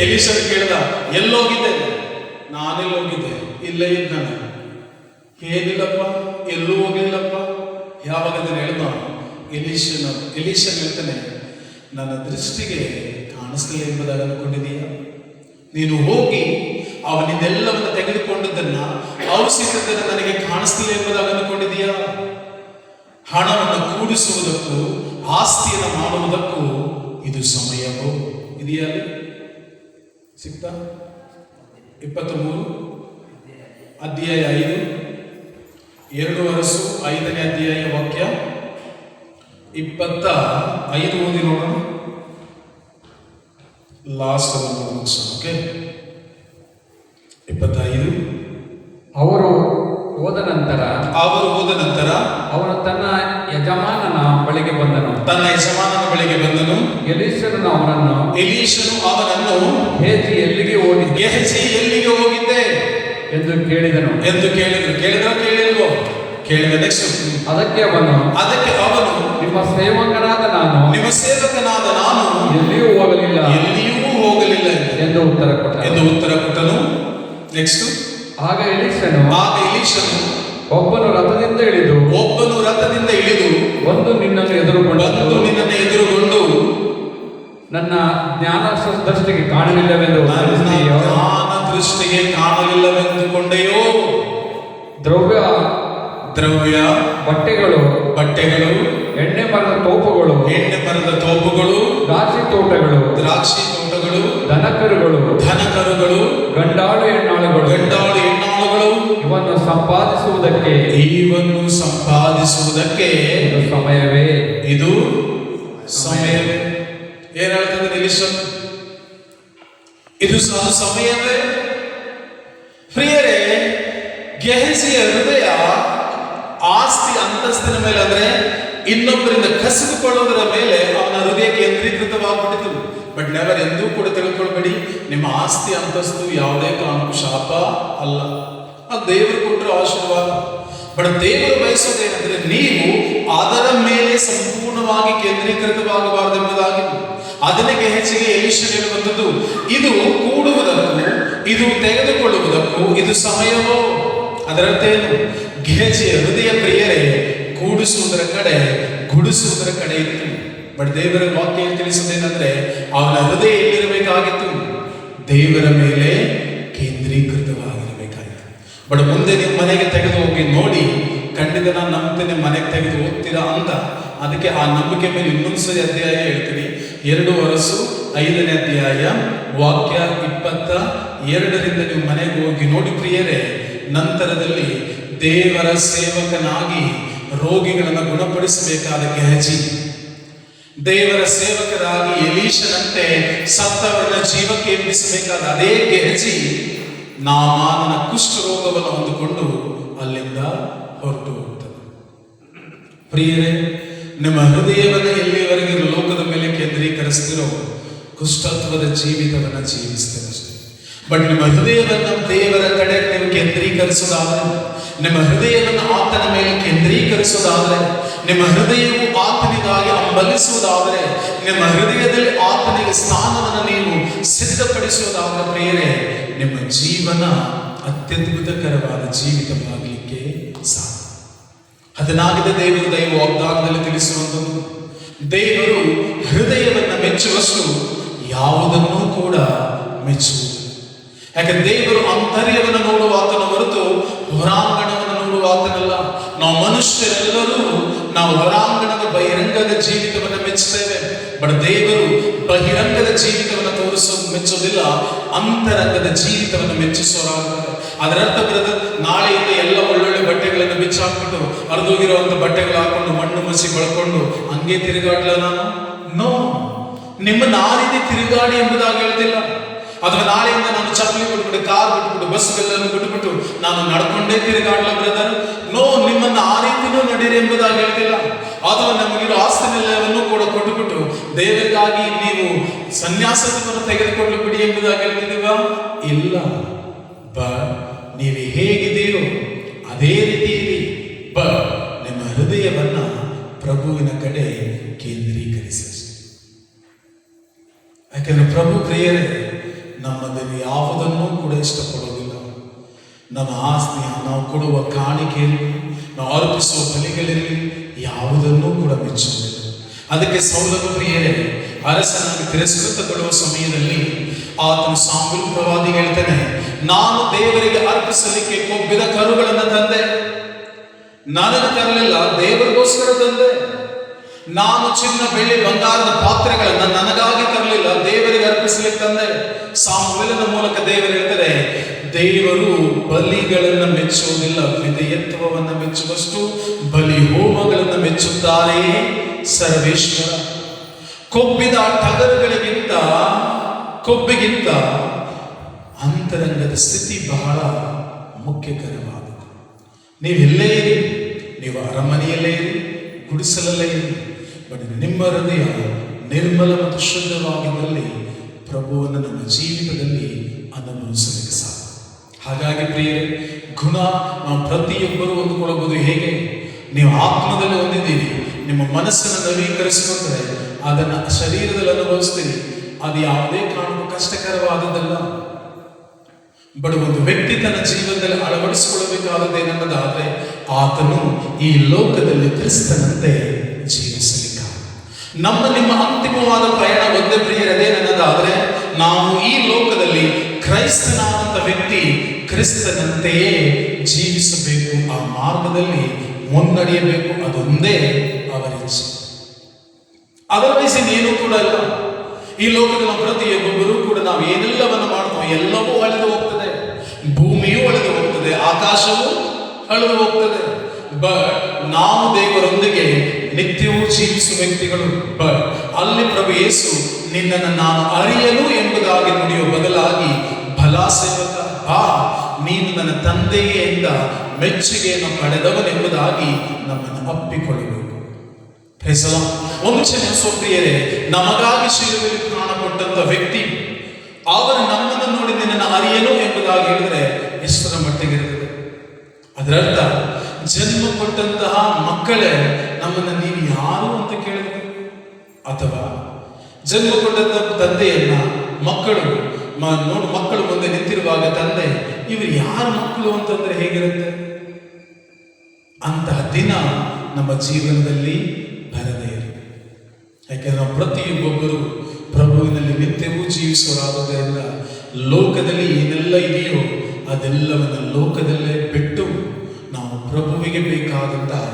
ಎಲೀಷನ ಕೇಳ್ದ, ಎಲ್ಲೋಗಿದ್ದೆ? ನಾನೆಲ್ಲೋಗಿದ್ದೆ? ಇಲ್ಲೇ ಇದ್ದಾನೆ. ಏನಿಲ್ಲಪ್ಪ, ಎಲ್ಲೂ ಹೋಗ್ಲಿಲ್ಲಪ್ಪ. ಯಾವಾಗ ಅದನ್ನು ಹೇಳ್ದ ಎಲೀಷನ್ ಹೇಳ್ತಾನೆ, ನನ್ನ ದೃಷ್ಟಿಗೆ ಕಾಣಿಸ್ಲಿಲ್ಲ ಎಂಬುದಾಗಿ ಅನ್ಕೊಂಡಿದೀಯ? ನೀನು ಹೋಗಿ ಅವನಿಂದೆಲ್ಲವನ್ನು ತೆಗೆದುಕೊಂಡದ್ದನ್ನ, ಔಷಧದನ್ನು ನನಗೆ ಕಾಣಿಸ್ಲಿಲ್ಲ ಎಂಬುದಾಗಿ ಅನ್ಕೊಂಡಿದೀಯ? ಹಣವನ್ನು ಕೂಡಿಸುವುದಕ್ಕೂ ಆಸ್ತಿಯನ್ನು ಮಾಡುವುದಕ್ಕೂ ಇದು ಸಮಯವೋ? ಇದೆಯಾ? ಸಿಕ್ತಾ? 23 ಅಧ್ಯಾಯ 5 2 ವರ್ಷ 5ನೇ ಅಧ್ಯಾಯ ವಾಕ್ಯ 25 ಓದಿ ನೋಡೋಣ. ಲಾಸ್ಟ್ ಅದನ್ನು ಮುಗಿಸೋಣ. ಓಕೆ, 25. ಅವರು ಹೋದ ನಂತರ ಅವನು ತನ್ನ ಯಜಮಾನನ ಬಳಿಗೆ ಬಂದನು. ಎಲೀಷನು ಅವನನ್ನು ಗೇಹಜಿ ಎಲ್ಲಿಗೆ ಹೋಗಿದ್ದೆ ಎಂದು ಕೇಳಿದನು. ಕೇಳಿಲ್ವೋ? ಕೇಳಿದ. ನೆಕ್ಸ್ಟ್, ಅದಕ್ಕೆ ಅವನು ನಿಮ್ಮ ಸೇವಕನಾದ ನಾನು ಎಲ್ಲಿಯೂ ಹೋಗಲಿಲ್ಲ ಎಂದು ಉತ್ತರ ಕೊಟ್ಟನು. ನೆಕ್ಸ್ಟ್, ಆಗ ಎಲೀಷನು ಒಬ್ಬನು ರಥದಿಂದ ಇಳಿದು ಬಂದು ನಿನ್ನನ್ನು ಎದುರುಗೊಂಡು ನನ್ನ ಜ್ಞಾನ ದೃಷ್ಟಿಗೆ ಕಾಣಲಿಲ್ಲವೆಂದುಕೊಂಡೆಯೋ? ದ್ರವ್ಯ, ಬಟ್ಟೆಗಳು, ಎಣ್ಣೆ ಮರದ ತೋಪುಗಳು, ದ್ರಾಕ್ಷಿ ತೋಟಗಳು, ದನಕರುಗಳು, ಗಂಡಾಳು ಹೆಣ್ಣಾಳುಗಳು, ಇವನ್ನು ಸಂಪಾದಿಸುವುದಕ್ಕೆ ಇದು ಸಮಯವೇ. ಏನ್ ಹೇಳ್ತದೆ ಎಲೀಷನು? ಇದು ಸಮಯವೇ. ಪ್ರಿಯರೇ, ಗೇಹಜಿಯ ಹೃದಯ ಆಸ್ತಿ ಅಂತಸ್ತಿನ ಮೇಲೆ, ಅಂದ್ರೆ ಇನ್ನೊಬ್ಬರಿಂದ ಕಸಿದುಕೊಳ್ಳೋದರ ಮೇಲೆ ಅವನ ಹೃದಯ ಕೇಂದ್ರೀಕೃತವಾಗ್ಬಿಟ್ಟಿತು. ಬಟ್ ನೆವರ್, ಎಂದೂ ಕೂಡ ತಿಳ್ಕೊಳ್ಬೇಡಿ, ನಿಮ್ಮ ಆಸ್ತಿ ಅಂತಸ್ತು ಯಾವುದೇ ಕಾರಣಕ್ಕೂ ಶಾಪ ಅಲ್ಲ. ಅದು ದೇವರು ಕೊಟ್ಟರು ಆಶೀರ್ವಾದ. ಬಟ್ ದೇವರು ಬಯಸೋದೇನೆಂದ್ರೆ ನೀವು ಅದರ ಮೇಲೆ ಸಂಪೂರ್ಣವಾಗಿ ಕೇಂದ್ರೀಕೃತವಾಗಬಾರದೆಂಬುದಾಗಿ. ಅದನ್ನೇ ಗೇಹಜಿಗೆ ಎಲೀಷನು ಹೇಳುವಂಥದ್ದು, ಇದು ಕೂಡುವುದಕ್ಕೂ ಇದು ತೆಗೆದುಕೊಳ್ಳುವುದಕ್ಕೂ ಇದು ಸಮಯವೋ? ಅದರರ್ಥ ಏನು? ಗೇಹಜಿಯ ಹೃದಯ, ಪ್ರಿಯರೇ, ಕೂಡಿಸುವುದರ ಕಡೆ ಗುಡಿಸುವುದರ ಕಡೆ ಇತ್ತು. ಬಟ್ ದೇವರ ವಾಕ್ಯ ತಿಳಿಸುವುದೇನೆಂದ್ರೆ ಅವನ ಹೃದಯ ಎಲ್ಲಿರಬೇಕಾಗಿತ್ತು? ದೇವರ ಮೇಲೆ ಕೇಂದ್ರೀಕೃತವಾಗಿರಬೇಕಾಗಿತ್ತು. ಬಟ್ ಮುಂದೆ ನಿಮ್ಮ ಮನೆಗೆ ತೆಗೆದು ಹೋಗಿ ನೋಡಿ, ಖಂಡಿತ ನಾನು ನಂಬ್ತೇನೆ ಮನೆಗೆ ತೆಗೆದು ಓದ್ತೀರಾ ಅಂತ. ಅದಕ್ಕೆ ಆ ನಂಬಿಕೆ ಮೇಲೆ ಇನ್ನೊಂದ್ಸರಿ ಅಧ್ಯಾಯ ಹೇಳ್ತೀನಿ. 2 ವರ್ಷ 5ನೇ ಅಧ್ಯಾಯ ವಾಕ್ಯ 22ರಿಂದ ನೀವು ಮನೆಗೆ ಹೋಗಿ ನೋಡಿ ಪ್ರಿಯರೇ. ನಂತರದಲ್ಲಿ ದೇವರ ಸೇವಕನಾಗಿ ರೋಗಿಗಳನ್ನು ಗುಣಪಡಿಸಬೇಕಾದ ಗೇಹಜಿ, ದೇವರ ಸೇವಕರಾಗಿ ಎಲೀಷನಂತೆ ಸತ್ತವರನ್ನ ಜೀವಕ್ಕೆ ಎಬ್ಬಿಸಬೇಕಾದ ಅದೇ ಗೇಹಜಿ ನಾಮಾನನ ಕುಷ್ಠ ರೋಗವನ್ನು ಹೊಂದಿಕೊಂಡು ಅಲ್ಲಿಂದ ಹೊರಟು ಹೋಗ್ತದೆ. ಪ್ರಿಯರೇ, ನಿಮ್ಮ ಹೃದಯವನ್ನು ಎಲ್ಲಿಯವರೆಗೆ ಲೋಕದ ಮೇಲೆ ಕೇಂದ್ರೀಕರಿಸ್ತಿರೋ ಕುಷ್ಠತ್ವದ ಜೀವಿತವನ್ನ ಜೀವಿಸ್ತೇವೆ ಅಷ್ಟೇ. ಬಟ್ ನಿಮ್ಮ ಹೃದಯವನ್ನು ದೇವರ ಕಡೆ ನೀವು ಕೇಂದ್ರೀಕರಿಸೋದಾದ್ರೆ, ನಿಮ್ಮ ಹೃದಯವನ್ನು ಆತನ ಮೇಲೆ ಕೇಂದ್ರೀಕರಿಸೋದಾದ್ರೆ, ನಿಮ್ಮ ಹೃದಯವು ಆತನಿಗಾಗಿ ಹಂಬಲಿಸುವುದಾದರೆ, ನಿಮ್ಮ ಹೃದಯದಲ್ಲಿ ಆತನಿಗೆ ಸ್ಥಾನವನ್ನು ನೀವು ಸಿದ್ಧಪಡಿಸುವುದಾದರೆ ಪ್ರಿಯರೇ, ನಿಮ್ಮ ಜೀವನ ಅತ್ಯದ್ಭುತಕರವಾದ ಜೀವಿತವಾಗಲಿಕ್ಕೆ ಸಾಧ್ಯ. ಅದನ್ನಾಗಿದೆ ದೇವರು ದೈವ ವಾಗ್ದಾನದಲ್ಲಿ ತಿಳಿಸುವಂಥದ್ದು. ದೇವರು ಹೃದಯವನ್ನು ಮೆಚ್ಚುವಷ್ಟು ಯಾವುದನ್ನೂ ಕೂಡ ಮೆಚ್ಚುವುದು. ಯಾಕಂದ್ರೆ ದೇವರು ಆಂತರ್ಯವನ್ನು ನೋಡುವ ಆತನ ಹೊರತು ಹೊರಾಂಗಣವನ್ನು ನೋಡುವ ಆತನಲ್ಲ. ನಾವು ಮನುಷ್ಯರೆಲ್ಲರೂ ನಾವು ಹೊರಾಂಗಣದ ಬಹಿರಂಗದ ಜೀವಿತವನ್ನು ಮೆಚ್ಚುತ್ತೇವೆ. ಬಟ್ ದೇವರು ಬಹಿರಂಗದ ಜೀವಿತವನ್ನು ಮೆಚ್ಚೋದಿಲ್ಲ, ಅಂತರಂಗದ ಜೀವಿತವನ್ನು ಮೆಚ್ಚಿಸೋರಾಗ್ತಾರೆ. ಅದರರ್ಥ ಬ್ರದರ್, ನಾಳೆಯಿಂದ ಎಲ್ಲ ಒಳ್ಳೊಳ್ಳೆ ಬಟ್ಟೆಗಳನ್ನು ಬಿಚ್ಚಾಕ್ಬಿಟ್ಟು ಹರಿದೋಗಿರುವಂತ ಬಟ್ಟೆಗಳು ಹಾಕೊಂಡು ಮಣ್ಣು ಮಸಿ ಬಳಕೊಂಡು ಹಂಗೆ ತಿರುಗಾಡ್ಲ ನಾನು? ನೋ, ನಿಮ್ಮನ್ನ ಆ ರೀತಿ ತಿರುಗಾಡಿ ಎಂಬುದಾಗಿ ಹೇಳ್ತಿಲ್ಲ. ಅಥವಾ ನಾಳೆಯಿಂದ ನಾನು ಚಪ್ಪಲಿ ಬಿಟ್ಬಿಟ್ಟು, ಕಾರ್ ಬಿಟ್ಬಿಟ್ಟು, ಬಸ್ಗಳೆಲ್ಲರೂ ಬಿಟ್ಬಿಟ್ಟು ನಾನು ನಡ್ಕೊಂಡೇ ತಿರುಗಾಡ್ಲ ಬ್ರದರ್? ನೋ, ನಿಮ್ಮನ್ನ ಆ ರೀತಿನೂ ನಡೀರಿ ಎಂಬುದಾಗಿ ಹೇಳ್ತಿಲ್ಲ. ಅಥವಾ ನಮಗಿರೋ ಆಸ್ತಿನೆಲ್ಲವನ್ನೂ ಕೂಡ ಕೊಟ್ಟುಬಿಟ್ಟು ದೇವರಿಗಾಗಿ ನೀವು ಸನ್ಯಾಸವನ್ನು ತೆಗೆದುಕೊಳ್ಳಲು ಬಿಡಿ ಎಂಬುದಾಗಿ ಹೇಳ್ತಿದ್ದೀವ? ಇಲ್ಲ. ನೀವು ಹೇಗಿದ್ದೀರೋ ಅದೇ ರೀತಿ ಇರಿ. ನಿಮ್ಮ ಹೃದಯವನ್ನ ಪ್ರಭುವಿನ ಕಡೆ ಕೇಂದ್ರೀಕರಿಸಿ. ಯಾಕಂದ್ರೆ ಪ್ರಭು ಪ್ರಿಯರೇ, ನಮ್ಮದಲ್ಲಿ ಯಾವುದನ್ನೂ ಕೂಡ ಇಷ್ಟಪಡೋದಿಲ್ಲ. ನಮ್ಮ ಆಸ್ತಿ, ನಾವು ಕೊಡುವ ಕಾಣಿಕೆಯಲ್ಲಿ, ನಾವು ಅರ್ಪಿಸುವ ಬಲಿಗಳಿರಲಿ, ಯಾವುದನ್ನೂ ಕೂಡ ಮೆಚ್ಚುವುದಿಲ್ಲ. ಅದಕ್ಕೆ ಸೌಲನು ಪ್ರಿಯರೇ ಅರಸನಾಗಿ ತಿರಸ್ಕೃತಗೊಳ್ಳುವ ಸಮಯದಲ್ಲಿ ಆತನು ಸಾಮುವೇಲ್ ಪ್ರವಾದಿ ಹೇಳ್ತಾನೆ, ನಾನು ದೇವರಿಗೆ ಅರ್ಪಿಸಲಿಕ್ಕೆ ಕೊಬ್ಬಿದ ಕರುಗಳನ್ನು ತಂದೆ, ನನಗೆ ತರಲಿಲ್ಲ, ದೇವರಿಗೋಸ್ಕರ ತಂದೆ. ನಾನು ಚಿನ್ನ ಬೆಳ್ಳಿ ಬಂಗಾರದ ಪಾತ್ರೆಗಳನ್ನು ನನಗಾಗಿ ತರಲಿಲ್ಲ, ದೇವರಿಗೆ ಅರ್ಪಿಸಲಿಕ್ಕೆ ತಂದೆ. ಸಾಮುವೇಲನ ಮೂಲಕ ದೇವರು ಹೇಳ್ತಾರೆ, ದೇವರು ಬಲಿಗಳನ್ನು ಮೆಚ್ಚುವುದಿಲ್ಲ, ವಿಧೇಯತ್ವವನ್ನು ಮೆಚ್ಚುವಷ್ಟು ಬಲಿ ಹೋಮಗಳನ್ನು ಮೆಚ್ಚುತ್ತಾರೆಯೇ ಸರ್ವೇಶ್ವರ. ಕೊಬ್ಬಿದ ಟಗರುಗಳಿಗಿಂತ ಕೊಬ್ಬಿಗಿಂತ ಅಂತರಂಗದ ಸ್ಥಿತಿ ಬಹಳ ಮುಖ್ಯಕರವಾದದ್ದು. ನೀವೆಲ್ಲೇ ಇರಿ, ನೀವು ಅರಮನೆಯಲ್ಲೇ ಇರಿ, ಗುಡಿಸಲಲ್ಲೇ ಇರಿ, ಬಟ್ ನಿಮ್ಮ ಹೃದಯ ನಿರ್ಮಲ ಮತ್ತು ಶುದ್ಧವಾಗಿದ್ದಲ್ಲಿ ಪ್ರಭುವನ್ನು ನಮ್ಮ ಜೀವಿತದಲ್ಲಿ ಅನುಭವಿಸಲಿಕ್ಕೆ ಸಾಧ್ಯ. ಹಾಗಾಗಿ ಪ್ರಿಯರೇ, ಗುಣ ನಾವು ಪ್ರತಿಯೊಬ್ಬರು ಹೊಂದಿಕೊಳ್ಳಬಹುದು. ಹೇಗೆ ನೀವು ಆತ್ಮದಲ್ಲಿ ಹೊಂದಿದ್ದೀರಿ, ನಿಮ್ಮ ಮನಸ್ಸನ್ನು ನವೀಕರಿಸಿಕೊಂಡ್ರೆ ಅದನ್ನು ಶರೀರದಲ್ಲಿ ಅನುಭವಿಸ್ತೀರಿ. ಅದು ಯಾವುದೇ ಕಾರಣಕ್ಕೂ ಕಷ್ಟಕರವಾದದ್ದಲ್ಲ. ಬಟ್ ಒಂದು ವ್ಯಕ್ತಿ ತನ್ನ ಜೀವನದಲ್ಲಿ ಅಳವಡಿಸಿಕೊಳ್ಳಬೇಕಾದದ್ದೇನೆನ್ನದಾದ್ರೆ ಆತನು ಈ ಲೋಕದಲ್ಲಿ ಕ್ರಿಸ್ತನಂತೆ ಜೀವಿಸಲಿಕ್ಕೆ. ನಿಮ್ಮ ಅಂತಿಮವಾದ ಪ್ರಯಾಣ ಒಂದೇ ಪ್ರಿಯರದೇ ನನ್ನದಾದ್ರೆ ನಾವು ಈ ಲೋಕದಲ್ಲಿ ಕ್ರೈಸ್ತನಾದಂಥ ವ್ಯಕ್ತಿ ಕ್ರಿಸ್ತನಂತೆಯೇ ಜೀವಿಸಬೇಕು, ಆ ಮಾರ್ಗದಲ್ಲಿ ಮುನ್ನಡೆಯಬೇಕು. ಅದೊಂದೇ ಅವರ ಇಚ್ಛೆ. ಅದರ್ವೈಸ್ ಇನ್ನೇನು ಕೂಡ ಇಲ್ಲ. ಈ ಲೋಕದ ಪ್ರತಿಯೊಬ್ಬರು ಕೂಡ ನಾವು ಏನೆಲ್ಲವನ್ನು ಮಾಡ್ತೀವಿ ಎಲ್ಲವೂ ಅಳೆದು ಹೋಗ್ತದೆ. ಭೂಮಿಯೂ ಅಳೆದು ಹೋಗ್ತದೆ, ಆಕಾಶವೂ ಅಳೆದು ಹೋಗ್ತದೆ. ಬಟ್ ನಾವು ದೇವರೊಂದಿಗೆ ನಿತ್ಯವೂ ಜೀವಿಸುವ ವ್ಯಕ್ತಿಗಳು. ಬಟ್ ಅಲ್ಲಿ ಪ್ರಭು ಯೇಸು ನಿನ್ನನ್ನು ನಾನು ಅರಿಯಲು ಎಂಬುದಾಗಿ ನುಡಿಯುವ ಬದಲಾಗಿ, ಫಲ ಸೇವಕ ಬಾ, ನೀನು ನನ್ನ ತಂದೆಯಿಂದ ಮೆಚ್ಚುಗೆಯನ್ನು ಪಡೆದವನೆಂಬುದಾಗಿ ನಮ್ಮನ್ನು ಅಪ್ಪಿಕೊಳ್ಳಬೇಕು. ಒಂದು ಪ್ರಿಯರೇ, ನಮಗಾಗಿ ಶಿಲುಬೆಯಲ್ಲಿ ಪ್ರಾಣ ಕೊಟ್ಟಂತ ವ್ಯಕ್ತಿ ಅವರು ನಮ್ಮನ್ನು ನೋಡಿ ನಿನ್ನನ್ನು ಅರಿಯಲು ಎಂಬುದಾಗಿ ಹೇಳಿದ್ರೆ ಎಷ್ಟರ ಮಟ್ಟಿಗೆ ಇರ್ತದೆ. ಅದರರ್ಥ ಜನ್ಮ ಕೊಟ್ಟಂತಹ ಮಕ್ಕಳೇ ನಮ್ಮನ್ನು ನೀವು ಯಾರು ಅಂತ ಕೇಳಿದ್ರು, ಅಥವಾ ಜನ್ಮ ಕೊಟ್ಟಂತಹ ತಂದೆಯನ್ನ ಮಕ್ಕಳು ಮುಂದೆ ನಿಂತಿರುವಾಗ ತಂದೆ ಇವರು ಯಾರು ಮಕ್ಕಳು ಅಂತಂದ್ರೆ ಹೇಗಿರುತ್ತೆ? ಅಂತಹ ದಿನ ನಮ್ಮ ಜೀವನದಲ್ಲಿ ಬರದೇ ಇರುತ್ತೆ. ಯಾಕೆಂದ್ರೆ ನಾವು ಪ್ರತಿಯೊಬ್ಬೊಬ್ಬರು ಪ್ರಭುವಿನಲ್ಲಿ ನಿತ್ಯವೂ ಜೀವಿಸುವರಾಗುವುದರಿಂದ ಲೋಕದಲ್ಲಿ ಏನೆಲ್ಲ ಇದೆಯೋ ಅದೆಲ್ಲವನ್ನು ಲೋಕದಲ್ಲೇ ಬಿಟ್ಟು ನಾವು ಪ್ರಭುವಿಗೆ ಬೇಕಾದಂತಹ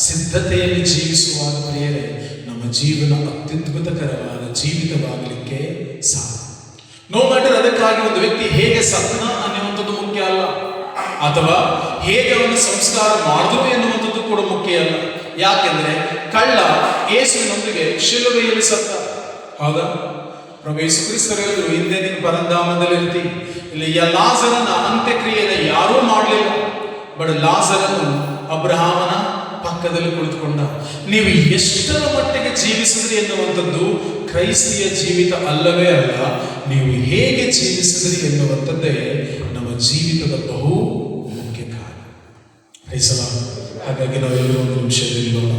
ಸಿದ್ಧತೆಯಲ್ಲಿ ಜೀವಿಸುವಾಗ ಪ್ರಿಯರೇ ನಮ್ಮ ಜೀವನ ಅತ್ಯದ್ಭುತಕರವಾದ ಜೀವಿತವಾಗಲಿಕ್ಕೆ ಸಾಧ್ಯ. ನೋ ಮ್ಯಾಟರ್ ಅದಕ್ಕಾಗಿ ಒಂದು ವ್ಯಕ್ತಿ ಹೇಗೆ ಸತ್ನ ಅನ್ನುವಂಥದ್ದು ಮುಖ್ಯ ಅಲ್ಲ, ಅಥವಾ ಹೇಗೆ ಅವನು ಸಂಸ್ಕಾರ ಮಾಡಿದ್ರು ಎನ್ನುವಂಥದ್ದು ಕೂಡ ಮುಖ್ಯ ಅಲ್ಲ. ಯಾಕೆಂದ್ರೆ ಕಳ್ಳ ಯೇಸುವಿನೊಂದಿಗೆ ಶಿಲುಬೆಯಲ್ಲಿ ಸತ್ತ. ಹೌದಾ? ಪ್ರಭು ಯೇಸು ಕ್ರಿಸ್ತರು ಹೇಳಿದ್ರು, ಹಿಂದೆ ನೀನು ಪರಂಧಾಮದಲ್ಲಿ ಇರ್ತಿ. ಇಲ್ಲಿ ಲಾಜರನ ಅಂತ್ಯಕ್ರಿಯೆಯನ್ನು ಯಾರೂ ಮಾಡಲಿಲ್ಲ, ಬಟ್ ಲಾಜರನು ಅಬ್ರಹಾಮನ ಪಕ್ಕದಲ್ಲಿ ಕುಳಿತುಕೊಂಡ. ನೀವು ಎಷ್ಟರ ಮಟ್ಟಿಗೆ ಜೀವಿಸಿದ್ರಿ ಎನ್ನುವಂಥದ್ದು ಕ್ರೈಸ್ತಿಯ ಜೀವಿತ ಅಲ್ಲವೇ ಅಲ್ಲ, ನೀವು ಹೇಗೆ ಜೀವಿಸಿದ್ರಿ ಎನ್ನುವಂಥದ್ದೇ ನಮ್ಮ ಜೀವಿತದ ಬಹು ಮುಖ್ಯ ಕಾರ್ಯ. ಹಾಗಾಗಿ ನಾವೆಲ್ಲರೂ ಒಂದು ನಿಮಿಷ ನಿಲ್ಲೋಣ.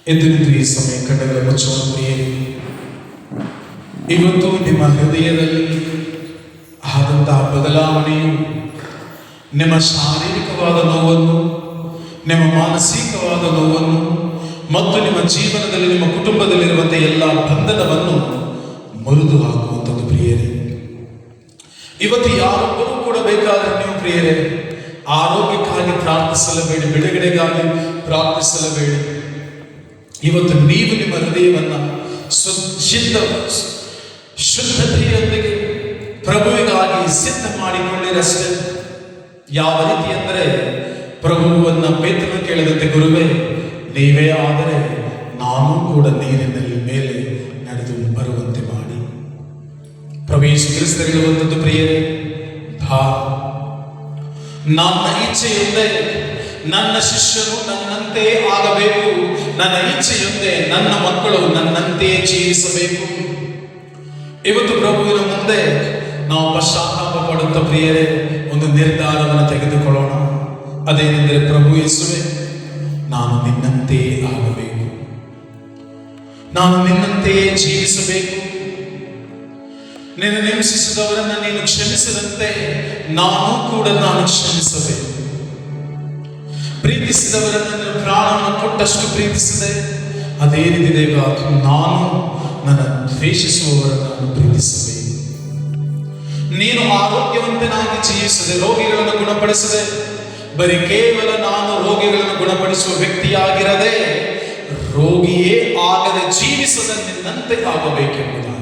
ಎದ್ದು ನಿಂತು ಈ ಸಮಯ ಕಣ್ಣುಗಳ ಮುಚ್ಚೋಣ. ಪ್ರಿಯರೇ, ಇವತ್ತು ನಿಮ್ಮ ಹೃದಯದಲ್ಲಿ ಆದಂತಹ ಬದಲಾವಣೆಯು ನಿಮ್ಮ ಶಾರೀರಿಕವಾದ ನೋವನ್ನು, ನಿಮ್ಮ ಮಾನಸಿಕವಾದ ನೋವನ್ನು ಮತ್ತು ನಿಮ್ಮ ಜೀವನದಲ್ಲಿ ನಿಮ್ಮ ಕುಟುಂಬದಲ್ಲಿರುವಂತಹ ಎಲ್ಲ ಬಂಧನವನ್ನು ಮುರಿದು ಹಾಕುವಂಥದ್ದು. ಪ್ರಿಯರೇ, ಇವತ್ತು ಯಾರೊಬ್ಬರೂ ಕೂಡ ಬೇಕಾದ್ರೆ ನೀವು ಪ್ರಿಯರೇ ಆರೋಗ್ಯಕ್ಕಾಗಿ ಪ್ರಾರ್ಥಿಸಲಬೇಡಿ, ಬಿಡುಗಡೆಗಾಗಿ ಪ್ರಾರ್ಥಿಸಲಬೇಡಿ. ಇವತ್ತು ನೀವು ನಿಮ್ಮ ಹೃದಯವನ್ನು ಶುದ್ಧತೆಯೊಂದಿಗೆ ಪ್ರಭುವಿಗಾಗಿ ಸಿದ್ಧ ಮಾಡಿಕೊಳ್ಳಿರಷ್ಟೇ. ಯಾವ ರೀತಿ ಅಂದರೆ ಪ್ರಭುವನ್ನ ಪೇತ್ರನು ಕೇಳಿದಂತೆ, ಗುರುವೇ ನೀವೇ ಆದರೆ ನಾನು ಕೂಡ ನೀರಿನಲ್ಲಿ ಮೇಲೆ ನಡೆದು ಬರುವಂತೆ ಮಾಡಿ. ಪ್ರಭು ಯೇಸು ಕ್ರಿಸ್ತರು ಹೇಳುವಂಥದ್ದು ಪ್ರಿಯರೇ, ನನ್ನ ಇಚ್ಛೆಯೊಂದೇ ನನ್ನ ಶಿಷ್ಯನು ನನ್ನಂತೆ ಆಗಬೇಕು, ನನ್ನ ಇಚ್ಛೆಯೊಂದೇ ನನ್ನ ಮಕ್ಕಳು ನನ್ನಂತೆಯೇ ಜೀವಿಸಬೇಕು. ಇವತ್ತು ಪ್ರಭುವಿನ ಮುಂದೆ ನಾವು ಪಶ್ಚಾತ್ತಾಪ ಪಡುತ್ತಾ ಪ್ರಿಯರೇ ಒಂದು ನಿರ್ಧಾರವನ್ನು ತೆಗೆದುಕೊಳ್ಳೋಣ. ಅದೇನೆಂದರೆ, ಪ್ರಭು ಯೇಸುವೆ, ನಾನು ನಿನ್ನಂತೆಯೇ ಆಗಬೇಕು, ನಾನು ನಿನ್ನಂತೆಯೇ ಜೀವಿಸಬೇಕು. ನೀನು ಹಿಂಸಿಸಿದವರನ್ನ ನೀನು ಕ್ಷಮಿಸಿದಂತೆ ನಾನು ಕ್ಷಮಿಸಬೇಕು. ಪ್ರೀತಿಸಿದವರನ್ನು ನೀನು ಪ್ರಾಣವನ್ನು ಕೊಟ್ಟಷ್ಟು ಪ್ರೀತಿಸಿದೆ. ಅದೇ ರೀತಿ ದೇವ, ನಾನು ನನ್ನ ದ್ವೇಷಿಸುವವರನ್ನು ಪ್ರೀತಿಸಬೇಕು. ನೀನು ಆರೋಗ್ಯವಂತನಾಗಿ ಜೀವಿಸದೆ, ರೋಗಿಗಳನ್ನು ಗುಣಪಡಿಸದೆ, ಬರೀ ಕೇವಲ ನಾನು ರೋಗಿಗಳನ್ನು ಗುಣಪಡಿಸುವ ವ್ಯಕ್ತಿಯಾಗಿರದೆ, ರೋಗಿಯೇ ಆಗದೆ ಜೀವಿಸದ ನಿನ್ನಂತೆ ಆಗಬೇಕೆಂಬುದಾಗಿ,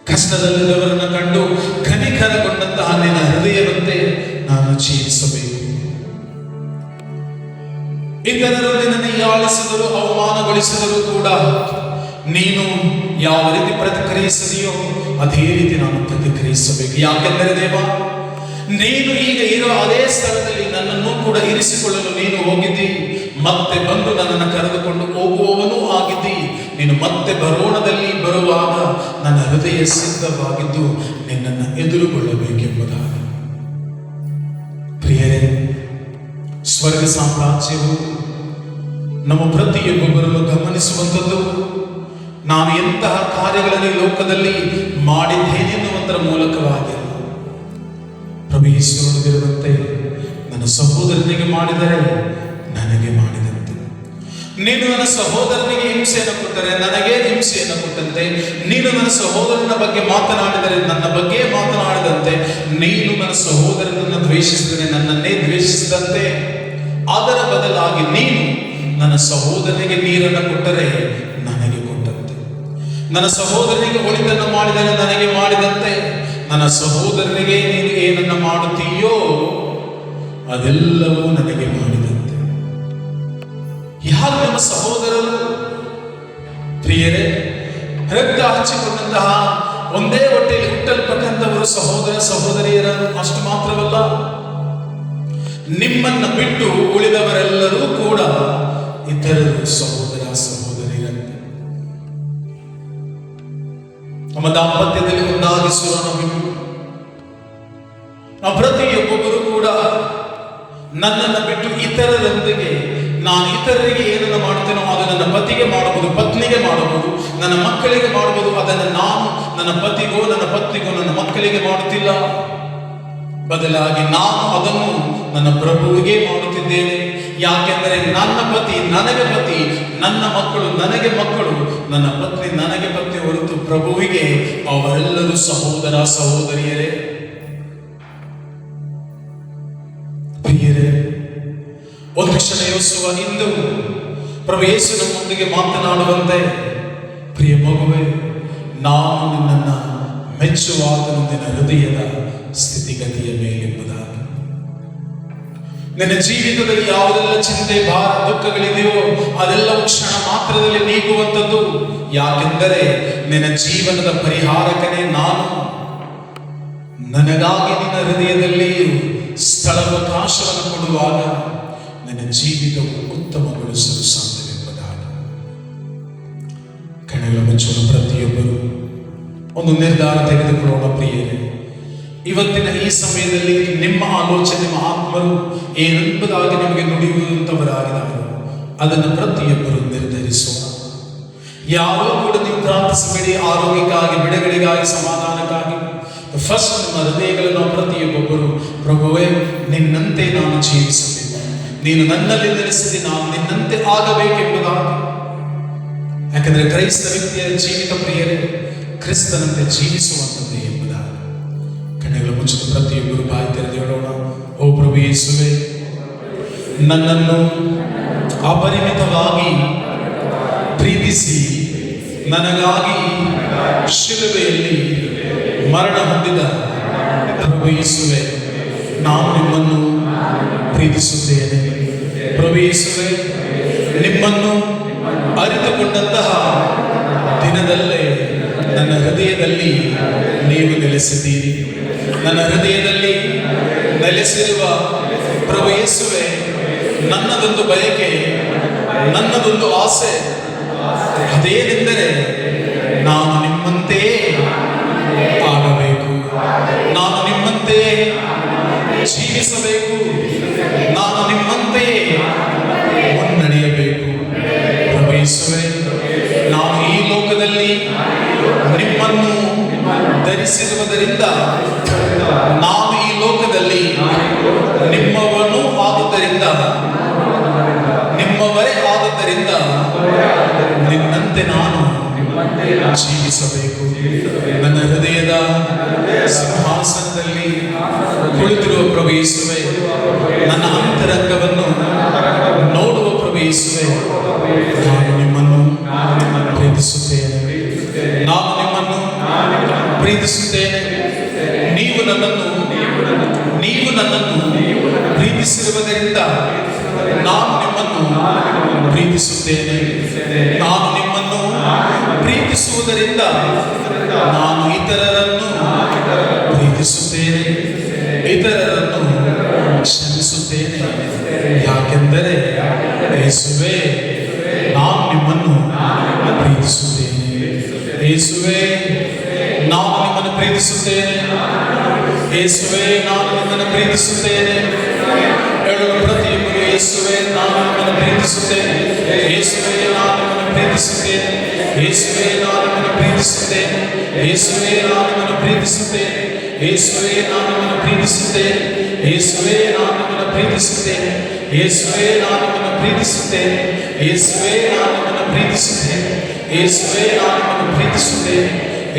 ಕಷ್ಟದಲ್ಲಿದ್ದವರನ್ನು ಕಂಡು ಕನಿಕರಗೊಂಡಂತಹ ನಿನ್ನ ಹೃದಯವಂತೆ ನಾನು ಜೀವಿಸಬೇಕು. ಇತರರು ನಿನ್ನನ್ನು ಹೀಯಾಳಿಸಿದರು, ಅವಮಾನಗೊಳಿಸಿದರು ಕೂಡ ನೀನು ಯಾವ ರೀತಿ ಪ್ರತಿಕ್ರಿಯಿಸಿದೆಯೋ ಅದೇ ರೀತಿ ನಾನು ಪ್ರತಿಕ್ರಿಯಿಸಬೇಕು. ಯಾಕೆಂದರೆ ದೇವ, ನೀನು ಈಗ ಇರೋ ಅದೇ ಸ್ಥಳದಲ್ಲಿ ನನ್ನನ್ನು ಕೂಡ ಇರಿಸಿಕೊಳ್ಳಲು ನೀನು ಹೋಗಿದ್ದಿ. ಮತ್ತೆ ಬಂದು ನನ್ನನ್ನು ಕರೆದುಕೊಂಡು ಹೋಗುವವನೂ ಆಗಿದ್ದಿ. ನೀನು ಮತ್ತೆ ಬರೋಣದಲ್ಲಿ ಬರುವಾಗ ನನ್ನ ಹೃದಯ ಸಿದ್ಧವಾಗಿದ್ದು ನಿನ್ನನ್ನು ಎದುರುಗೊಳ್ಳಬೇಕೆಂಬುದಾಗಿ. ಪ್ರಿಯರೇ, ಸ್ವರ್ಗ ಸಾಮ್ರಾಜ್ಯವು ನಮ್ಮ ಪ್ರತಿಯೊಬ್ಬೊಬ್ಬರನ್ನು ಗಮನಿಸುವಂಥದ್ದು. ನಾನು ಎಂತಹ ಕಾರ್ಯಗಳಲ್ಲಿ ಲೋಕದಲ್ಲಿ ಮಾಡಿದ್ದೇನೆನ್ನುವುದರ ಮೂಲಕವಾಗಿ ಪ್ರಭು ಯೇಸು ನುಡಿದಿರುವಂತೆ, ನನ್ನ ಸಹೋದರನಿಗೆ ಮಾಡಿದರೆ ನನಗೆ ಮಾಡಿದಂತೆ. ನೀನು ನನ್ನ ಸಹೋದರನಿಗೆ ಹಿಂಸೆಯನ್ನು ಕೊಟ್ಟರೆ ನನಗೆ ಹಿಂಸೆಯನ್ನು ಕೊಟ್ಟಂತೆ. ನೀನು ನನ್ನ ಸಹೋದರನ ಬಗ್ಗೆ ಮಾತನಾಡಿದರೆ ನನ್ನ ಬಗ್ಗೆ ಮಾತನಾಡಿದಂತೆ. ನೀನು ನನ್ನ ಸಹೋದರನನ್ನು ದ್ವೇಷಿಸಿದರೆ ನನ್ನನ್ನೇ ದ್ವೇಷಿಸಿದಂತೆ. ಅದರ ಬದಲಾಗಿ ನೀನು ನನ್ನ ಸಹೋದರನಿಗೆ ನೀರನ್ನು ಕೊಟ್ಟರೆ ನನಗೆ ಕೊಟ್ಟಂತೆ. ನನ್ನ ಸಹೋದರನಿಗೆ ಒಳಿತನ್ನು ಮಾಡಿದರೆ ನನಗೆ ಮಾಡಿದಂತೆ. ನನ್ನ ಸಹೋದರನಿಗೆ ನೀನು ಏನನ್ನು ಮಾಡುತ್ತೀಯೋ ಅದೆಲ್ಲವೂ ನನಗೆ ಮಾಡಿದಂತೆ. ಯಾರು ನಮ್ಮ ಸಹೋದರರು? ಪ್ರಿಯರೇ, ರಕ್ತ ಹಂಚಿಕೊಂಡಂತಹ ಒಂದೇ ಹೊಟ್ಟೆಯಲ್ಲಿ ಹುಟ್ಟಲ್ಪಟ್ಟಂತವರು ಸಹೋದರ ಸಹೋದರಿಯರನ್ನು ಅಷ್ಟು ಮಾತ್ರವಲ್ಲ, ನಿಮ್ಮನ್ನ ಬಿಟ್ಟು ಉಳಿದವರೆಲ್ಲರೂ ಕೂಡ ಇತರರು ಸಹೋದರ ಸಹೋದರಿಯರಂತೆ. ನಮ್ಮ ದಾಂಪತ್ಯದಲ್ಲಿ ಒಂದಾಗಿಸುವ ನಾವು ಪ್ರತಿಯೊಬ್ಬೊಬ್ಬರು ಕೂಡ ನನ್ನನ್ನು ಬಿಟ್ಟು ಇತರರೊಂದಿಗೆ, ನಾನು ಇತರರಿಗೆ ಏನನ್ನು ಮಾಡ್ತೇನೋ ಅದು ನನ್ನ ಪತಿಗೆ ಮಾಡಬಹುದು, ಪತ್ನಿಗೆ ಮಾಡಬಹುದು, ನನ್ನ ಮಕ್ಕಳಿಗೆ ಮಾಡಬಹುದು. ಅದನ್ನು ನಾನು ನನ್ನ ಪತಿಗೋ ನನ್ನ ಪತ್ನಿಗೋ ನನ್ನ ಮಕ್ಕಳಿಗೆ ಮಾಡುತ್ತಿಲ್ಲ. ಬದಲಾಗಿ ನಾನು ಅದನ್ನು ನನ್ನ ಪ್ರಭುವಿಗೆ ಮಾಡುತ್ತಿದ್ದೇನೆ. ಯಾಕೆಂದರೆ ನನ್ನ ಪತಿ ನನಗೆ ಪತಿ, ನನ್ನ ಮಕ್ಕಳು ನನಗೆ ಮಕ್ಕಳು, ನನ್ನ ಪತ್ನಿ ನನಗೆ ಪತ್ನಿ ಹೊರತು ಪ್ರಭುವಿಗೆ ಅವರೆಲ್ಲರೂ ಸಹೋದರ ಸಹೋದರಿಯರೇ. ಪ್ರಿಯರೇ, ಒಂದು ಕ್ಷಣ ಯೋಚಿಸುವ ಇಂದು ಪ್ರಭು ಯೇಸು ನಮ್ಮೊಂದಿಗೆ ಮಾತನಾಡುವಂತೆ, ಪ್ರಿಯ ಮಗುವೆ, ನಾನು ನಿನ್ನನ್ನು ಮೆಚ್ಚುವಾತನು ನಿನ್ನ ಹೃದಯದ ಸ್ಥಿತಿಗತಿಯ ಮೇಲೆಂಬುದಾಗಿ. ನಿನ್ನ ಜೀವಿತದಲ್ಲಿ ಯಾವುದೆಲ್ಲ ಚಿಂತೆ ಭಾರ ದುಃಖಗಳಿದೆಯೋ ಅದೆಲ್ಲವೂ ಕ್ಷಣ ಮಾತ್ರದಲ್ಲಿ ನೀಗುವಂಥದ್ದು. ಯಾಕೆಂದರೆ ನಿನ್ನ ಜೀವನದ ಪರಿಹಾರಕನೇ ನಾನು. ನನಗಾಗಿ ನಿನ್ನ ಹೃದಯದಲ್ಲಿ ಸ್ಥಳಾವಕಾಶವನ್ನು ಕೊಡುವಾಗ ನಿನ್ನ ಜೀವಿತವು ಉತ್ತಮಗೊಳಿಸಲು ಸಾಧ್ಯವೆಂಬುದಾಗಿ. ಕಣ್ಣುಗಳ ಮುಚ್ಚುವ ಪ್ರತಿಯೊಬ್ಬರು ಒಂದು ನಿರ್ಧಾರ ತೆಗೆದುಕೊಳ್ಳೋಣ. ಪ್ರಿಯರೇ, ಇವತ್ತಿನ ಈ ಸಮಯದಲ್ಲಿ ನಿಮ್ಮ ಆಲೋಚನೆ, ನಿಮ್ಮ ಆತ್ಮರು ಏನೆಂಬುದಾಗಿ ನಿಮಗೆ ನುಡಿಯುವಂತವರಾಗಿದ್ದಾರೆ, ಅದನ್ನು ಪ್ರತಿಯೊಬ್ಬರು ನಿರ್ಧರಿಸೋಣ. ಯಾರೂ ಕೂಡ ನೀವು ಪ್ರಾರ್ಥಿಸಬೇಡಿ ಆರೋಗ್ಯಕ್ಕಾಗಿ, ಬಿಡುಗಡೆಗಾಗಿ, ಸಮಾಧಾನಕ್ಕಾಗಿ. ಫಸ್ಟ್ ನಿಮ್ಮ ಹೃದಯಗಳನ್ನು ಪ್ರತಿಯೊಬ್ಬೊಬ್ಬರು, ಪ್ರಭುವೇ, ನಿನ್ನಂತೆ ನಾನು ಜೀವಿಸಬೇಕು, ನೀನು ನನ್ನಲ್ಲಿ ನೆಲೆಸಿದೆ, ನಾನು ನಿನ್ನಂತೆ ಆಗಬೇಕೆಂಬುದಾಗಿ. ಯಾಕಂದರೆ ಕ್ರೈಸ್ತ ವ್ಯಕ್ತಿಯ ಜೀವಿತ, ಪ್ರಿಯರೇ, ಕ್ರಿಸ್ತನಂತೆ ಜೀವಿಸುವಂಥದ್ದೇ ಎಂಬುದಾಗಿ. ಕಣ್ಣುಗಳು ಮುಚ್ಚಿದ ಪ್ರತಿಯೊಬ್ಬರು ಬಾಯಿ ತೆರೆದು ಹೇಳೋಣ. ಓ ಪ್ರಭು ಯೇಸುವೇ, ನನ್ನನ್ನು ಅಪರಿಮಿತವಾಗಿ ಪ್ರೀತಿಸಿ ನನಗಾಗಿ ಶಿಲುಬೆಯಲ್ಲಿ ಮರಣ ಹೊಂದಿದ ಪ್ರಭು ಯೇಸುವೇ, ನಾನು ನಿಮ್ಮನ್ನು ಪ್ರೀತಿಸುತ್ತೇನೆ. ಪ್ರಭು ಯೇಸುವೇ, ನಿಮ್ಮನ್ನು ಅರಿತುಕೊಂಡಂತಹ ದಿನದಲ್ಲೇ ನನ್ನ ಹೃದಯದಲ್ಲಿ ನೀವು ನೆಲೆಸಿದ್ದೀರಿ. ನನ್ನ ಹೃದಯದಲ್ಲಿ ನೆಲೆಸಿರುವ ಪ್ರಭು ಯೇಸುವೇ, ನನ್ನದೊಂದು ಬಯಕೆ, ನನ್ನದೊಂದು ಆಸೆ, ಅದೇನೆಂದರೆ ನಾನು ನಿಮ್ಮಂತೆಯೇ ಆಗಬೇಕು, ನಾನು ನಿಮ್ಮಂತೆಯೇ ಜೀವಿಸಬೇಕು, ನಾನು ನಿಮ್ಮಂತೆಯೇ ಮುನ್ನಡೆಯಬೇಕು. ಪ್ರಭು ಯೇಸುವೇ, ನಾನು ಈ ಲೋಕದಲ್ಲಿ ನಿಮ್ಮನ್ನು ಧರಿಸಿರುವುದರಿಂದ, ನಾನು ಈ ಲೋಕದಲ್ಲಿ ನಿಮ್ಮವನು ಆದುದರಿಂದ, ನಿಮ್ಮವರೇ ಆದುದರಿಂದ ನಿನ್ನಂತೆ ನಾನು ಜೀವಿಸಬೇಕು. ನನ್ನ ಹೃದಯದ ಸಿಂಹಾಸನದಲ್ಲಿ ಕುಳಿತಿರುವ ಪ್ರಭು ಯೇಸುವೇ, ನನ್ನ ಅಂತರಂಗವನ್ನು ನೋಡುವ ಪ್ರಭು ಯೇಸುವೇ, ನಾನು ನಿಮ್ಮನ್ನು ಪ್ರೀತಿಸುತ್ತೇನೆ, ನಾನು ನಿಮ್ಮನ್ನು ಪ್ರೀತಿಸುತ್ತೇನೆ. ನೀವು ನನ್ನನ್ನು ಪ್ರೀತಿಸಿರುವುದರಿಂದ ನಾನು ನಿಮ್ಮನ್ನು ಪ್ರೀತಿಸುತ್ತೇನೆ, ನಾನು ನಿಮ್ಮನ್ನು ಪ್ರೀತಿಸುವುದರಿಂದ ನಾನು ಇತರರನ್ನು ಪ್ರೀತಿಸುತ್ತೇನೆ, ಇತರರನ್ನು ಕ್ಷಮಿಸುತ್ತೇನೆ. ಯಾಕೆಂದರೆ ಯೇಸುವೇ, ನಾನು ನಿಮ್ಮನ್ನು ಪ್ರೀತಿಸುತ್ತೇನೆ. ಯೇಸುವೇ, ನಾನು ನಿಮ್ಮನ್ನು ಪ್ರೀತಿಸುತ್ತೇನೆ. ಯೇಸುವೇ, ನಾನು ನಿಮ್ಮನ್ನು ಪ್ರೀತಿಸುತ್ತೇನೆ. ಹೇಳಲು ಪ್ರತಿಯೊಬ್ಬರು, ಯೇಸುವೇ, ನಾನು ನಿಮ್ಮನ್ನು ಪ್ರೀತಿಸುತ್ತೇನೆ. ಯೇಸುವೇ, ನಾನು ನಿಮ್ಮನ್ನು ಪ್ರೀತಿಸುತ್ತೇನೆ. ಯೇಸುವೇ, ನಾನು ನಿಮ್ಮನ್ನು ಪ್ರೀತಿಸುತ್ತೇನೆ. ಯೇಸುವೇ, ನಾನು ನಿಮ್ಮನ್ನು ಪ್ರೀತಿಸುತ್ತೇನೆ. ಯೇಸುವೇ, ನಾನು ನಿಮ್ಮನ್ನು ಪ್ರೀತಿಸುತ್ತೇನೆ. ಯೇಸುವೇ, ನಾನು ನಿಮ್ಮನ್ನು ಪ್ರೀತಿಸುತ್ತೇನೆ. ಯೇಸುವೇ, ನಾನು ನಿಮ್ಮನ್ನು ಪ್ರೀತಿಸುತ್ತೇನೆ. ಯೇಸುವೇ, ನಾನು ನಿಮ್ಮನ್ನು ಪ್ರೀತಿಸುತ್ತೇನೆ. ಯೇಸುವೇ, ನಾನು ನಿಮ್ಮನ್ನು ಪ್ರೀತಿಸುತ್ತೇನೆ.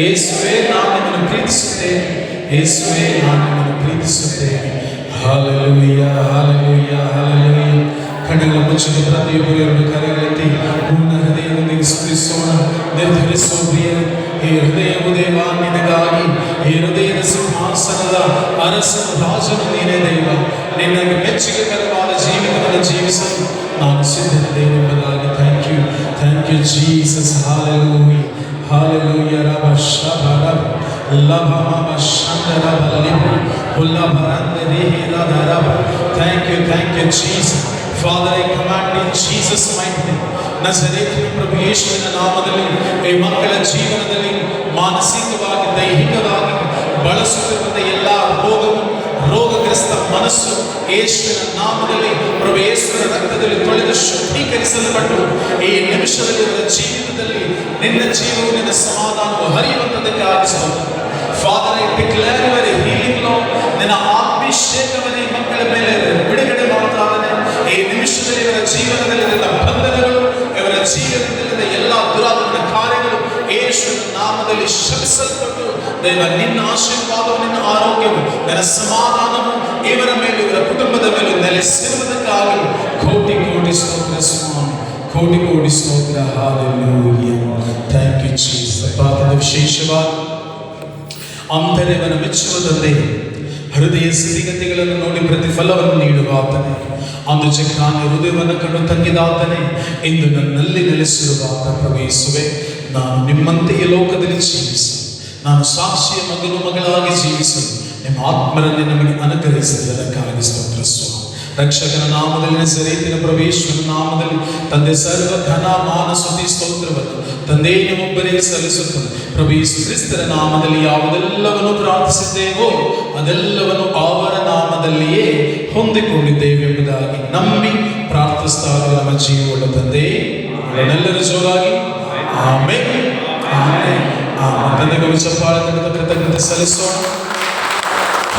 ಯೇಸುವೇ, ನಾನು ನಿಮ್ಮನ್ನು ಪ್ರೀತಿಸುತ್ತೇನೆ. ಯೇಸುವೇ, ನಾನು ನಿಮ್ಮನ್ನು ಪ್ರೀತಿಸುತ್ತೇನೆ. Hallelujah, hallelujah, hallelujah. ಕಣ್ಣುಗಳ ಮುಚ್ಚಿದ ಪ್ರತಿಯೊಬ್ಬರು ಎರಡು ಕರೆಗಳೆತ್ತಿ ಪೂರ್ಣ ಹೃದಯದೊಂದಿಗೆ ಸ್ತುತಿಸೋಣ, ನಿರ್ಧರಿಸುವ ಪ್ರಿಯರು. ಈ ಹೃದಯವು ದೇವ ನಿನಗಾಗಿ, ಈ ಹೃದಯದ ಸಿಂಹಾಸನದ ಅರಸನ ರಾಜನು ನೀನೇ ದೇವ. ನಿನಗೆ ಮೆಚ್ಚುಗೆಕರವಾದ ಜೀವಿತವನ್ನು ಜೀವಿಸಲು ನಾನು ಸಿದ್ಧನಿದ್ದೇನೆಂಬುದಾಗಿ. Thank you Jesus. Hallelujah, hallelujah. ರಬ ಶಬ ರಬ ಲಭ ಮಮ ಶಂದರ ಬಲಿಬ ಉಲ್ಲಭ ರಂದರಿ ಹಿರದ ರಬ. Thank you Jesus. Father, I command in Jesus' mighty name, ನಜರೇತಿನ ಪ್ರಭು ಯೇಸುವಿನ ನಾಮದಲ್ಲಿ ಈ ಮಕ್ಕಳ ಜೀವನದಲ್ಲಿ ಮಾನಸಿಕವಾಗಿ, ದೈಹಿಕವಾಗಿ ಬಳಸುತ್ತಿರುವಂಥ ಎಲ್ಲ ರೋಗಗ್ರಸ್ತ ಮನಸ್ಸು ಯೇಸುವಿನ ನಾಮದಲ್ಲಿ, ಪ್ರಭು ಯೇಸುವಿನ ರಕ್ತದಲ್ಲಿ ತೊಳೆದು ಶುದ್ಧೀಕರಿಸಲ್ಪಟ್ಟು ಈ ನಿಮಿಷದಲ್ಲಿ ಜೀವಿತದಲ್ಲಿ ನಿನ್ನ ಜೀವವು, ನಿನ್ನ ಸಮಾಧಾನವು ಹರಿಯುವಂಥದ್ದಕ್ಕಾಗಿ ಸ್ತೋತ್ರ. Father, I declare your healing, Lord. ನಿನ್ನ ಅಭಿಷೇಕವನ್ನು ಮಕ್ಕಳ ಮೇಲೆ ಬಿಡುಗಡೆ ಮಾಡ್ತಾ ಇದ್ದಾನೆ. ಈ ನಿಮಿಷದಲ್ಲಿ ಇವರ ಜೀವನದಲ್ಲಿ ಬಂಧನಗಳು, ಇವರ ಜೀವನದಲ್ಲಿ ಎಲ್ಲ ದುರಾತ್ಮನ ಕಾರ್ಯಗಳು ಯೇಸುವಿನ ನಾಮದಲ್ಲಿ ಶಪಿಸಲ್ಪಟ್ಟು ದೇವ ನಿನ್ನ ಆಶೀರ್ವಾದವು, ನಿನ್ನ ಆರೋಗ್ಯವು, ನಿನ್ನ ಸಮಾಧಾನವು ಇವರ ಮೇಲೆ, ಇವರ ಕುಟುಂಬದ ಮೇಲೆ ನೆಲೆಸಿರುವುದಕ್ಕಾಗಿ ಕೋಟಿ ಕೋಟಿ ಸ್ತೋತ್ರ ಸ್ವಾಮಿ, ಕೋಟಿ ಕೋಟಿ ಸ್ತೋತ್ರ. ಹಾಲೆಲೂಯಾ. Thank you Jesus. ಪ್ರಾರ್ಥನೆ ವಿಶೇಷವಾಗಿ ಅಂತರ್ಯವನ್ನು ಮೆಚ್ಚುವುದಲ್ಲದೆ ಹೃದಯ ಸ್ಥಿತಿಗತಿಗಳನ್ನು ನೋಡಿ ಪ್ರತಿಫಲವನ್ನು ನೀಡುವ ಆತನೇ, ಅಂದು ಚಕ್ರಾನ ಹೃದಯವನ್ನು ಕಂಡು ತಂಗಿದ ಆತನೇ, ಇಂದು ನನ್ನಲ್ಲಿ ನೆಲೆಸಿರುವ ಆತ ಪ್ರಭು ಯೇಸುವೇ, ನಾನು ನಿಮ್ಮಂತೆಯೇ ಲೋಕದಲ್ಲಿ ಜೀವಿಸು, ನಾನು ಸಾಕ್ಷಿಯ ಮಗನು ಮಗಳಾಗಿ ಜೀವಿಸಲು ನಿಮ್ಮ ಆತ್ಮರನ್ನೇ ನಮಗೆ ಅನುಗ್ರಹಿಸಿದ್ದಕ್ಕಾಗಿ ಸ್ತೋತ್ರ ಸ್ವಾಮಿ. ರಕ್ಷಕನ ನಾಮದಲ್ಲಿ, ನಜರೇತಿನ ಪ್ರಭು ಯೇಸುವಿನ ನಾಮದಲ್ಲಿ ತಂದೆ ಸರ್ವ ಘನ ಮಾನ ಸ್ತುತಿ ಸ್ತೋತ್ರವನ್ನು ತಂದೆ ಒಬ್ಬರೇ ಸಲ್ಲಿಸುತ್ತದೆ. ಪ್ರಭು ಯೇಸು ಕ್ರಿಸ್ತರ ನಾಮದಲ್ಲಿ ಯಾವುದೆಲ್ಲವನ್ನು ಪ್ರಾರ್ಥಿಸಿದ್ದೇವೋ ಅದೆಲ್ಲವನ್ನು ಅವರ ನಾಮದಲ್ಲಿಯೇ ಹೊಂದಿಕೊಂಡಿದ್ದೇವೆ ಎಂಬುದಾಗಿ ನಂಬಿ ಪ್ರಾರ್ಥಿಸ್ತಾ ನಮ್ಮ ಜೀವವುಳ್ಳ ತಂದೆ, ಎಲ್ಲರ ಜೋರಾಗಿ ಆಮೆನ್, ಆಮೆನ್, ಆಮೆನ್. ತಂದೆಗೆ ಚಪ್ಪಾಳೆ ಕೃತಜ್ಞತೆ ಸಲ್ಲಿಸೋಣ.